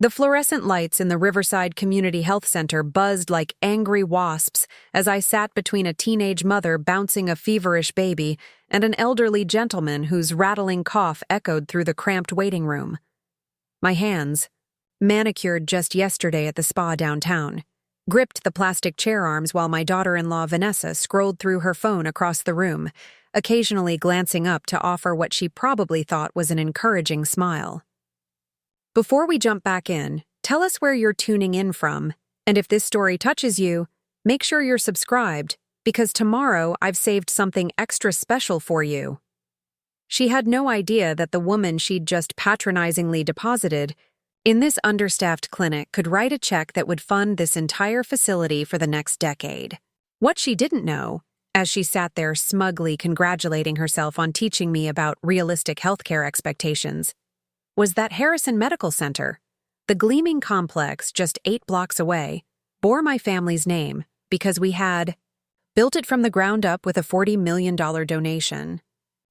The fluorescent lights in the Riverside Community Health Center buzzed like angry wasps as I sat between a teenage mother bouncing a feverish baby and an elderly gentleman whose rattling cough echoed through the cramped waiting room. My hands, manicured just yesterday at the spa downtown, gripped the plastic chair arms while my daughter-in-law Vanessa scrolled through her phone across the room, occasionally glancing up to offer what she probably thought was an encouraging smile. Before we jump back in, tell us where you're tuning in from, and if this story touches you, make sure you're subscribed, because tomorrow I've saved something extra special for you. She had no idea that the woman she'd just patronizingly deposited in this understaffed clinic could write a check that would fund this entire facility for the next decade. What she didn't know, as she sat there smugly congratulating herself on teaching me about realistic healthcare expectations, was that Harrison Medical Center, the gleaming complex just 8 blocks away, bore my family's name because we had built it from the ground up with a $40 million donation.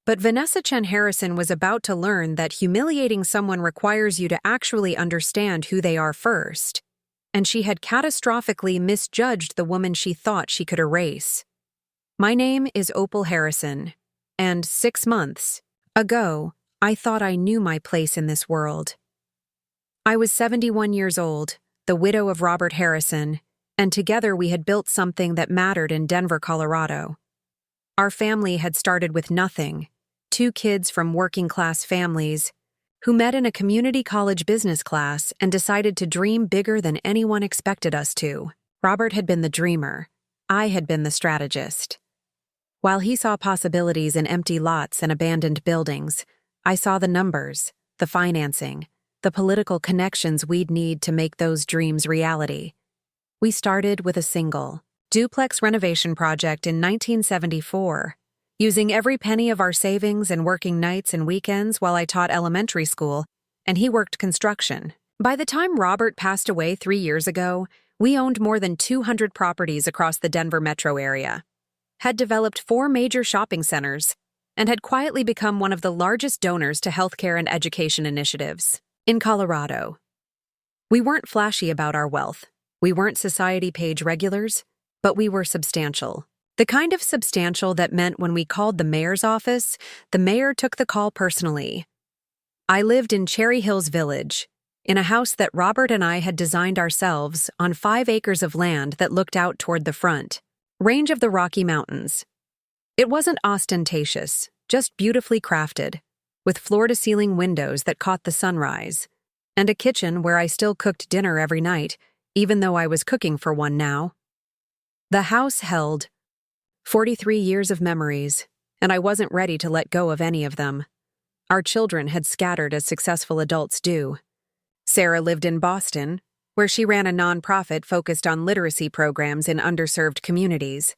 But Vanessa Chen Harrison was about to learn that humiliating someone requires you to actually understand who they are first, and she had catastrophically misjudged the woman she thought she could erase. My name is Opal Harrison, and 6 months ago, I thought I knew my place in this world. I was 71 years old, the widow of Robert Harrison, and together we had built something that mattered in Denver, Colorado. Our family had started with nothing, 2 kids from working-class families who met in a community college business class and decided to dream bigger than anyone expected us to. Robert had been the dreamer. I had been the strategist. While he saw possibilities in empty lots and abandoned buildings, I saw the numbers, the financing, the political connections we'd need to make those dreams reality. We started with a single, duplex renovation project in 1974, using every penny of our savings and working nights and weekends while I taught elementary school, and he worked construction. By the time Robert passed away 3 years ago, we owned more than 200 properties across the Denver metro area, had developed 4 major shopping centers, and had quietly become one of the largest donors to healthcare and education initiatives in Colorado. We weren't flashy about our wealth. We weren't society page regulars, but we were substantial. The kind of substantial that meant when we called the mayor's office, the mayor took the call personally. I lived in Cherry Hills Village, in a house that Robert and I had designed ourselves on 5 acres of land that looked out toward the front range of the Rocky Mountains. It wasn't ostentatious, just beautifully crafted, with floor-to-ceiling windows that caught the sunrise, and a kitchen where I still cooked dinner every night, even though I was cooking for one now. The house held 43 years of memories, and I wasn't ready to let go of any of them. Our children had scattered as successful adults do. Sarah lived in Boston, where she ran a nonprofit focused on literacy programs in underserved communities.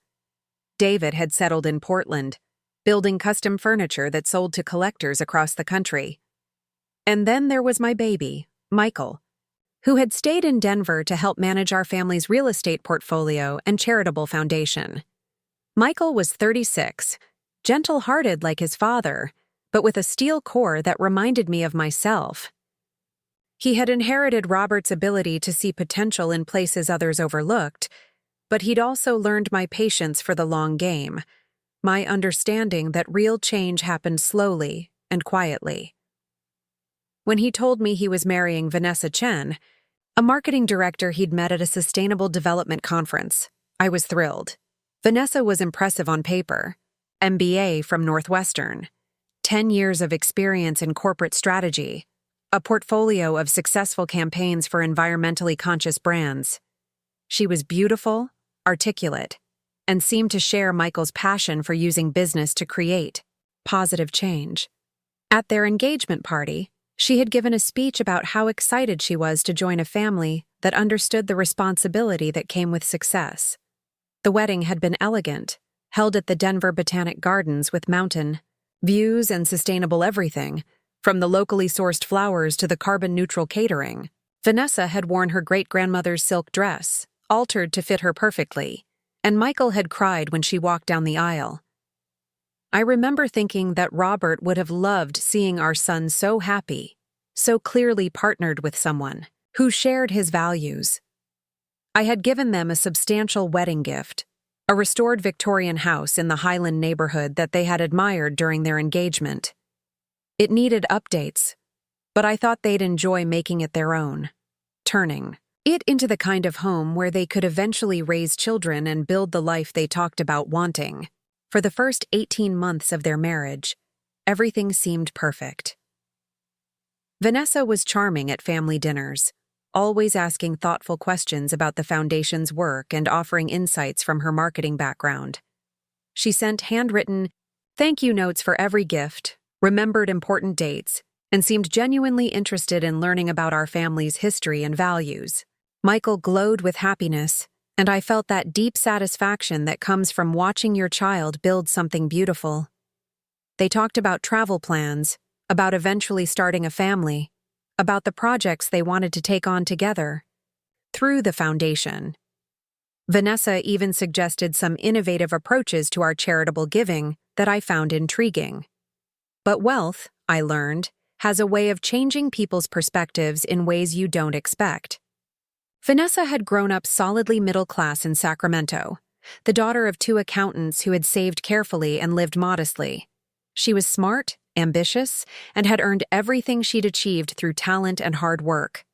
David had settled in Portland, building custom furniture that sold to collectors across the country. And then there was my baby, Michael, who had stayed in Denver to help manage our family's real estate portfolio and charitable foundation. Michael was 36, gentle-hearted like his father, but with a steel core that reminded me of myself. He had inherited Robert's ability to see potential in places others overlooked, but he'd also learned my patience for the long game, my understanding that real change happened slowly and quietly. When he told me he was marrying Vanessa Chen, a marketing director he'd met at a sustainable development conference, I was thrilled. Vanessa was impressive on paper. MBA from Northwestern, 10 years of experience in corporate strategy, a portfolio of successful campaigns for environmentally conscious brands. She was beautiful, articulate, and seemed to share Michael's passion for using business to create positive change. At their engagement party, she had given a speech about how excited she was to join a family that understood the responsibility that came with success. The wedding had been elegant, held at the Denver Botanic Gardens with mountain views and sustainable everything, from the locally sourced flowers to the carbon-neutral catering. Vanessa had worn her great-grandmother's silk dress, altered to fit her perfectly, and Michael had cried when she walked down the aisle. I remember thinking that Robert would have loved seeing our son so happy, so clearly partnered with someone, who shared his values. I had given them a substantial wedding gift, a restored Victorian house in the Highland neighborhood that they had admired during their engagement. It needed updates, but I thought they'd enjoy making it their own, turning it into the kind of home where they could eventually raise children and build the life they talked about wanting. For the first 18 months of their marriage, everything seemed perfect. Vanessa was charming at family dinners, always asking thoughtful questions about the foundation's work and offering insights from her marketing background. She sent handwritten thank you notes for every gift, remembered important dates, and seemed genuinely interested in learning about our family's history and values. Michael glowed with happiness, and I felt that deep satisfaction that comes from watching your child build something beautiful. They talked about travel plans, about eventually starting a family, about the projects they wanted to take on together. Through the foundation. Vanessa even suggested some innovative approaches to our charitable giving that I found intriguing. But wealth, I learned, has a way of changing people's perspectives in ways you don't expect. Vanessa had grown up solidly middle class in Sacramento, the daughter of 2 accountants who had saved carefully and lived modestly. She was smart, ambitious, and had earned everything she'd achieved through talent and hard work.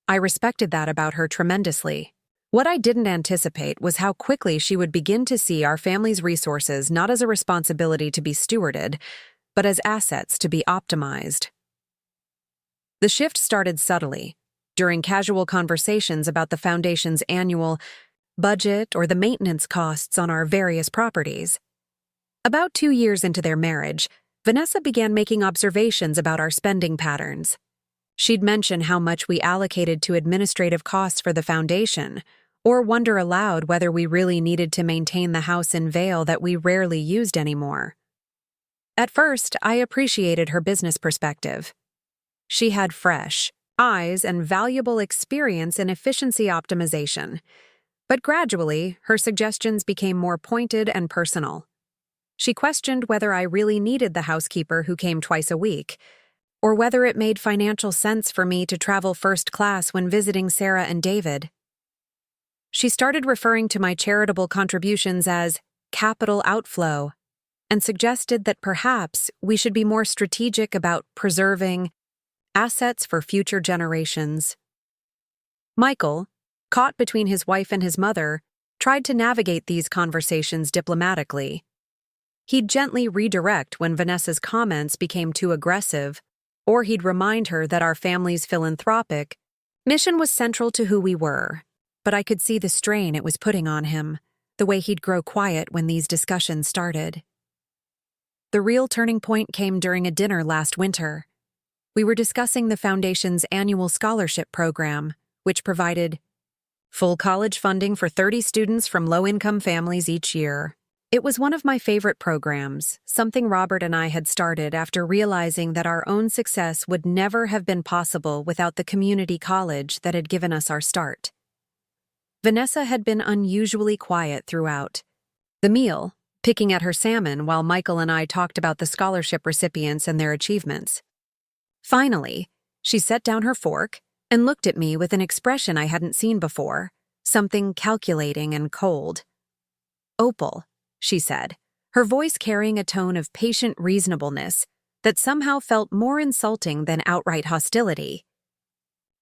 I respected that about her tremendously. What I didn't anticipate was how quickly she would begin to see our family's resources not as a responsibility to be stewarded, but as assets to be optimized. The shift started subtly, during casual conversations about the foundation's annual budget or the maintenance costs on our various properties. About 2 years into their marriage, Vanessa began making observations about our spending patterns. She'd mention how much we allocated to administrative costs for the foundation, or wonder aloud whether we really needed to maintain the house in Vale that we rarely used anymore. At first, I appreciated her business perspective. She had fresh eyes and valuable experience in efficiency optimization, but gradually, her suggestions became more pointed and personal. She questioned whether I really needed the housekeeper who came twice a week, or whether it made financial sense for me to travel first class when visiting Sarah and David. She started referring to my charitable contributions as capital outflow, and suggested that perhaps we should be more strategic about preserving assets for future generations. Michael, caught between his wife and his mother, tried to navigate these conversations diplomatically. He'd gently redirect when Vanessa's comments became too aggressive, or he'd remind her that our family's philanthropic mission was central to who we were. But I could see the strain it was putting on him, the way he'd grow quiet when these discussions started. The real turning point came during a dinner last winter. We were discussing the Foundation's annual scholarship program, which provided full college funding for 30 students from low-income families each year. It was one of my favorite programs, something Robert and I had started after realizing that our own success would never have been possible without the community college that had given us our start. Vanessa had been unusually quiet throughout the meal, picking at her salmon while Michael and I talked about the scholarship recipients and their achievements. Finally, she set down her fork and looked at me with an expression I hadn't seen before, something calculating and cold. "Opal," she said, her voice carrying a tone of patient reasonableness that somehow felt more insulting than outright hostility.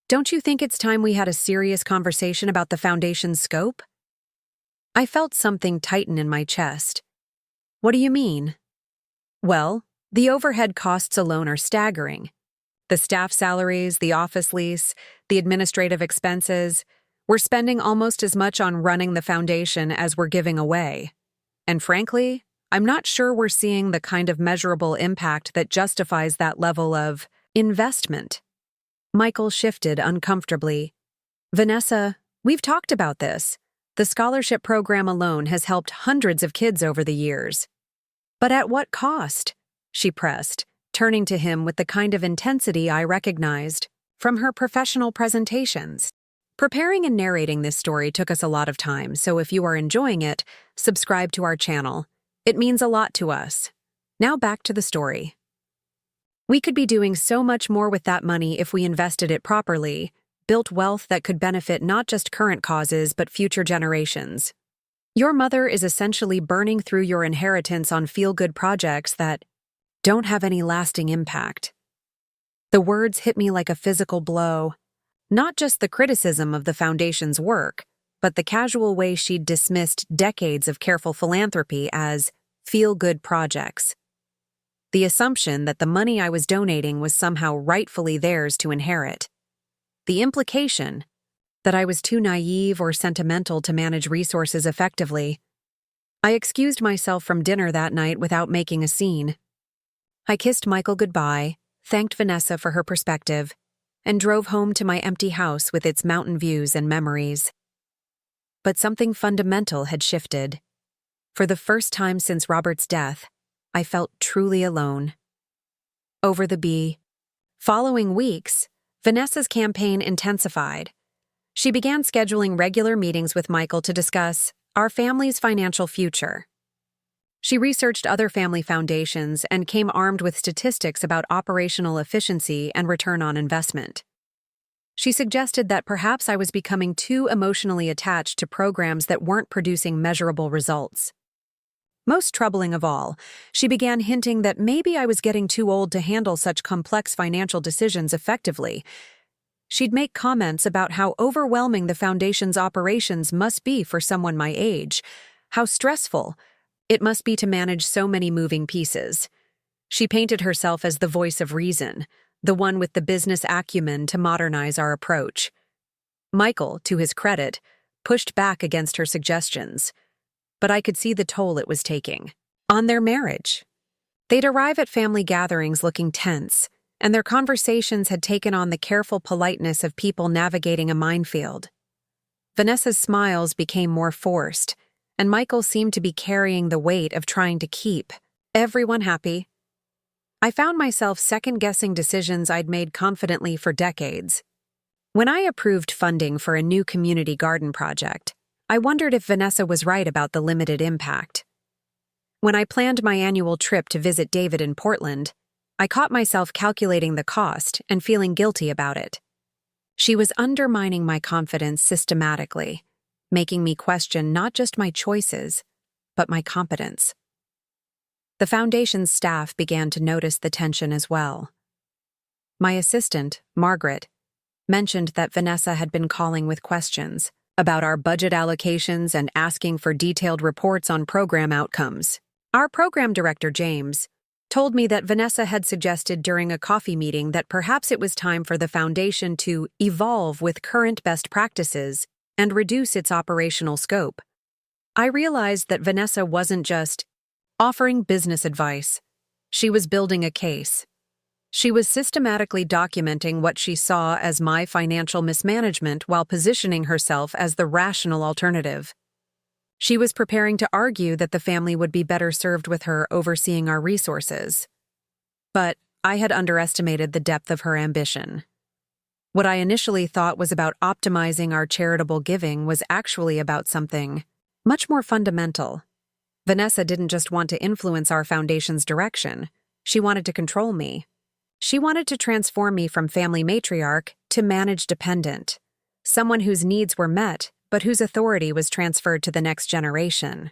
"Don't you think it's time we had a serious conversation about the Foundation's scope?" I felt something tighten in my chest. "What do you mean?" "Well, the overhead costs alone are staggering. The staff salaries, the office lease, the administrative expenses. We're spending almost as much on running the foundation as we're giving away. And frankly, I'm not sure we're seeing the kind of measurable impact that justifies that level of investment." Michael shifted uncomfortably. "Vanessa, we've talked about this. The scholarship program alone has helped hundreds of kids over the years." "But at what cost?" she pressed, turning to him with the kind of intensity I recognized from her professional presentations. Preparing and narrating this story took us a lot of time, so if you are enjoying it, subscribe to our channel. It means a lot to us. Now back to the story. "We could be doing so much more with that money if we invested it properly, built wealth that could benefit not just current causes but future generations. Your mother is essentially burning through your inheritance on feel-good projects that don't have any lasting impact. The words hit me like a physical blow. Not just the criticism of the foundation's work, but the casual way she'd dismissed decades of careful philanthropy as feel-good projects. The assumption that the money I was donating was somehow rightfully theirs to inherit. The implication that I was too naive or sentimental to manage resources effectively. I excused myself from dinner that night without making a scene. I kissed Michael goodbye, thanked Vanessa for her perspective, and drove home to my empty house with its mountain views and memories. But something fundamental had shifted. For the first time since Robert's death, I felt truly alone. Over the following weeks, Vanessa's campaign intensified. She began scheduling regular meetings with Michael to discuss our family's financial future. She researched other family foundations and came armed with statistics about operational efficiency and return on investment. She suggested that perhaps I was becoming too emotionally attached to programs that weren't producing measurable results. Most troubling of all, she began hinting that maybe I was getting too old to handle such complex financial decisions effectively. She'd make comments about how overwhelming the foundation's operations must be for someone my age, how stressful it must be to manage so many moving pieces. She painted herself as the voice of reason, the one with the business acumen to modernize our approach. Michael, to his credit, pushed back against her suggestions, but I could see the toll it was taking on their marriage. They'd arrive at family gatherings looking tense, and their conversations had taken on the careful politeness of people navigating a minefield. Vanessa's smiles became more forced, and Michael seemed to be carrying the weight of trying to keep everyone happy. I found myself second-guessing decisions I'd made confidently for decades. When I approved funding for a new community garden project, I wondered if Vanessa was right about the limited impact. When I planned my annual trip to visit David in Portland, I caught myself calculating the cost and feeling guilty about it. She was undermining my confidence systematically, making me question not just my choices, but my competence. The foundation's staff began to notice the tension as well. My assistant, Margaret, mentioned that Vanessa had been calling with questions about our budget allocations and asking for detailed reports on program outcomes. Our program director, James, told me that Vanessa had suggested during a coffee meeting that perhaps it was time for the foundation to evolve with current best practices and reduce its operational scope. I realized that Vanessa wasn't just offering business advice. She was building a case. She was systematically documenting what she saw as my financial mismanagement while positioning herself as the rational alternative. She was preparing to argue that the family would be better served with her overseeing our resources. But I had underestimated the depth of her ambition. What I initially thought was about optimizing our charitable giving was actually about something much more fundamental. Vanessa didn't just want to influence our foundation's direction. She wanted to control me. She wanted to transform me from family matriarch to managed dependent, someone whose needs were met but whose authority was transferred to the next generation.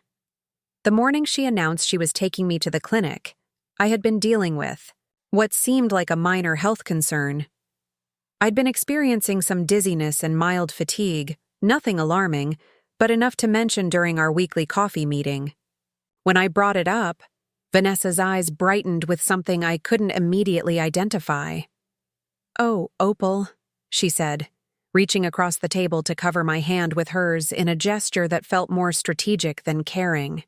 The morning she announced she was taking me to the clinic, I had been dealing with what seemed like a minor health concern. I'd been experiencing some dizziness and mild fatigue, nothing alarming, but enough to mention during our weekly coffee meeting. When I brought it up, Vanessa's eyes brightened with something I couldn't immediately identify. "Oh, Opal," she said, reaching across the table to cover my hand with hers in a gesture that felt more strategic than caring.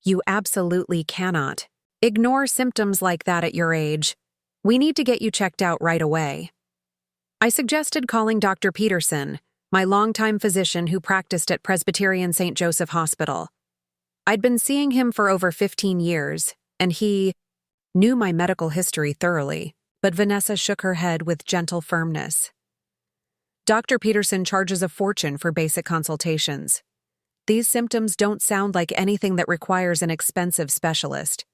"You absolutely cannot ignore symptoms like that at your age. We need to get you checked out right away." I suggested calling Dr. Peterson, my longtime physician who practiced at Presbyterian St. Joseph Hospital. I'd been seeing him for over 15 years, and he knew my medical history thoroughly, but Vanessa shook her head with gentle firmness. "Dr. Peterson charges a fortune for basic consultations. These symptoms don't sound like anything that requires an expensive specialist.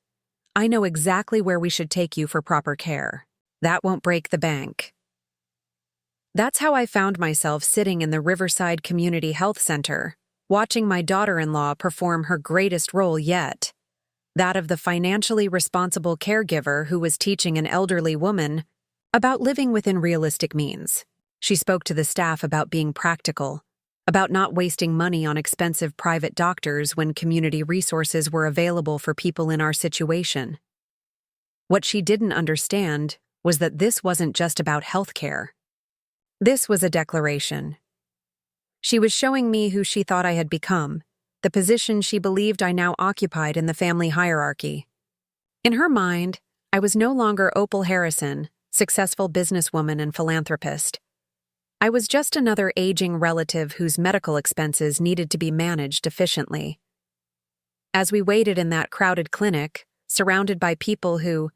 I know exactly where we should take you for proper care. That won't break the bank." That's how I found myself sitting in the Riverside Community Health Center, watching my daughter-in-law perform her greatest role yet, that of the financially responsible caregiver who was teaching an elderly woman about living within realistic means. She spoke to the staff about being practical, about not wasting money on expensive private doctors when community resources were available for people in our situation. What she didn't understand was that this wasn't just about healthcare. This was a declaration. She was showing me who she thought I had become, the position she believed I now occupied in the family hierarchy. In her mind, I was no longer Opal Harrison, successful businesswoman and philanthropist. I was just another aging relative whose medical expenses needed to be managed efficiently. As we waited in that crowded clinic, surrounded by people who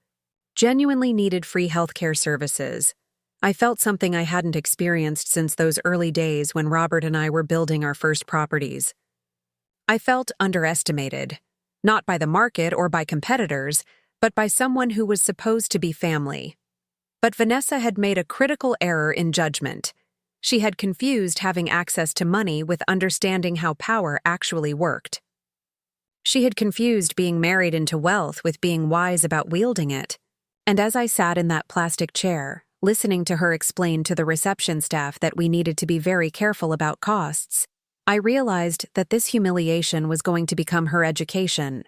genuinely needed free healthcare services, I felt something I hadn't experienced since those early days when Robert and I were building our first properties. I felt underestimated, not by the market or by competitors, but by someone who was supposed to be family. But Vanessa had made a critical error in judgment. She had confused having access to money with understanding how power actually worked. She had confused being married into wealth with being wise about wielding it. And as I sat in that plastic chair, listening to her explain to the reception staff that we needed to be very careful about costs, I realized that this humiliation was going to become her education.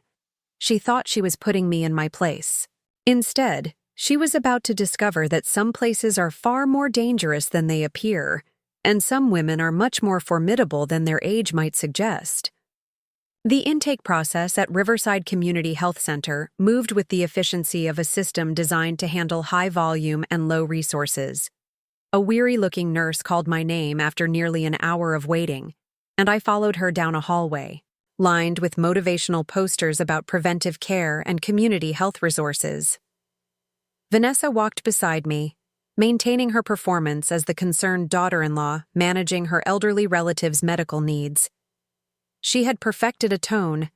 She thought she was putting me in my place. Instead, she was about to discover that some places are far more dangerous than they appear, and some women are much more formidable than their age might suggest. The intake process at Riverside Community Health Center moved with the efficiency of a system designed to handle high volume and low resources. A weary-looking nurse called my name after nearly an hour of waiting, and I followed her down a hallway, lined with motivational posters about preventive care and community health resources. Vanessa walked beside me, maintaining her performance as the concerned daughter-in-law managing her elderly relative's medical needs. She had perfected a tone,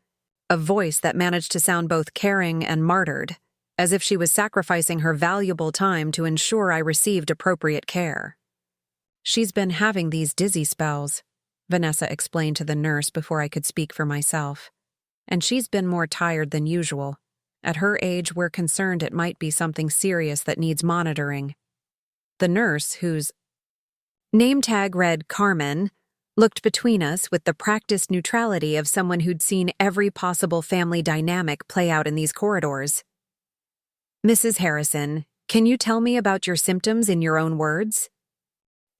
a voice that managed to sound both caring and martyred, as if she was sacrificing her valuable time to ensure I received appropriate care. "She's been having these dizzy spells," Vanessa explained to the nurse before I could speak for myself. "And she's been more tired than usual. At her age, we're concerned it might be something serious that needs monitoring." The nurse, whose name tag read Carmen, looked between us with the practiced neutrality of someone who'd seen every possible family dynamic play out in these corridors. "Mrs. Harrison, can you tell me about your symptoms in your own words?"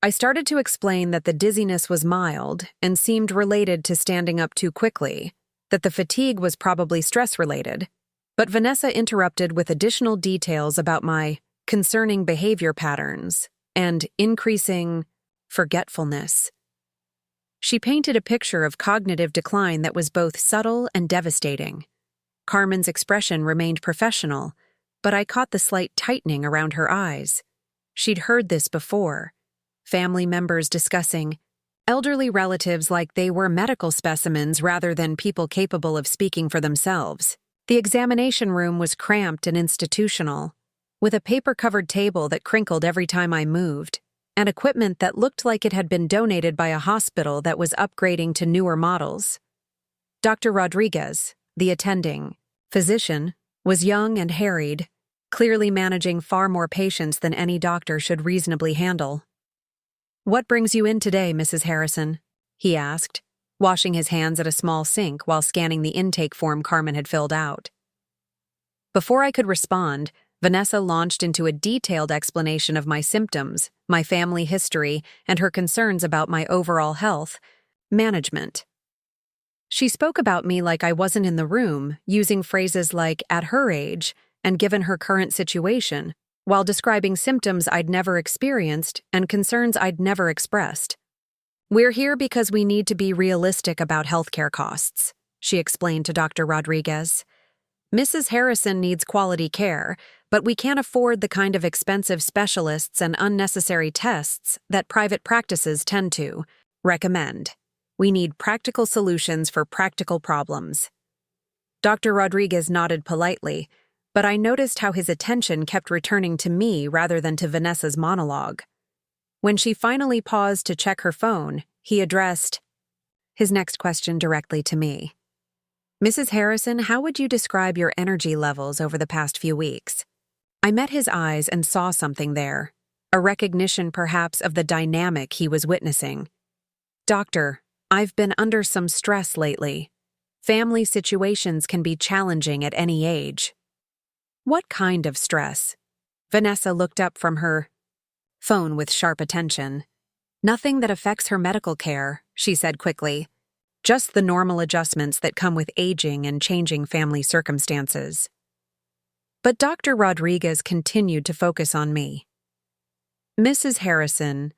I started to explain that the dizziness was mild and seemed related to standing up too quickly, that the fatigue was probably stress-related, but Vanessa interrupted with additional details about my concerning behavior patterns and increasing forgetfulness. She painted a picture of cognitive decline that was both subtle and devastating. Carmen's expression remained professional, but I caught the slight tightening around her eyes. She'd heard this before. Family members discussing elderly relatives like they were medical specimens rather than people capable of speaking for themselves. The examination room was cramped and institutional, with a paper-covered table that crinkled every time I moved, and equipment that looked like it had been donated by a hospital that was upgrading to newer models. Dr. Rodriguez, the attending physician, was young and harried, clearly managing far more patients than any doctor should reasonably handle. "What brings you in today, Mrs. Harrison?" he asked, washing his hands at a small sink while scanning the intake form Carmen had filled out. Before I could respond, Vanessa launched into a detailed explanation of my symptoms, my family history, and her concerns about my overall health management. She spoke about me like I wasn't in the room, using phrases like "at her age" and "given her current situation," while describing symptoms I'd never experienced and concerns I'd never expressed. "We're here because we need to be realistic about healthcare costs," she explained to Dr. Rodriguez. "Mrs. Harrison needs quality care, but we can't afford the kind of expensive specialists and unnecessary tests that private practices tend to recommend. We need practical solutions for practical problems." Dr. Rodriguez nodded politely, but I noticed how his attention kept returning to me rather than to Vanessa's monologue. When she finally paused to check her phone, he addressed his next question directly to me. Mrs. Harrison, how would you describe your energy levels over the past few weeks? I met his eyes and saw something there, a recognition perhaps of the dynamic he was witnessing. Doctor, I've been under some stress lately. Family situations can be challenging at any age. What kind of stress? Vanessa looked up from her phone with sharp attention. Nothing that affects her medical care, she said quickly. Just the normal adjustments that come with aging and changing family circumstances. But Dr. Rodriguez continued to focus on me. Mrs. Harrison,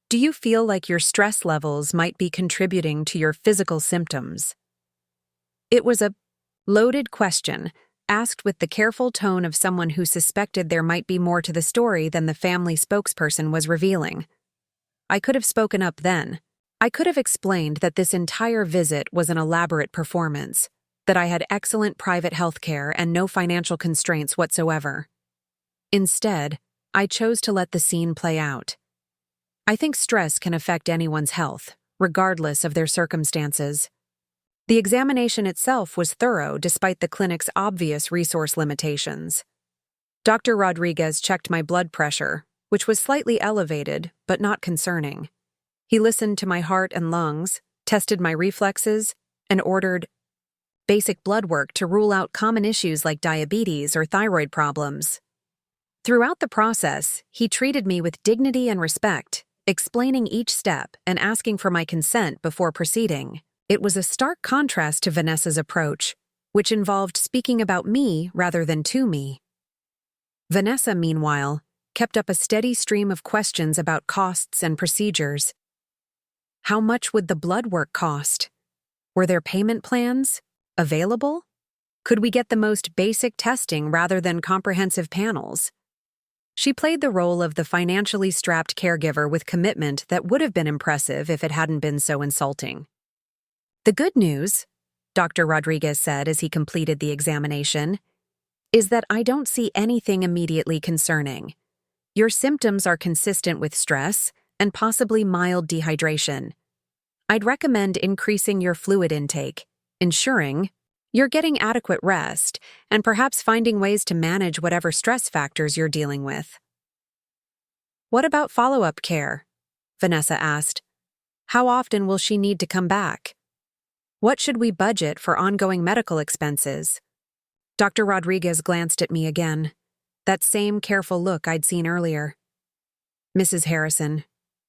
do you feel like your stress levels might be contributing to your physical symptoms? It was a loaded question, asked with the careful tone of someone who suspected there might be more to the story than the family spokesperson was revealing. I could have spoken up then. I could have explained that this entire visit was an elaborate performance, that I had excellent private health care and no financial constraints whatsoever. Instead, I chose to let the scene play out. I think stress can affect anyone's health, regardless of their circumstances. The examination itself was thorough despite the clinic's obvious resource limitations. Dr. Rodriguez checked my blood pressure, which was slightly elevated, but not concerning. He listened to my heart and lungs, tested my reflexes, and ordered basic blood work to rule out common issues like diabetes or thyroid problems. Throughout the process, he treated me with dignity and respect, explaining each step and asking for my consent before proceeding. It was a stark contrast to Vanessa's approach, which involved speaking about me rather than to me. Vanessa, meanwhile, kept up a steady stream of questions about costs and procedures. How much would the blood work cost? Were there payment plans available? Could we get the most basic testing rather than comprehensive panels? She played the role of the financially strapped caregiver with commitment that would have been impressive if it hadn't been so insulting. The good news, Dr. Rodriguez said as he completed the examination, is that I don't see anything immediately concerning. Your symptoms are consistent with stress and possibly mild dehydration. I'd recommend increasing your fluid intake, ensuring you're getting adequate rest, and perhaps finding ways to manage whatever stress factors you're dealing with. What about follow-up care? Vanessa asked. How often will she need to come back? What should we budget for ongoing medical expenses? Dr. Rodriguez glanced at me again, that same careful look I'd seen earlier. Mrs. Harrison,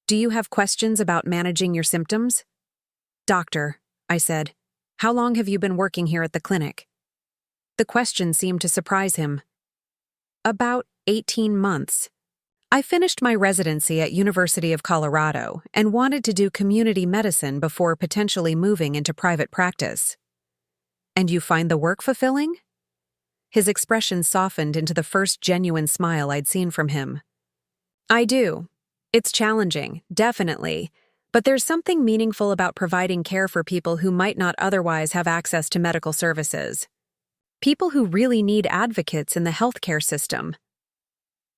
do you have questions about managing your symptoms? Doctor, I said, how long have you been working here at the clinic? The question seemed to surprise him. About 18 months. I finished my residency at University of Colorado and wanted to do community medicine before potentially moving into private practice. And you find the work fulfilling? His expression softened into the first genuine smile I'd seen from him. I do. It's challenging, definitely, but there's something meaningful about providing care for people who might not otherwise have access to medical services. People who really need advocates in the healthcare system.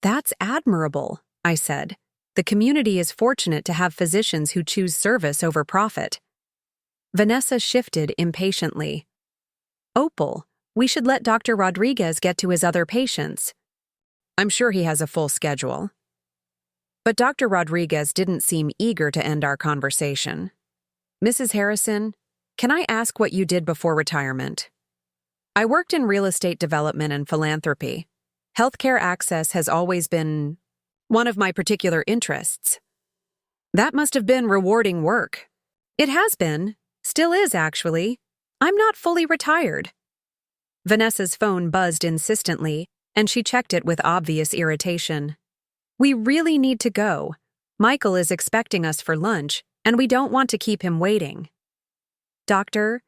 That's admirable, I said. The community is fortunate to have physicians who choose service over profit. Vanessa shifted impatiently. Opal, we should let Dr. Rodriguez get to his other patients. I'm sure he has a full schedule. But Dr. Rodriguez didn't seem eager to end our conversation. Mrs. Harrison, can I ask what you did before retirement? I worked in real estate development and philanthropy. Healthcare access has always been one of my particular interests. That must have been rewarding work. It has been, still is actually. I'm not fully retired. Vanessa's phone buzzed insistently, and she checked it with obvious irritation. We really need to go. Michael is expecting us for lunch, and we don't want to keep him waiting. Doctor,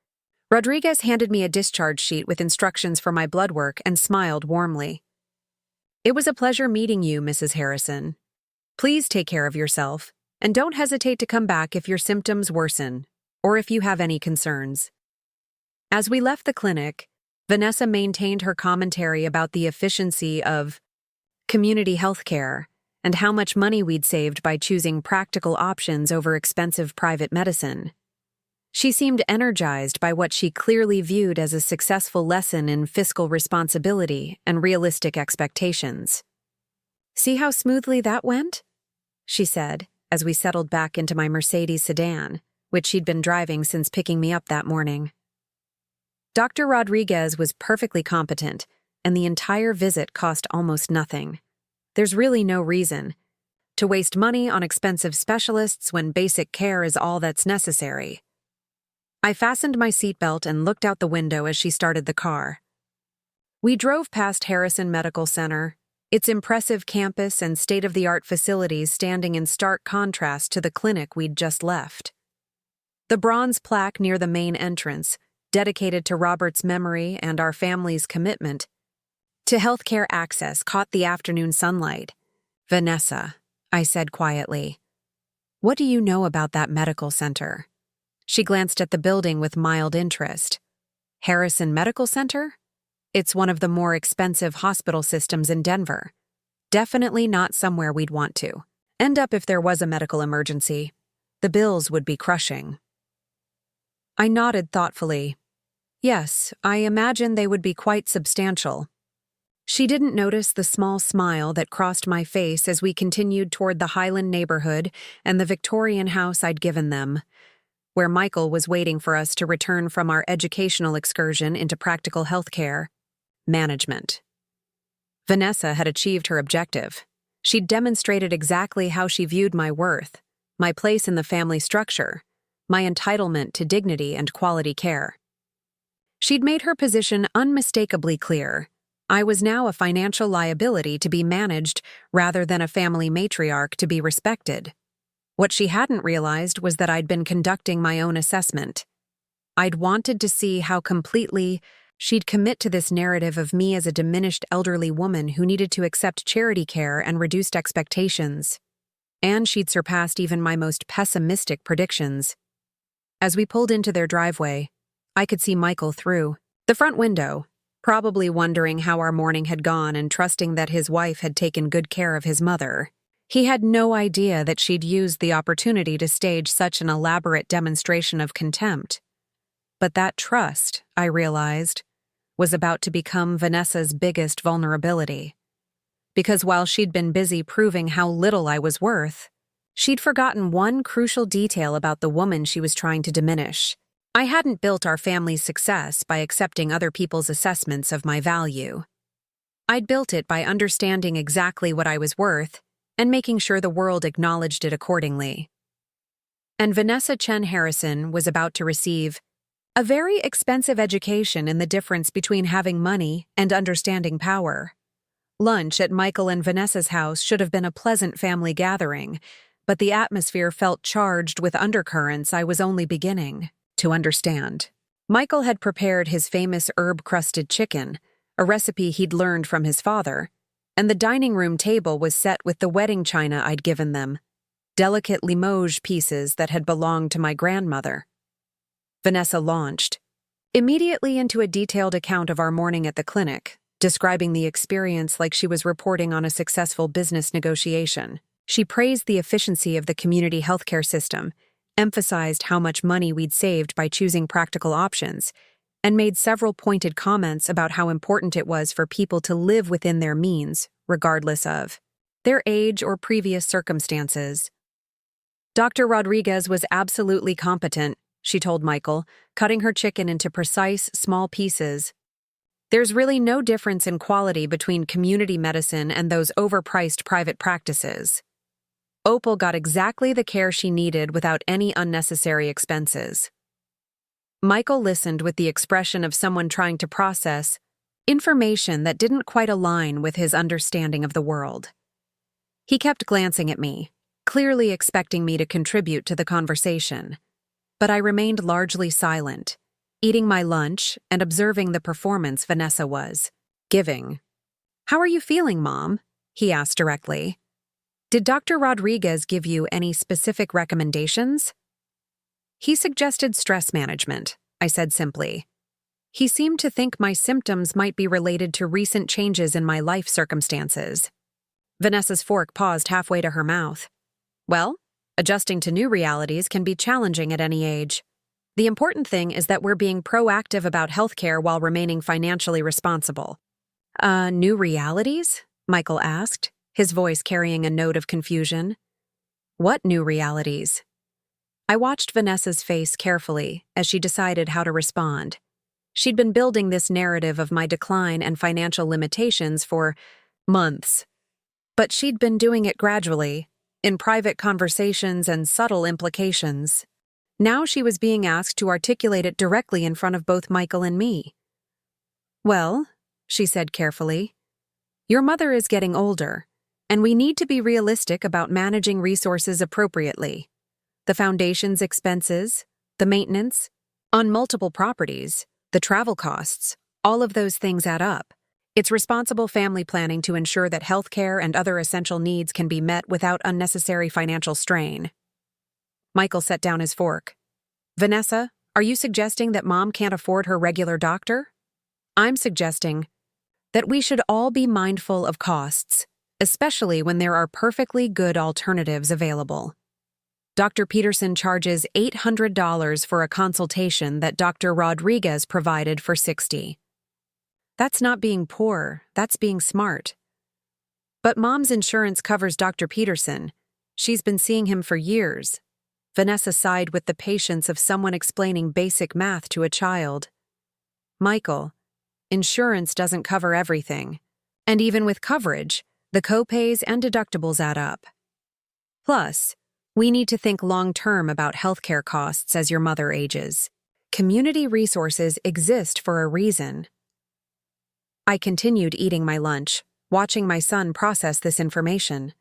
Rodriguez handed me a discharge sheet with instructions for my blood work and smiled warmly. It was a pleasure meeting you, Mrs. Harrison. Please take care of yourself, and don't hesitate to come back if your symptoms worsen, or if you have any concerns. As we left the clinic, Vanessa maintained her commentary about the efficiency of community health care and how much money we'd saved by choosing practical options over expensive private medicine. She seemed energized by what she clearly viewed as a successful lesson in fiscal responsibility and realistic expectations. "See how smoothly that went?" she said, as we settled back into my Mercedes sedan, which she'd been driving since picking me up that morning. Dr. Rodriguez was perfectly competent, and the entire visit cost almost nothing. There's really no reason to waste money on expensive specialists when basic care is all that's necessary. I fastened my seatbelt and looked out the window as she started the car. We drove past Harrison Medical Center, its impressive campus and state-of-the-art facilities standing in stark contrast to the clinic we'd just left. The bronze plaque near the main entrance, dedicated to Robert's memory and our family's commitment to healthcare access, caught the afternoon sunlight. "Vanessa," I said quietly, "what do you know about that medical center?" She glanced at the building with mild interest. "Harrison Medical Center? It's one of the more expensive hospital systems in Denver. Definitely not somewhere we'd want to end up if there was a medical emergency. The bills would be crushing." I nodded thoughtfully. Yes, I imagine they would be quite substantial. She didn't notice the small smile that crossed my face as we continued toward the Highland neighborhood and the Victorian house I'd given them, where Michael was waiting for us to return from our educational excursion into practical healthcare management. Vanessa had achieved her objective. She'd demonstrated exactly how she viewed my worth, my place in the family structure, my entitlement to dignity and quality care. She'd made her position unmistakably clear. I was now a financial liability to be managed rather than a family matriarch to be respected. What she hadn't realized was that I'd been conducting my own assessment. I'd wanted to see how completely she'd commit to this narrative of me as a diminished elderly woman who needed to accept charity care and reduced expectations. And she'd surpassed even my most pessimistic predictions. As we pulled into their driveway, I could see Michael through the front window, probably wondering how our morning had gone and trusting that his wife had taken good care of his mother. He had no idea that she'd used the opportunity to stage such an elaborate demonstration of contempt. But that trust, I realized, was about to become Vanessa's biggest vulnerability. Because while she'd been busy proving how little I was worth, she'd forgotten one crucial detail about the woman she was trying to diminish. I hadn't built our family's success by accepting other people's assessments of my value. I'd built it by understanding exactly what I was worth and making sure the world acknowledged it accordingly. And Vanessa Chen Harrison was about to receive a very expensive education in the difference between having money and understanding power. Lunch at Michael and Vanessa's house should have been a pleasant family gathering, but the atmosphere felt charged with undercurrents I was only beginning to understand. Michael had prepared his famous herb-crusted chicken, a recipe he'd learned from his father, and the dining room table was set with the wedding china I'd given them, delicate Limoges pieces that had belonged to my grandmother. Vanessa launched immediately into a detailed account of our morning at the clinic, describing the experience like she was reporting on a successful business negotiation. She praised the efficiency of the community healthcare system, emphasized how much money we'd saved by choosing practical options, and made several pointed comments about how important it was for people to live within their means, regardless of their age or previous circumstances. Dr. Rodriguez was absolutely competent, she told Michael, cutting her chicken into precise, small pieces. There's really no difference in quality between community medicine and those overpriced private practices. Opal got exactly the care she needed without any unnecessary expenses. Michael listened with the expression of someone trying to process information that didn't quite align with his understanding of the world. He kept glancing at me, clearly expecting me to contribute to the conversation, but I remained largely silent, eating my lunch and observing the performance Vanessa was giving. "How are you feeling, Mom?" he asked directly. "Did Dr. Rodriguez give you any specific recommendations?" "He suggested stress management," I said simply. "He seemed to think my symptoms might be related to recent changes in my life circumstances." Vanessa's fork paused halfway to her mouth. Well, adjusting to new realities can be challenging at any age. The important thing is that we're being proactive about healthcare while remaining financially responsible. New realities? Michael asked, his voice carrying a note of confusion. What new realities? I watched Vanessa's face carefully as she decided how to respond. She'd been building this narrative of my decline and financial limitations for months. But she'd been doing it gradually, in private conversations and subtle implications. Now she was being asked to articulate it directly in front of both Michael and me. Well, she said carefully, your mother is getting older, and we need to be realistic about managing resources appropriately. The foundation's expenses, the maintenance, on multiple properties, the travel costs, all of those things add up. It's responsible family planning to ensure that healthcare and other essential needs can be met without unnecessary financial strain. Michael set down his fork. Vanessa, are you suggesting that Mom can't afford her regular doctor? I'm suggesting that we should all be mindful of costs, especially when there are perfectly good alternatives available. Dr. Peterson charges $800 for a consultation that Dr. Rodriguez provided for $60. That's not being poor, that's being smart. But Mom's insurance covers Dr. Peterson. She's been seeing him for years. Vanessa sighed with the patience of someone explaining basic math to a child. Michael, insurance doesn't cover everything. And even with coverage, the copays and deductibles add up. Plus, we need to think long-term about healthcare costs as your mother ages. Community resources exist for a reason. I continued eating my lunch, watching my son process this information.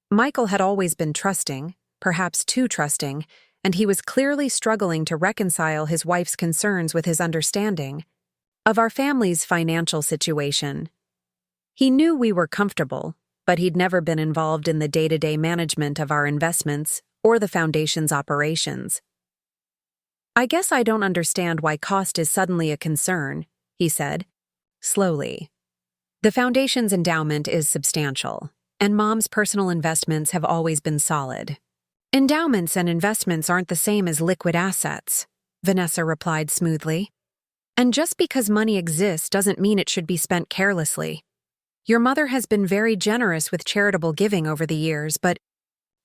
Michael had always been trusting, perhaps too trusting, and he was clearly struggling to reconcile his wife's concerns with his understanding of our family's financial situation. He knew we were comfortable, but he'd never been involved in the day-to-day management of our investments or the foundation's operations. I guess I don't understand why cost is suddenly a concern, he said, slowly. The foundation's endowment is substantial, and Mom's personal investments have always been solid. Endowments and investments aren't the same as liquid assets, Vanessa replied smoothly. And just because money exists doesn't mean it should be spent carelessly. Your mother has been very generous with charitable giving over the years, but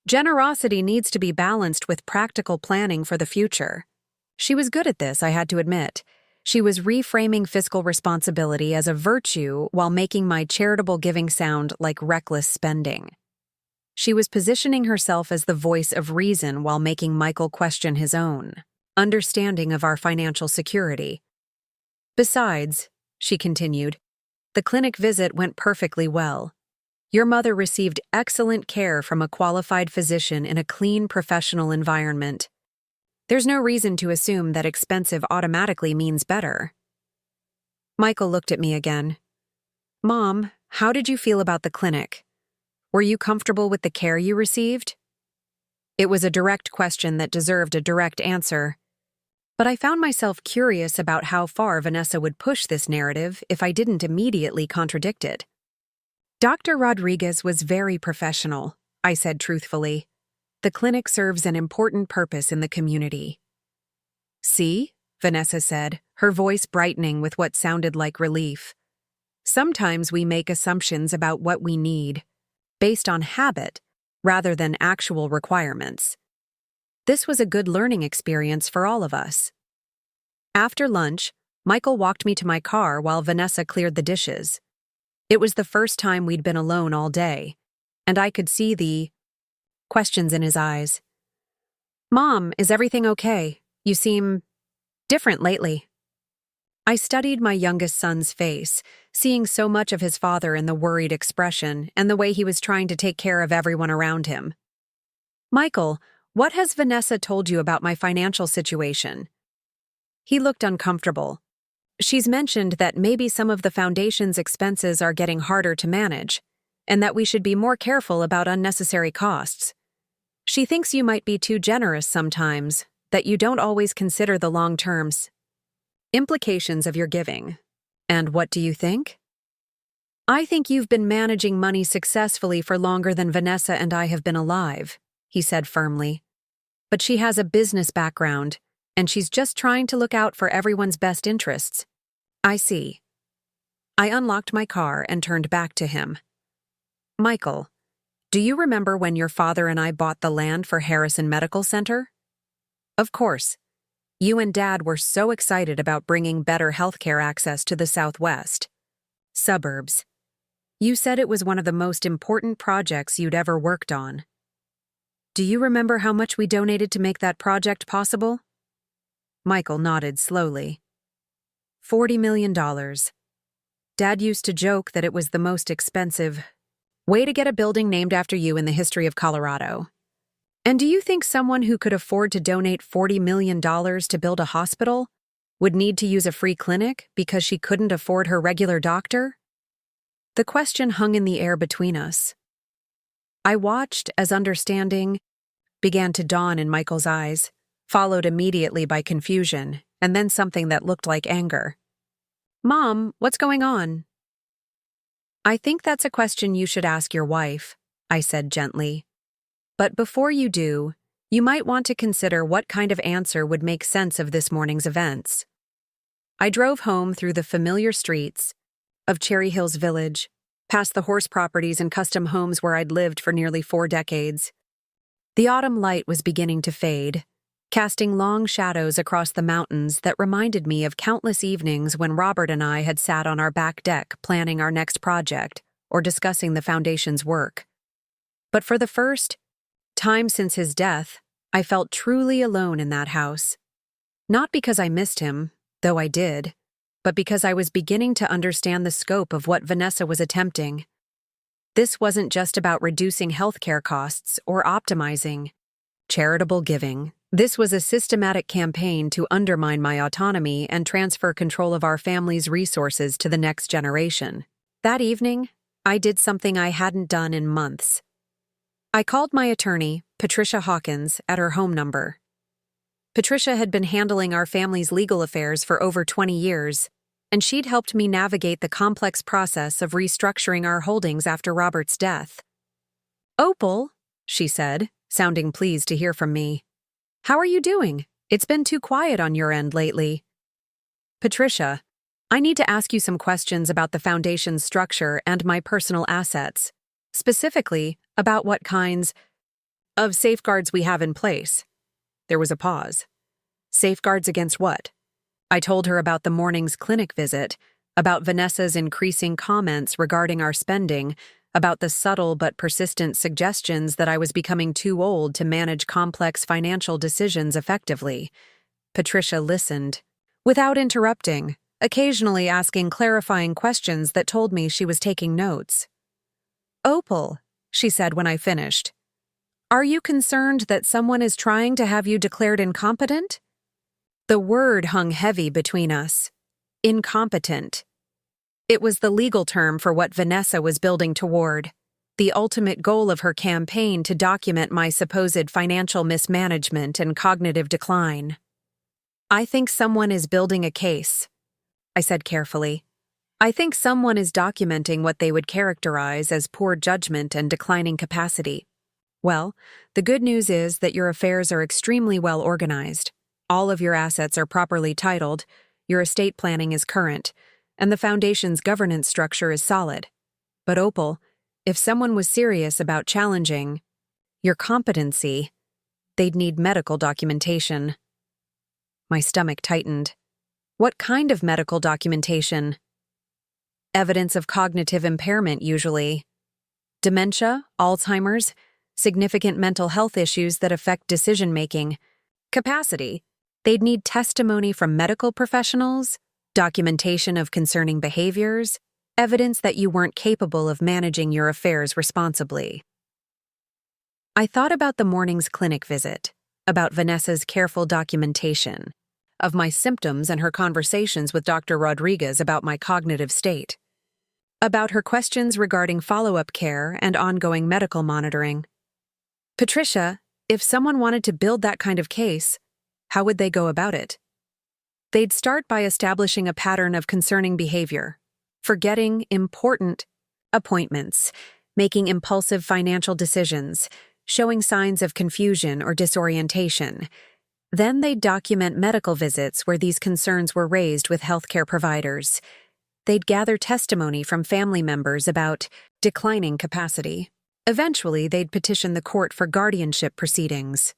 generosity needs to be balanced with practical planning for the future. She was good at this, I had to admit. She was reframing fiscal responsibility as a virtue while making my charitable giving sound like reckless spending. She was positioning herself as the voice of reason while making Michael question his own understanding of our financial security. Besides, she continued, the clinic visit went perfectly well. Your mother received excellent care from a qualified physician in a clean, professional environment. There's no reason to assume that expensive automatically means better. Michael looked at me again. Mom, how did you feel about the clinic? Were you comfortable with the care you received? It was a direct question that deserved a direct answer. But I found myself curious about how far Vanessa would push this narrative if I didn't immediately contradict it. Dr. Rodriguez was very professional, I said truthfully. The clinic serves an important purpose in the community. See? Vanessa said, her voice brightening with what sounded like relief. Sometimes we make assumptions about what we need, based on habit, rather than actual requirements. This was a good learning experience for all of us. After lunch, Michael walked me to my car while Vanessa cleared the dishes. It was the first time we'd been alone all day, and I could see the questions in his eyes. Mom, is everything okay? You seem different lately. I studied my youngest son's face, seeing so much of his father in the worried expression and the way he was trying to take care of everyone around him. Michael, what has Vanessa told you about my financial situation? He looked uncomfortable. She's mentioned that maybe some of the foundation's expenses are getting harder to manage, and that we should be more careful about unnecessary costs. She thinks you might be too generous sometimes, that you don't always consider the long-term implications of your giving. And what do you think? I think you've been managing money successfully for longer than Vanessa and I have been alive, he said firmly. But she has a business background, and she's just trying to look out for everyone's best interests. I see. I unlocked my car and turned back to him. Michael, do you remember when your father and I bought the land for Harrison Medical Center? Of course. You and Dad were so excited about bringing better healthcare access to the Southwest suburbs. You said it was one of the most important projects you'd ever worked on. Do you remember how much we donated to make that project possible? Michael nodded slowly. $40 million. Dad used to joke that it was the most expensive way to get a building named after you in the history of Colorado. And do you think someone who could afford to donate $40 million to build a hospital would need to use a free clinic because she couldn't afford her regular doctor? The question hung in the air between us. I watched as understanding began to dawn in Michael's eyes, followed immediately by confusion, and then something that looked like anger. Mom, what's going on? I think that's a question you should ask your wife, I said gently. But before you do, you might want to consider what kind of answer would make sense of this morning's events. I drove home through the familiar streets of Cherry Hills Village, past the horse properties and custom homes where I'd lived for nearly 4 decades. The autumn light was beginning to fade, casting long shadows across the mountains that reminded me of countless evenings when Robert and I had sat on our back deck planning our next project or discussing the foundation's work. But for the first time since his death, I felt truly alone in that house. Not because I missed him, though I did, but because I was beginning to understand the scope of what Vanessa was attempting. This wasn't just about reducing healthcare costs or optimizing charitable giving. This was a systematic campaign to undermine my autonomy and transfer control of our family's resources to the next generation. That evening, I did something I hadn't done in months. I called my attorney, Patricia Hawkins, at her home number. Patricia had been handling our family's legal affairs for over 20 years, and she'd helped me navigate the complex process of restructuring our holdings after Robert's death. Opal, she said, sounding pleased to hear from me. How are you doing? It's been too quiet on your end lately. Patricia, I need to ask you some questions about the foundation's structure and my personal assets, specifically about what kinds of safeguards we have in place. There was a pause. Safeguards against what? I told her about the morning's clinic visit, about Vanessa's increasing comments regarding our spending, about the subtle but persistent suggestions that I was becoming too old to manage complex financial decisions effectively. Patricia listened, without interrupting, occasionally asking clarifying questions that told me she was taking notes. Opal, she said when I finished, are you concerned that someone is trying to have you declared incompetent? The word hung heavy between us. Incompetent. It was the legal term for what Vanessa was building toward, the ultimate goal of her campaign to document my supposed financial mismanagement and cognitive decline. I think someone is building a case, I said carefully. I think someone is documenting what they would characterize as poor judgment and declining capacity. Well, the good news is that your affairs are extremely well organized. All of your assets are properly titled, your estate planning is current, and the foundation's governance structure is solid. But Opal, if someone was serious about challenging your competency, they'd need medical documentation. My stomach tightened. What kind of medical documentation? Evidence of cognitive impairment, usually. Dementia, Alzheimer's, significant mental health issues that affect decision-making. Capacity. They'd need testimony from medical professionals, documentation of concerning behaviors, evidence that you weren't capable of managing your affairs responsibly. I thought about the morning's clinic visit, about Vanessa's careful documentation, of my symptoms and her conversations with Dr. Rodriguez about my cognitive state, about her questions regarding follow-up care and ongoing medical monitoring. Patricia, if someone wanted to build that kind of case, how would they go about it? They'd start by establishing a pattern of concerning behavior, forgetting important appointments, making impulsive financial decisions, showing signs of confusion or disorientation. Then they'd document medical visits where these concerns were raised with healthcare providers. They'd gather testimony from family members about declining capacity. Eventually, they'd petition the court for guardianship proceedings.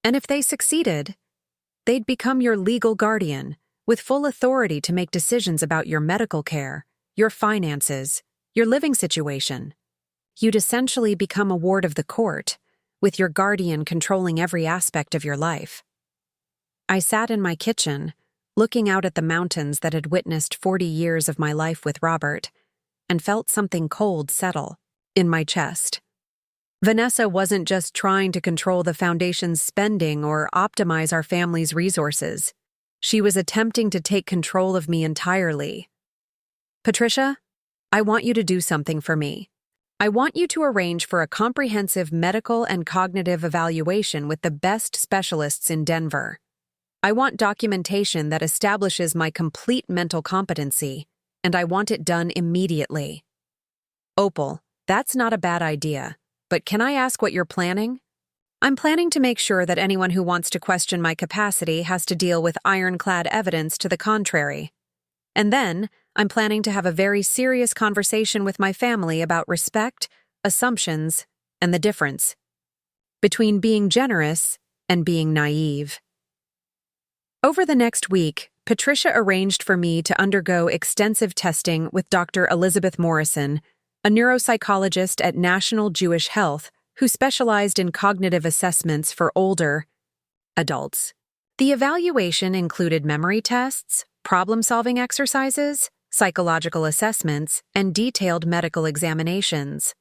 And if they succeeded, they'd become your legal guardian, with full authority to make decisions about your medical care, your finances, your living situation. You'd essentially become a ward of the court, with your guardian controlling every aspect of your life. I sat in my kitchen, looking out at the mountains that had witnessed 40 years of my life with Robert, and felt something cold settle in my chest. Vanessa wasn't just trying to control the foundation's spending or optimize our family's resources. She was attempting to take control of me entirely. Patricia, I want you to do something for me. I want you to arrange for a comprehensive medical and cognitive evaluation with the best specialists in Denver. I want documentation that establishes my complete mental competency, and I want it done immediately. Opal, that's not a bad idea, but can I ask what you're planning? I'm planning to make sure that anyone who wants to question my capacity has to deal with ironclad evidence to the contrary. And then, I'm planning to have a very serious conversation with my family about respect, assumptions, and the difference between being generous and being naive. Over the next week, Patricia arranged for me to undergo extensive testing with Dr. Elizabeth Morrison, a neuropsychologist at National Jewish Health who specialized in cognitive assessments for older adults. The evaluation included memory tests, problem-solving exercises, psychological assessments, and detailed medical examinations.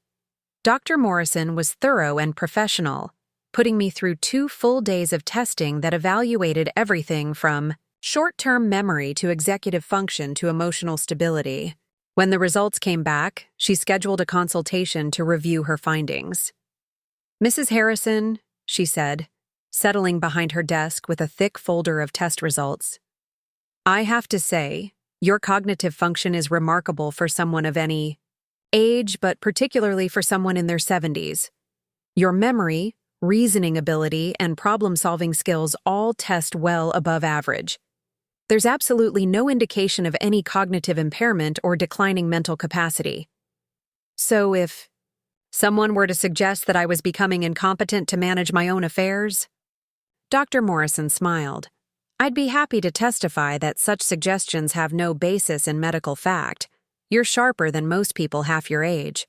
Dr. Morrison was thorough and professional, putting me through 2 full days of testing that evaluated everything from short-term memory to executive function to emotional stability. When the results came back, she scheduled a consultation to review her findings. "Mrs. Harrison," she said, settling behind her desk with a thick folder of test results, "I have to say, your cognitive function is remarkable for someone of any age, but particularly for someone in their 70s. Your memory, reasoning ability, and problem-solving skills all test well above average. There's absolutely no indication of any cognitive impairment or declining mental capacity. So if someone were to suggest that I was becoming incompetent to manage my own affairs..." Dr. Morrison smiled. "I'd be happy to testify that such suggestions have no basis in medical fact. You're sharper than most people half your age."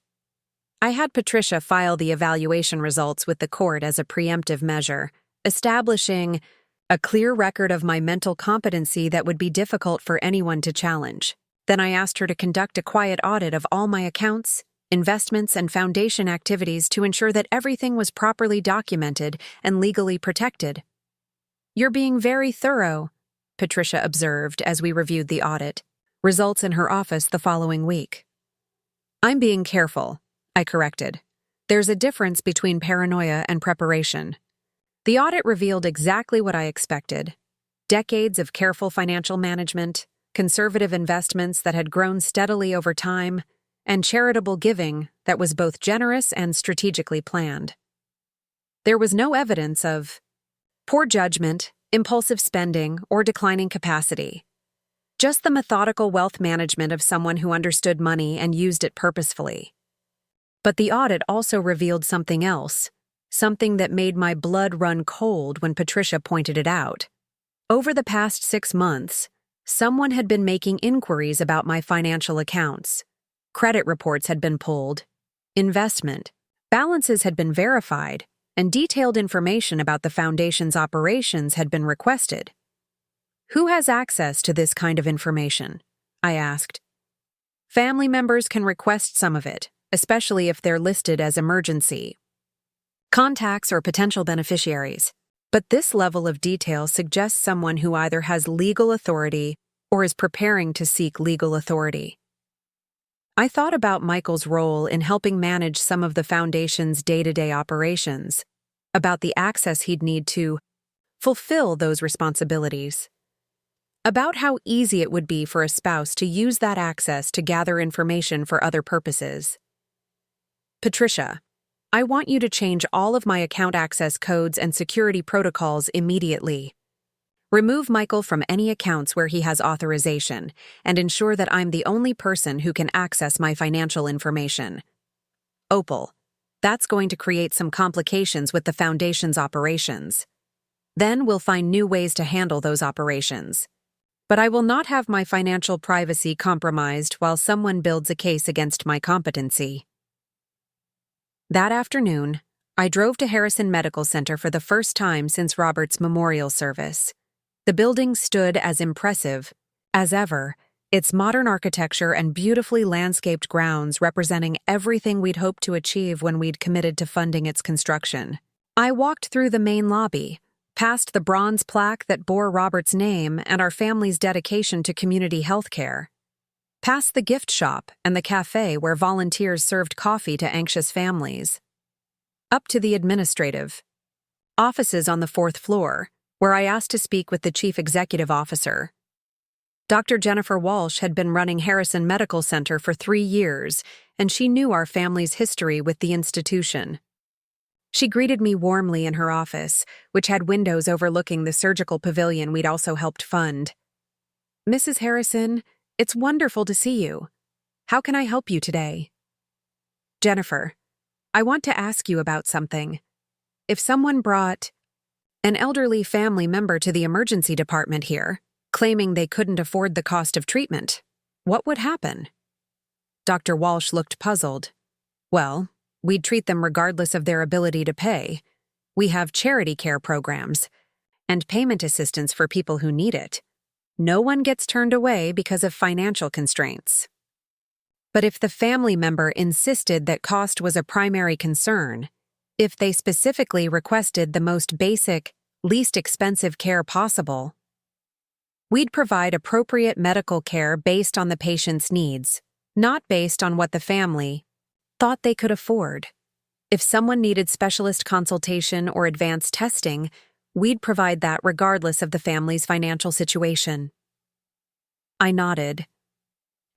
I had Patricia file the evaluation results with the court as a preemptive measure, establishing a clear record of my mental competency that would be difficult for anyone to challenge. Then I asked her to conduct a quiet audit of all my accounts, investments, and foundation activities to ensure that everything was properly documented and legally protected. "You're being very thorough," Patricia observed as we reviewed the audit. Results in her office the following week. "I'm being careful," I corrected. "There's a difference between paranoia and preparation." The audit revealed exactly what I expected. Decades of careful financial management, conservative investments that had grown steadily over time, and charitable giving that was both generous and strategically planned. There was no evidence of poor judgment, impulsive spending, or declining capacity. Just the methodical wealth management of someone who understood money and used it purposefully. But the audit also revealed something else, something that made my blood run cold when Patricia pointed it out. Over the past 6 months, someone had been making inquiries about my financial accounts. Credit reports had been pulled, investment balances had been verified, and detailed information about the foundation's operations had been requested. "Who has access to this kind of information?" I asked. "Family members can request some of it, especially if they're listed as emergency contacts or potential beneficiaries. But this level of detail suggests someone who either has legal authority or is preparing to seek legal authority." I thought about Michael's role in helping manage some of the foundation's day-to-day operations, about the access he'd need to fulfill those responsibilities. about how easy it would be for a spouse to use that access to gather information for other purposes. Patricia, I want you to change all of my account access codes and security protocols immediately. Remove Michael from any accounts where he has authorization, and ensure that I'm the only person who can access my financial information. Opal, that's going to create some complications with the Foundation's operations. Then we'll find new ways to handle those operations. But I will not have my financial privacy compromised while someone builds a case against my competency. That afternoon, I drove to Harrison Medical Center for the first time since Robert's memorial service. The building stood as impressive as ever, its modern architecture and beautifully landscaped grounds representing everything we'd hoped to achieve when we'd committed to funding its construction. I walked through the main lobby, past the bronze plaque that bore Robert's name and our family's dedication to community health care, past the gift shop and the cafe where volunteers served coffee to anxious families, up to the administrative offices on the 4th floor, where I asked to speak with the chief executive officer. Dr. Jennifer Walsh had been running Harrison Medical Center for 3 years, and she knew our family's history with the institution. She greeted me warmly in her office, which had windows overlooking the surgical pavilion we'd also helped fund. "Mrs. Harrison, it's wonderful to see you. How can I help you today?" "Jennifer, I want to ask you about something. If someone brought an elderly family member to the emergency department here, claiming they couldn't afford the cost of treatment, what would happen?" Dr. Walsh looked puzzled. "Well, we'd treat them regardless of their ability to pay. We have charity care programs and payment assistance for people who need it. No one gets turned away because of financial constraints. But if the family member insisted that cost was a primary concern, if they specifically requested the most basic, least expensive care possible, we'd provide appropriate medical care based on the patient's needs, not based on what the family thought they could afford. If someone needed specialist consultation or advanced testing, we'd provide that regardless of the family's financial situation." I nodded.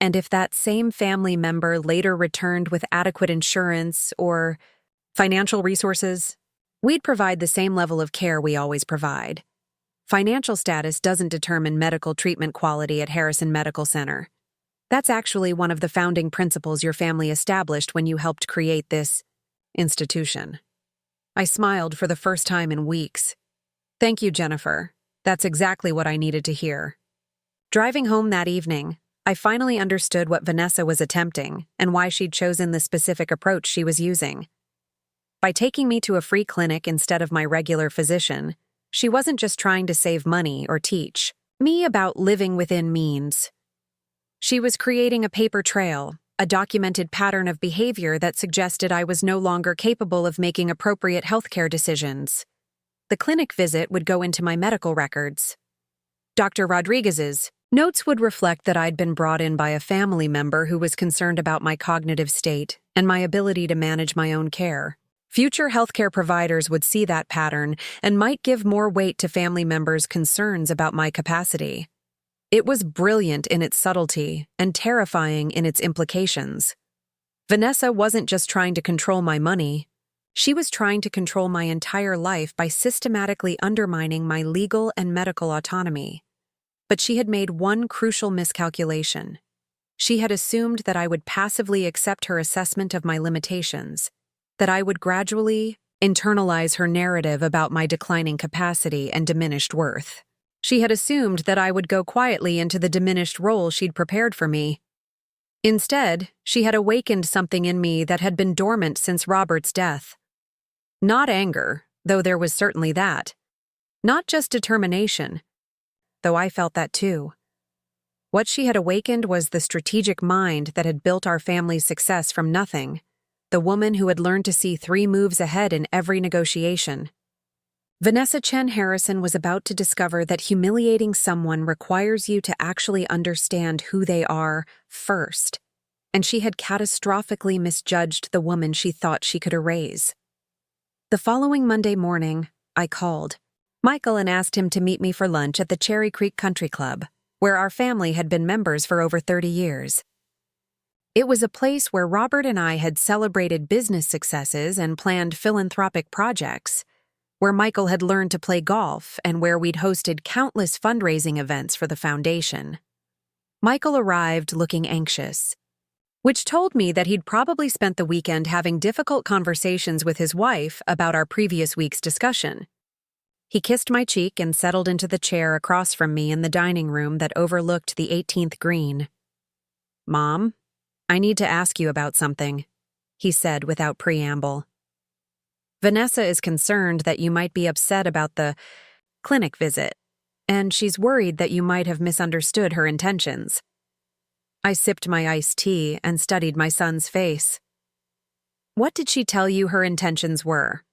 "And if that same family member later returned with adequate insurance or financial resources, we'd provide the same level of care we always provide. Financial status doesn't determine medical treatment quality at Harrison Medical Center. That's actually one of the founding principles your family established when you helped create this institution." I smiled for the first time in weeks. "Thank you, Jennifer. That's exactly what I needed to hear." Driving home that evening, I finally understood what Vanessa was attempting and why she'd chosen the specific approach she was using. By taking me to a free clinic instead of my regular physician, she wasn't just trying to save money or teach me about living within means. She was creating a paper trail, a documented pattern of behavior that suggested I was no longer capable of making appropriate healthcare decisions. The clinic visit would go into my medical records. Dr. Rodriguez's notes would reflect that I'd been brought in by a family member who was concerned about my cognitive state and my ability to manage my own care. Future healthcare providers would see that pattern and might give more weight to family members' concerns about my capacity. It was brilliant in its subtlety and terrifying in its implications. Vanessa wasn't just trying to control my money. She was trying to control my entire life by systematically undermining my legal and medical autonomy. But she had made one crucial miscalculation. She had assumed that I would passively accept her assessment of my limitations, that I would gradually internalize her narrative about my declining capacity and diminished worth. She had assumed that I would go quietly into the diminished role she'd prepared for me. Instead, she had awakened something in me that had been dormant since Robert's death. Not anger, though there was certainly that. Not just determination, though I felt that too. What she had awakened was the strategic mind that had built our family's success from nothing, the woman who had learned to see 3 moves ahead in every negotiation. Vanessa Chen Harrison was about to discover that humiliating someone requires you to actually understand who they are first, and she had catastrophically misjudged the woman she thought she could erase. The following Monday morning, I called Michael and asked him to meet me for lunch at the Cherry Creek Country Club. where our family had been members for over 30 years. It was a place where Robert and I had celebrated business successes and planned philanthropic projects, where Michael had learned to play golf and where we'd hosted countless fundraising events for the foundation. Michael arrived looking anxious, which told me that he'd probably spent the weekend having difficult conversations with his wife about our previous week's discussion. He kissed my cheek and settled into the chair across from me in the dining room that overlooked the 18th green. "Mom, I need to ask you about something," he said without preamble. "Vanessa is concerned that you might be upset about the clinic visit, and she's worried that you might have misunderstood her intentions." I sipped my iced tea and studied my son's face. "What did she tell you her intentions were?"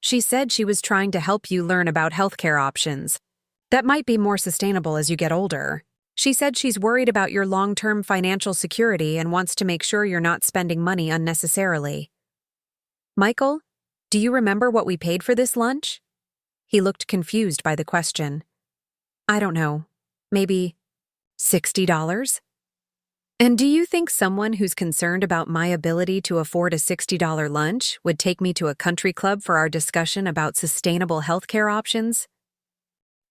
"She said she was trying to help you learn about healthcare options that might be more sustainable as you get older. She said she's worried about your long-term financial security and wants to make sure you're not spending money unnecessarily." "Michael, do you remember what we paid for this lunch?" He looked confused by the question. "I don't know. Maybe $60? And do you think someone who's concerned about my ability to afford a $60 lunch would take me to a country club for our discussion about sustainable healthcare options?"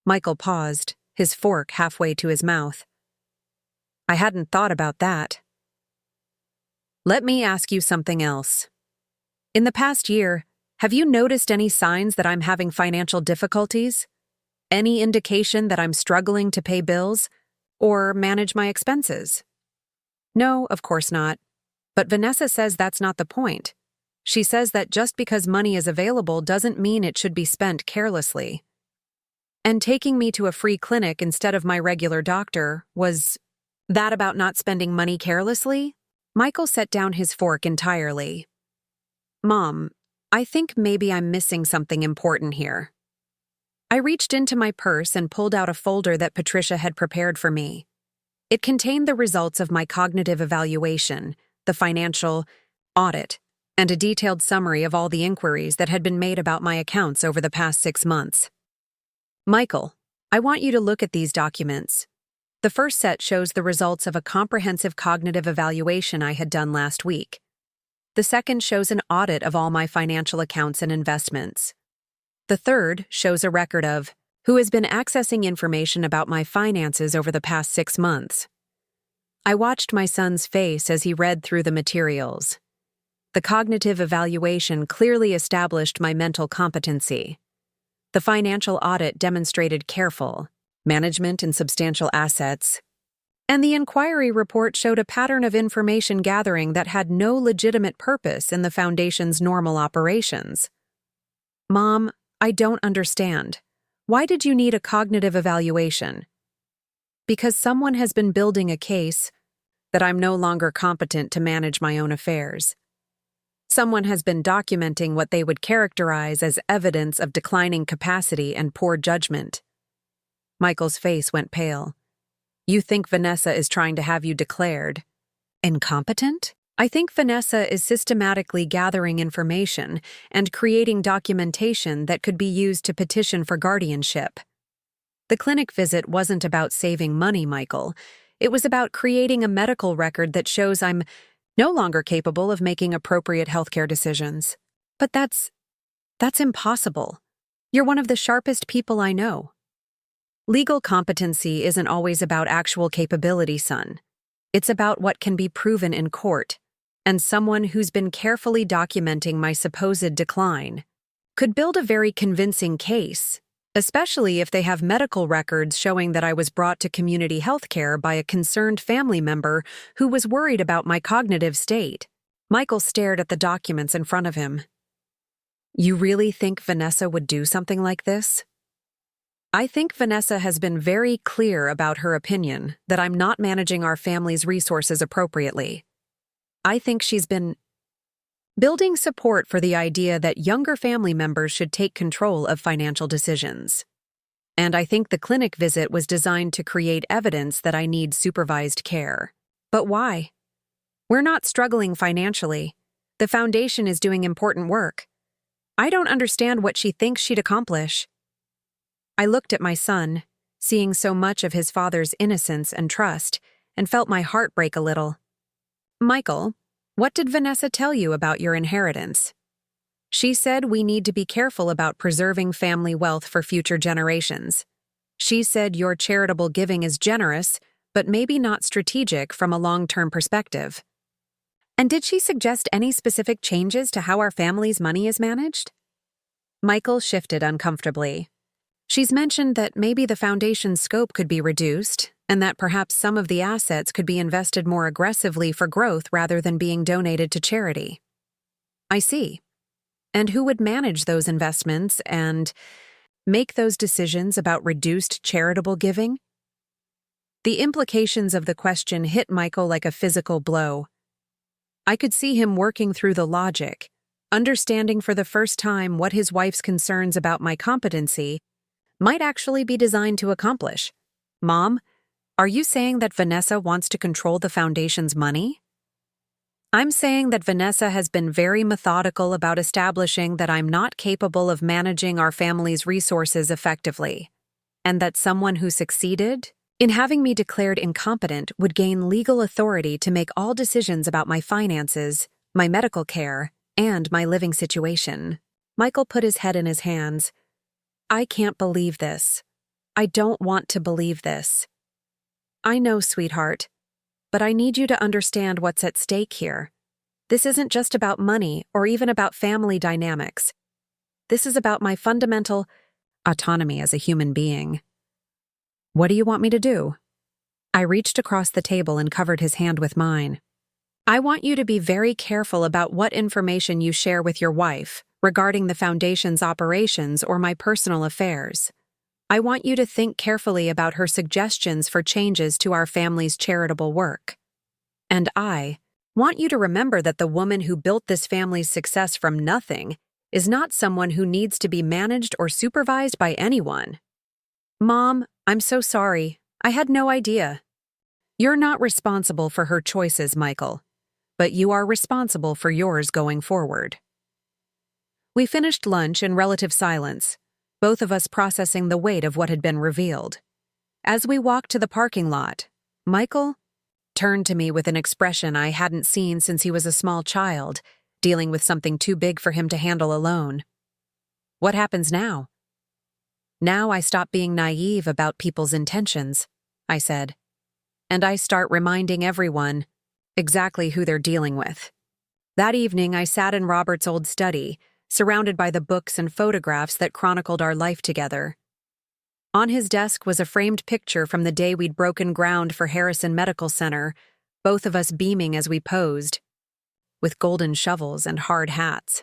Michael paused, his fork halfway to his mouth. "I hadn't thought about that." "Let me ask you something else. In the past year, have you noticed any signs that I'm having financial difficulties? Any indication that I'm struggling to pay bills or manage my expenses?" "No, of course not. But Vanessa says that's not the point. She says that just because money is available doesn't mean it should be spent carelessly. And taking me to a free clinic instead of my regular doctor was that about not spending money carelessly?" Michael set down his fork entirely. "Mom, I think maybe I'm missing something important here." I reached into my purse and pulled out a folder that Patricia had prepared for me. It contained the results of my cognitive evaluation, the financial audit, and a detailed summary of all the inquiries that had been made about my accounts over the past 6 months. "Michael, I want you to look at these documents. The first set shows the results of a comprehensive cognitive evaluation I had done last week. The second shows an audit of all my financial accounts and investments. The third shows a record of who has been accessing information about my finances over the past 6 months." I watched my son's face as he read through the materials. The cognitive evaluation clearly established my mental competency. The financial audit demonstrated careful management and substantial assets, and the inquiry report showed a pattern of information gathering that had no legitimate purpose in the foundation's normal operations. "Mom, I don't understand. Why did you need a cognitive evaluation?" "Because someone has been building a case that I'm no longer competent to manage my own affairs. Someone has been documenting what they would characterize as evidence of declining capacity and poor judgment." Michael's face went pale. "You think Vanessa is trying to have you declared incompetent?" "I think Vanessa is systematically gathering information and creating documentation that could be used to petition for guardianship. The clinic visit wasn't about saving money, Michael. It was about creating a medical record that shows I'm no longer capable of making appropriate healthcare decisions." "But that's impossible. You're one of the sharpest people I know." "Legal competency isn't always about actual capability, son. It's about what can be proven in court, and someone who's been carefully documenting my supposed decline could build a very convincing case, especially if they have medical records showing that I was brought to community health care by a concerned family member who was worried about my cognitive state." Michael stared at the documents in front of him. "You really think Vanessa would do something like this?" "I think Vanessa has been very clear about her opinion that I'm not managing our family's resources appropriately. I think she's been building support for the idea that younger family members should take control of financial decisions. And I think the clinic visit was designed to create evidence that I need supervised care." "But why? We're not struggling financially. The foundation is doing important work. I don't understand what she thinks she'd accomplish." I looked at my son, seeing so much of his father's innocence and trust, and felt my heart break a little. "Michael, what did Vanessa tell you about your inheritance?" "She said we need to be careful about preserving family wealth for future generations. She said your charitable giving is generous, but maybe not strategic from a long-term perspective." "And did she suggest any specific changes to how our family's money is managed?" Michael shifted uncomfortably. "She's mentioned that maybe the foundation's scope could be reduced, and that perhaps some of the assets could be invested more aggressively for growth rather than being donated to charity." "I see. And who would manage those investments and make those decisions about reduced charitable giving?" The implications of the question hit Michael like a physical blow. I could see him working through the logic, understanding for the first time what his wife's concerns about my competency might actually be designed to accomplish. "Mom, are you saying that Vanessa wants to control the foundation's money?" "I'm saying that Vanessa has been very methodical about establishing that I'm not capable of managing our family's resources effectively, and that someone who succeeded in having me declared incompetent would gain legal authority to make all decisions about my finances, my medical care, and my living situation." Michael put his head in his hands. "I can't believe this. I don't want to believe this." "I know, sweetheart, but I need you to understand what's at stake here. This isn't just about money or even about family dynamics. This is about my fundamental autonomy as a human being." "What do you want me to do?" I reached across the table and covered his hand with mine. "I want you to be very careful about what information you share with your wife regarding the foundation's operations or my personal affairs. I want you to think carefully about her suggestions for changes to our family's charitable work. And I want you to remember that the woman who built this family's success from nothing is not someone who needs to be managed or supervised by anyone." "Mom, I'm so sorry. I had no idea." "You're not responsible for her choices, Michael, but you are responsible for yours going forward." We finished lunch in relative silence, both of us processing the weight of what had been revealed. As we walked to the parking lot, Michael turned to me with an expression I hadn't seen since he was a small child, dealing with something too big for him to handle alone. "What happens now?" "Now I stop being naive about people's intentions," I said, "and I start reminding everyone exactly who they're dealing with." That evening, I sat in Robert's old study, surrounded by the books and photographs that chronicled our life together. On his desk was a framed picture from the day we'd broken ground for Harrison Medical Center, both of us beaming as we posed, with golden shovels and hard hats.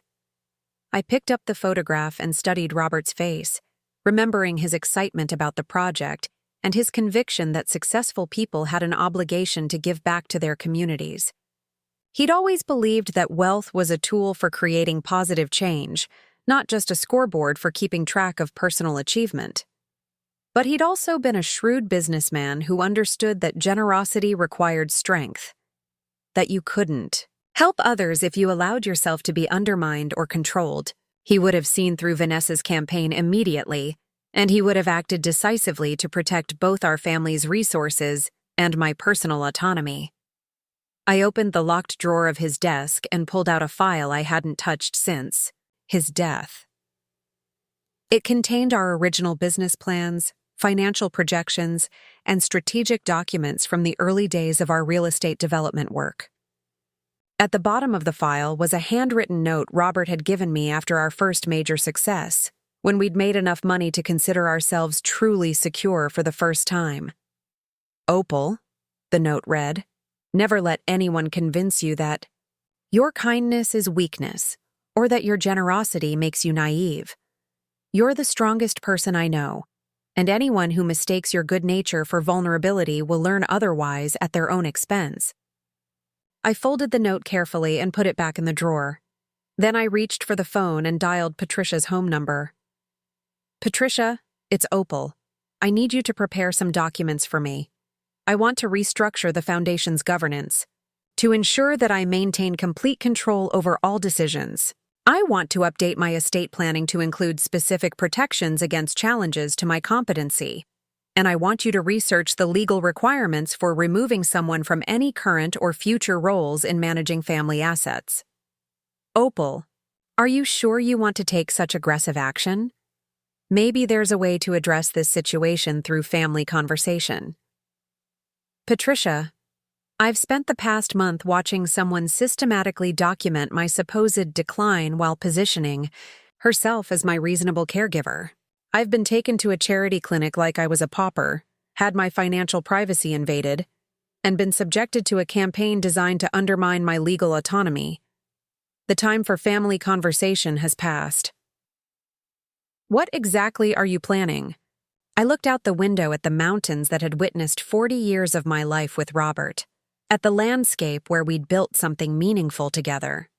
I picked up the photograph and studied Robert's face, remembering his excitement about the project and his conviction that successful people had an obligation to give back to their communities. He'd always believed that wealth was a tool for creating positive change, not just a scoreboard for keeping track of personal achievement. But he'd also been a shrewd businessman who understood that generosity required strength, that you couldn't help others if you allowed yourself to be undermined or controlled. He would have seen through Vanessa's campaign immediately, and he would have acted decisively to protect both our family's resources and my personal autonomy. I opened the locked drawer of his desk and pulled out a file I hadn't touched since his death. It contained our original business plans, financial projections, and strategic documents from the early days of our real estate development work. At the bottom of the file was a handwritten note Robert had given me after our first major success, when we'd made enough money to consider ourselves truly secure for the first time. "Opal," the note read, "never let anyone convince you that your kindness is weakness or that your generosity makes you naive. You're the strongest person I know, and anyone who mistakes your good nature for vulnerability will learn otherwise at their own expense." I folded the note carefully and put it back in the drawer. Then I reached for the phone and dialed Patricia's home number. "Patricia, it's Opal. I need you to prepare some documents for me. I want to restructure the foundation's governance to ensure that I maintain complete control over all decisions. I want to update my estate planning to include specific protections against challenges to my competency. and I want you to research the legal requirements for removing someone from any current or future roles in managing family assets. Opal, are you sure you want to take such aggressive action? Maybe there's a way to address this situation through family conversation. Patricia, I've spent the past month watching someone systematically document my supposed decline while positioning herself as my reasonable caregiver. I've been taken to a charity clinic like I was a pauper, had my financial privacy invaded, and been subjected to a campaign designed to undermine my legal autonomy. The time for family conversation has passed. What exactly are you planning? I looked out the window at the mountains that had witnessed 40 years of my life with Robert, at the landscape where we'd built something meaningful together.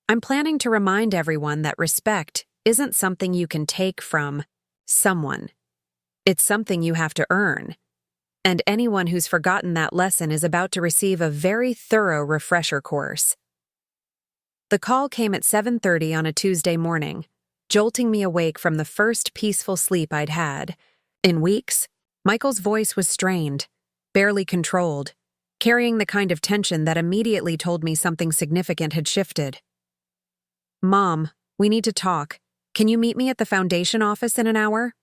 I'm planning to remind everyone that respect isn't something you can take from someone. It's something you have to earn. And anyone who's forgotten that lesson is about to receive a very thorough refresher course. The call came at 7:30 on a Tuesday morning, jolting me awake from the first peaceful sleep I'd had. In weeks, Michael's voice was strained, barely controlled, carrying the kind of tension that immediately told me something significant had shifted. "Mom, we need to talk. Can you meet me at the foundation office in an hour?"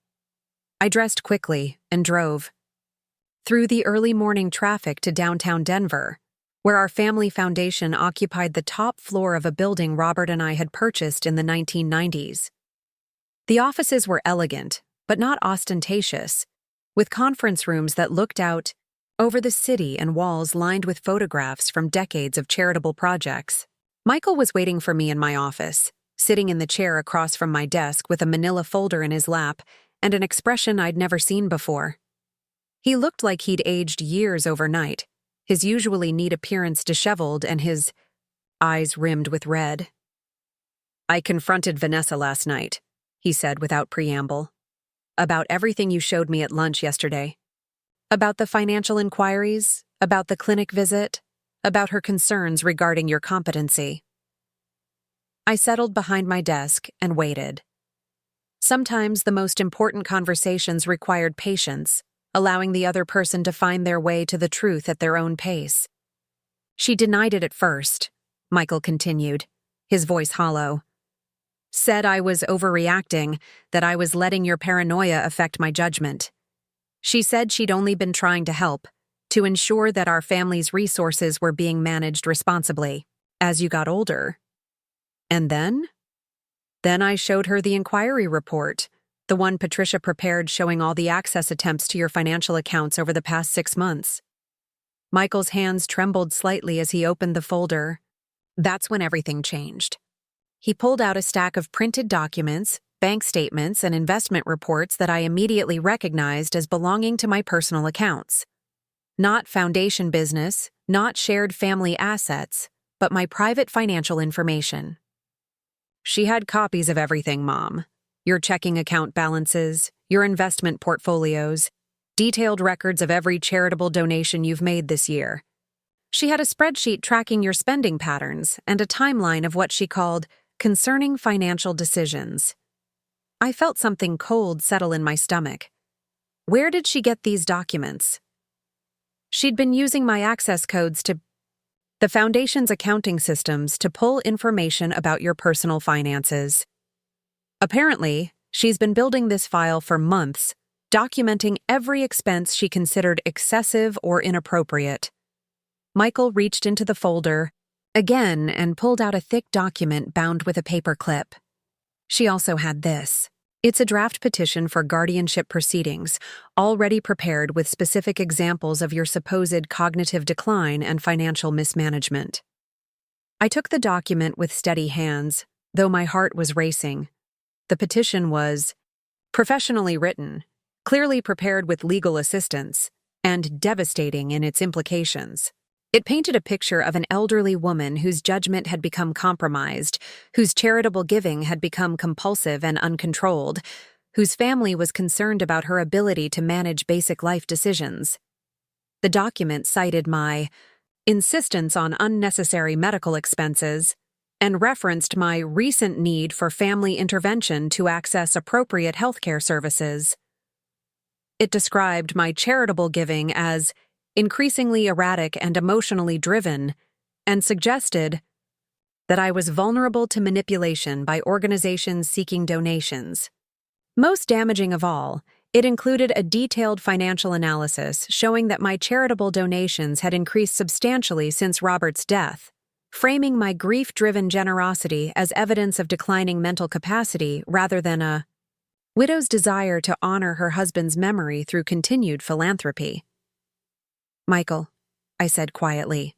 I dressed quickly and drove through the early morning traffic to downtown Denver, where our family foundation occupied the top floor of a building Robert and I had purchased in the 1990s. The offices were elegant, but not ostentatious, with conference rooms that looked out over the city and walls lined with photographs from decades of charitable projects. Michael was waiting for me in my office, sitting in the chair across from my desk with a manila folder in his lap and an expression I'd never seen before. He looked like he'd aged years overnight, his usually neat appearance disheveled and his eyes rimmed with red. "I confronted Vanessa last night," he said without preamble, "about everything you showed me at lunch yesterday. About the financial inquiries, about the clinic visit, about her concerns regarding your competency." I settled behind my desk and waited. Sometimes the most important conversations required patience, allowing the other person to find their way to the truth at their own pace. "She denied it at first," Michael continued, his voice hollow. "Said I was overreacting, that I was letting your paranoia affect my judgment. She said she'd only been trying to help, to ensure that our family's resources were being managed responsibly. As you got older." And then? Then I showed her the inquiry report, the one Patricia prepared showing all the access attempts to your financial accounts over the past 6 months. Michael's hands trembled slightly as he opened the folder. That's when everything changed. He pulled out a stack of printed documents, bank statements, and investment reports that I immediately recognized as belonging to my personal accounts. Not foundation business, not shared family assets, but my private financial information. "She had copies of everything, Mom. Your checking account balances, your investment portfolios, detailed records of every charitable donation you've made this year. She had a spreadsheet tracking your spending patterns and a timeline of what she called concerning financial decisions." I felt something cold settle in my stomach. Where did she get these documents? She'd been using my access codes to the Foundation's accounting systems to pull information about your personal finances. Apparently, she's been building this file for months, documenting every expense she considered excessive or inappropriate. Michael reached into the folder again and pulled out a thick document bound with a paper clip. She also had this. It's a draft petition for guardianship proceedings, already prepared with specific examples of your supposed cognitive decline and financial mismanagement. I took the document with steady hands, though my heart was racing. The petition was professionally written, clearly prepared with legal assistance, and devastating in its implications. It painted a picture of an elderly woman whose judgment had become compromised, whose charitable giving had become compulsive and uncontrolled, whose family was concerned about her ability to manage basic life decisions. The document cited my insistence on unnecessary medical expenses and referenced my recent need for family intervention to access appropriate healthcare services. It described my charitable giving as increasingly erratic and emotionally driven, and suggested that I was vulnerable to manipulation by organizations seeking donations. Most damaging of all, it included a detailed financial analysis showing that my charitable donations had increased substantially since Robert's death, framing my grief-driven generosity as evidence of declining mental capacity rather than a widow's desire to honor her husband's memory through continued philanthropy. "Michael," I said quietly,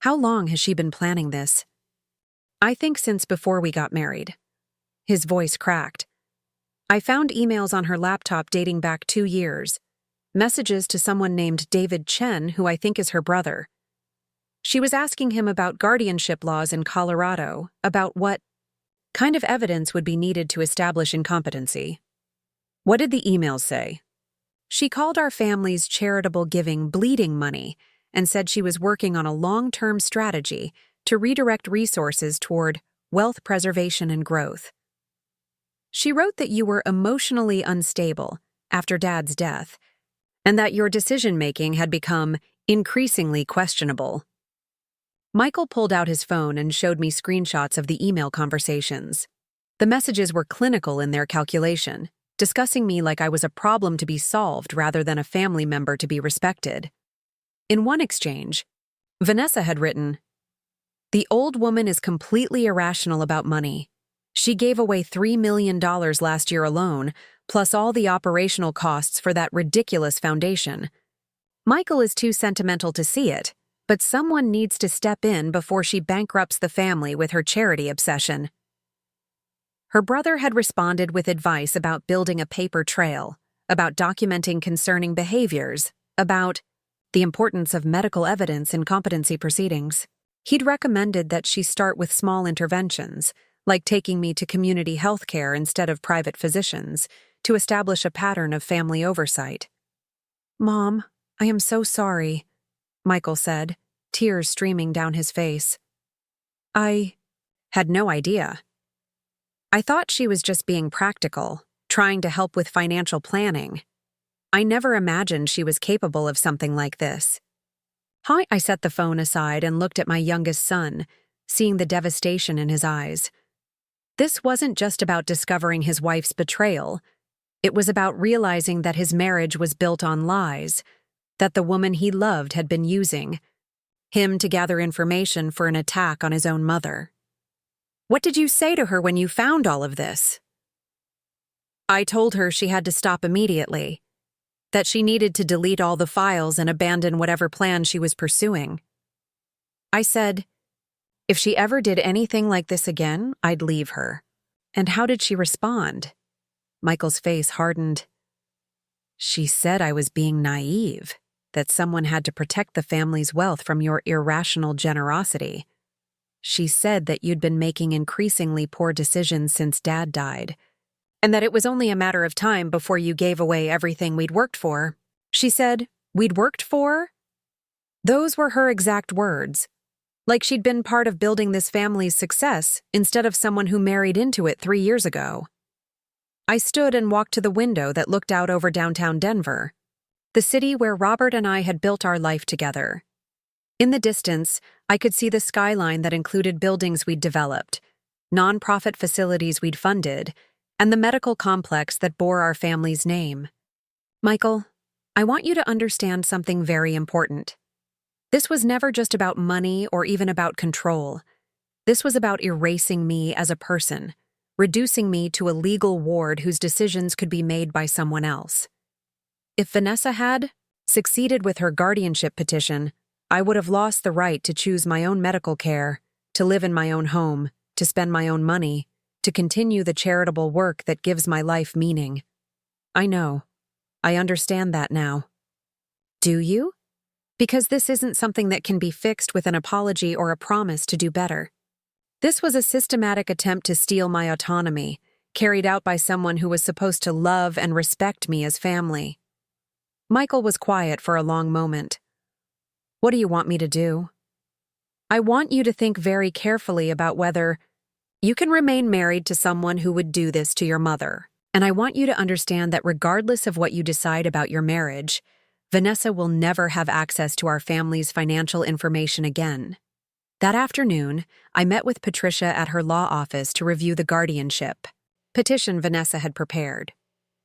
"how long has she been planning this?" "I think since before we got married." His voice cracked. "I found emails on her laptop dating back 2 years, messages to someone named David Chen, who I think is her brother. She was asking him about guardianship laws in Colorado, about what kind of evidence would be needed to establish incompetency." "What did the emails say?" "She called our family's charitable giving bleeding money and said she was working on a long-term strategy to redirect resources toward wealth preservation and growth. She wrote that you were emotionally unstable after Dad's death and that your decision-making had become increasingly questionable." Michael pulled out his phone and showed me screenshots of the email conversations. The messages were clinical in their calculation, discussing me like I was a problem to be solved rather than a family member to be respected. In one exchange, Vanessa had written, "The old woman is completely irrational about money. She gave away $3 million last year alone, plus all the operational costs for that ridiculous foundation. Michael is too sentimental to see it, but someone needs to step in before she bankrupts the family with her charity obsession." Her brother had responded with advice about building a paper trail, about documenting concerning behaviors, about the importance of medical evidence in competency proceedings. He'd recommended that she start with small interventions, like taking me to community health care instead of private physicians, to establish a pattern of family oversight. "Mom, I am so sorry," Michael said, tears streaming down his face. "I had no idea. I thought she was just being practical, trying to help with financial planning. I never imagined she was capable of something like this." I set the phone aside and looked at my youngest son, seeing the devastation in his eyes. This wasn't just about discovering his wife's betrayal. It was about realizing that his marriage was built on lies, that the woman he loved had been using him to gather information for an attack on his own mother. "What did you say to her when you found all of this?" "I told her she had to stop immediately, that she needed to delete all the files and abandon whatever plan she was pursuing. I said, if she ever did anything like this again, I'd leave her." "And how did she respond?" Michael's face hardened. "She said I was being naive, that someone had to protect the family's wealth from your irrational generosity. She said that you'd been making increasingly poor decisions since Dad died, and that it was only a matter of time before you gave away everything we'd worked for." She said, "We'd worked for?" Those were her exact words. Like she'd been part of building this family's success instead of someone who married into it 3 years ago. I stood and walked to the window that looked out over downtown Denver, the city where Robert and I had built our life together. In the distance, I could see the skyline that included buildings we'd developed, nonprofit facilities we'd funded, and the medical complex that bore our family's name. "Michael, I want you to understand something very important. This was never just about money or even about control. This was about erasing me as a person, reducing me to a legal ward whose decisions could be made by someone else. If Vanessa had succeeded with her guardianship petition, I would have lost the right to choose my own medical care, to live in my own home, to spend my own money, to continue the charitable work that gives my life meaning. I know. I understand that now." "Do you?" "Because this isn't something that can be fixed with an apology or a promise to do better. This was a systematic attempt to steal my autonomy, carried out by someone who was supposed to love and respect me as family." Michael was quiet for a long moment. "What do you want me to do?" "I want you to think very carefully about whether you can remain married to someone who would do this to your mother. And I want you to understand that regardless of what you decide about your marriage, Vanessa will never have access to our family's financial information again. That afternoon, I met with Patricia at her law office to review the guardianship petition Vanessa had prepared.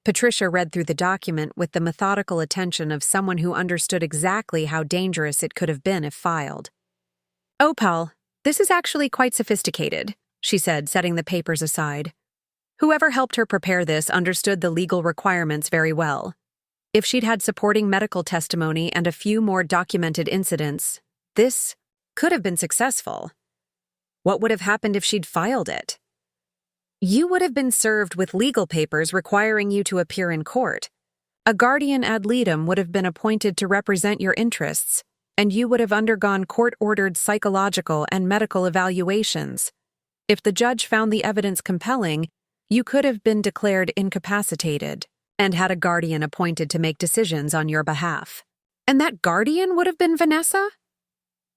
Patricia read through the document with the methodical attention of someone who understood exactly how dangerous it could have been if filed. "Opal, this is actually quite sophisticated," she said, setting the papers aside. Whoever helped her prepare this understood the legal requirements very well. If she'd had supporting medical testimony and a few more documented incidents, this could have been successful. What would have happened if she'd filed it? You would have been served with legal papers requiring you to appear in court. A guardian ad litem would have been appointed to represent your interests, and you would have undergone court-ordered psychological and medical evaluations. If the judge found the evidence compelling, you could have been declared incapacitated and had a guardian appointed to make decisions on your behalf. And that guardian would have been Vanessa?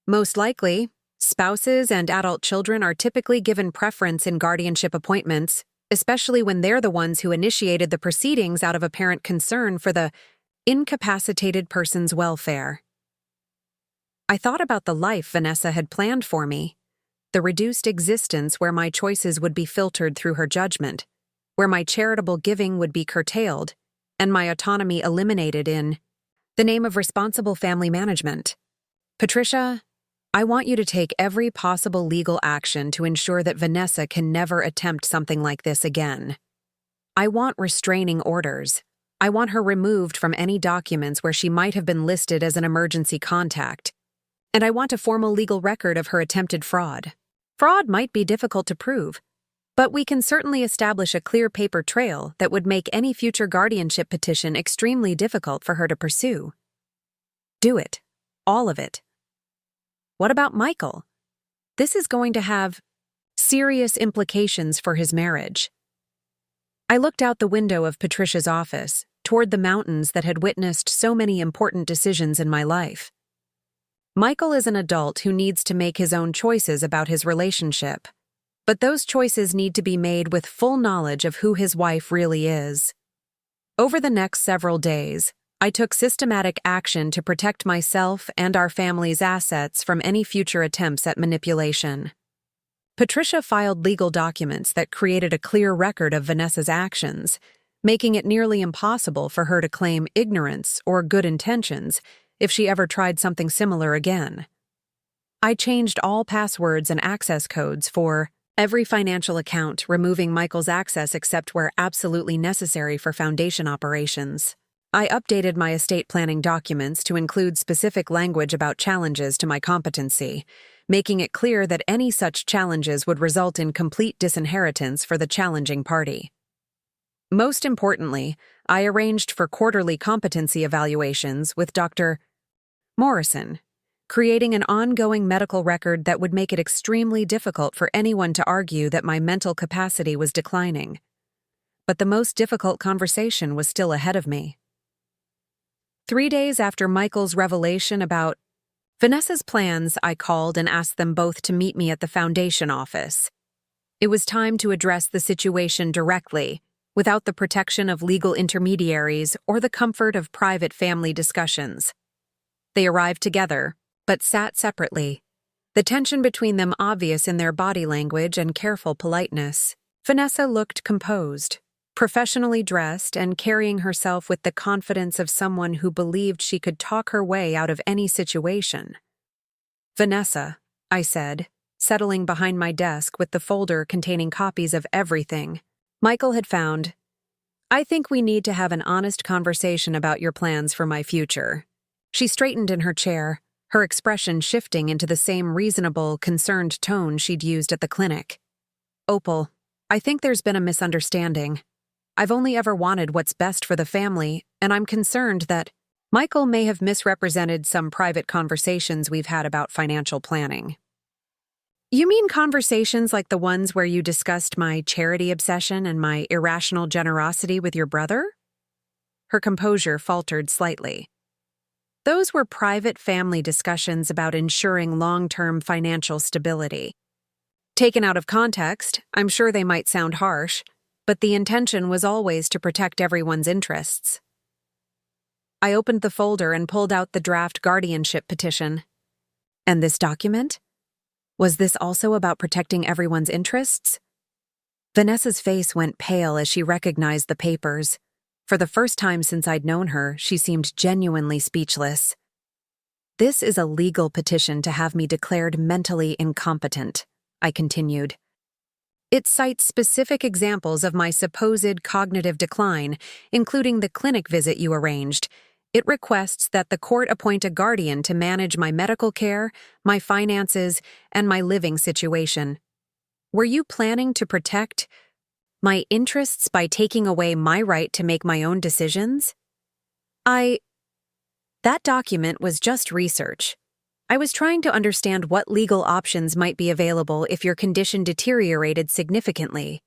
Most likely. Spouses and adult children are typically given preference in guardianship appointments, especially when they're the ones who initiated the proceedings out of apparent concern for the incapacitated person's welfare. I thought about the life Vanessa had planned for me, the reduced existence where my choices would be filtered through her judgment, where my charitable giving would be curtailed, and my autonomy eliminated in the name of responsible family management. Patricia, I want you to take every possible legal action to ensure that Vanessa can never attempt something like this again. I want restraining orders. I want her removed from any documents where she might have been listed as an emergency contact. And I want a formal legal record of her attempted fraud. Fraud might be difficult to prove, but we can certainly establish a clear paper trail that would make any future guardianship petition extremely difficult for her to pursue. Do it. All of it. What about Michael? This is going to have serious implications for his marriage. I looked out the window of Patricia's office, toward the mountains that had witnessed so many important decisions in my life. Michael is an adult who needs to make his own choices about his relationship, but those choices need to be made with full knowledge of who his wife really is. Over the next several days, I took systematic action to protect myself and our family's assets from any future attempts at manipulation. Patricia filed legal documents that created a clear record of Vanessa's actions, making it nearly impossible for her to claim ignorance or good intentions if she ever tried something similar again. I changed all passwords and access codes for every financial account, removing Michael's access except where absolutely necessary for foundation operations. I updated my estate planning documents to include specific language about challenges to my competency, making it clear that any such challenges would result in complete disinheritance for the challenging party. Most importantly, I arranged for quarterly competency evaluations with Dr. Morrison, creating an ongoing medical record that would make it extremely difficult for anyone to argue that my mental capacity was declining. But the most difficult conversation was still ahead of me. 3 days after Michael's revelation about Vanessa's plans, I called and asked them both to meet me at the foundation office. It was time to address the situation directly, without the protection of legal intermediaries or the comfort of private family discussions. They arrived together, but sat separately, the tension between them obvious in their body language and careful politeness. Vanessa looked composed, professionally dressed and carrying herself with the confidence of someone who believed she could talk her way out of any situation. "Vanessa," I said, settling behind my desk with the folder containing copies of everything Michael had found, "I think we need to have an honest conversation about your plans for my future." She straightened in her chair, her expression shifting into the same reasonable, concerned tone she'd used at the clinic. "Opal, I think there's been a misunderstanding. I've only ever wanted what's best for the family, and I'm concerned that Michael may have misrepresented some private conversations we've had about financial planning." "You mean conversations like the ones where you discussed my charity obsession and my irrational generosity with your brother?" Her composure faltered slightly. "Those were private family discussions about ensuring long-term financial stability. Taken out of context, I'm sure they might sound harsh, but the intention was always to protect everyone's interests. I opened the folder and pulled out the draft guardianship petition. And this document? Was this also about protecting everyone's interests? Vanessa's face went pale as she recognized the papers. For the first time since I'd known her, she seemed genuinely speechless. This is a legal petition to have me declared mentally incompetent, I continued. It cites specific examples of my supposed cognitive decline, including the clinic visit you arranged. It requests that the court appoint a guardian to manage my medical care, my finances, and my living situation. Were you planning to protect my interests by taking away my right to make my own decisions? That document was just research. I was trying to understand what legal options might be available if your condition deteriorated significantly.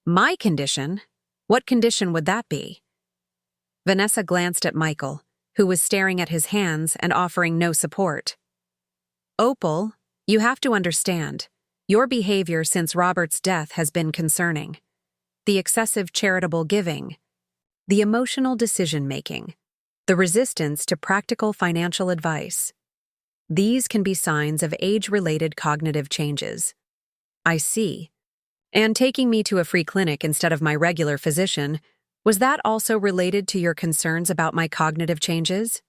My condition? What condition would that be? Vanessa glanced at Michael, who was staring at his hands and offering no support. Opal, you have to understand. Your behavior since Robert's death has been concerning. The excessive charitable giving, the emotional decision-making, the resistance to practical financial advice. These can be signs of age-related cognitive changes. I see. And taking me to a free clinic instead of my regular physician, was that also related to your concerns about my cognitive changes?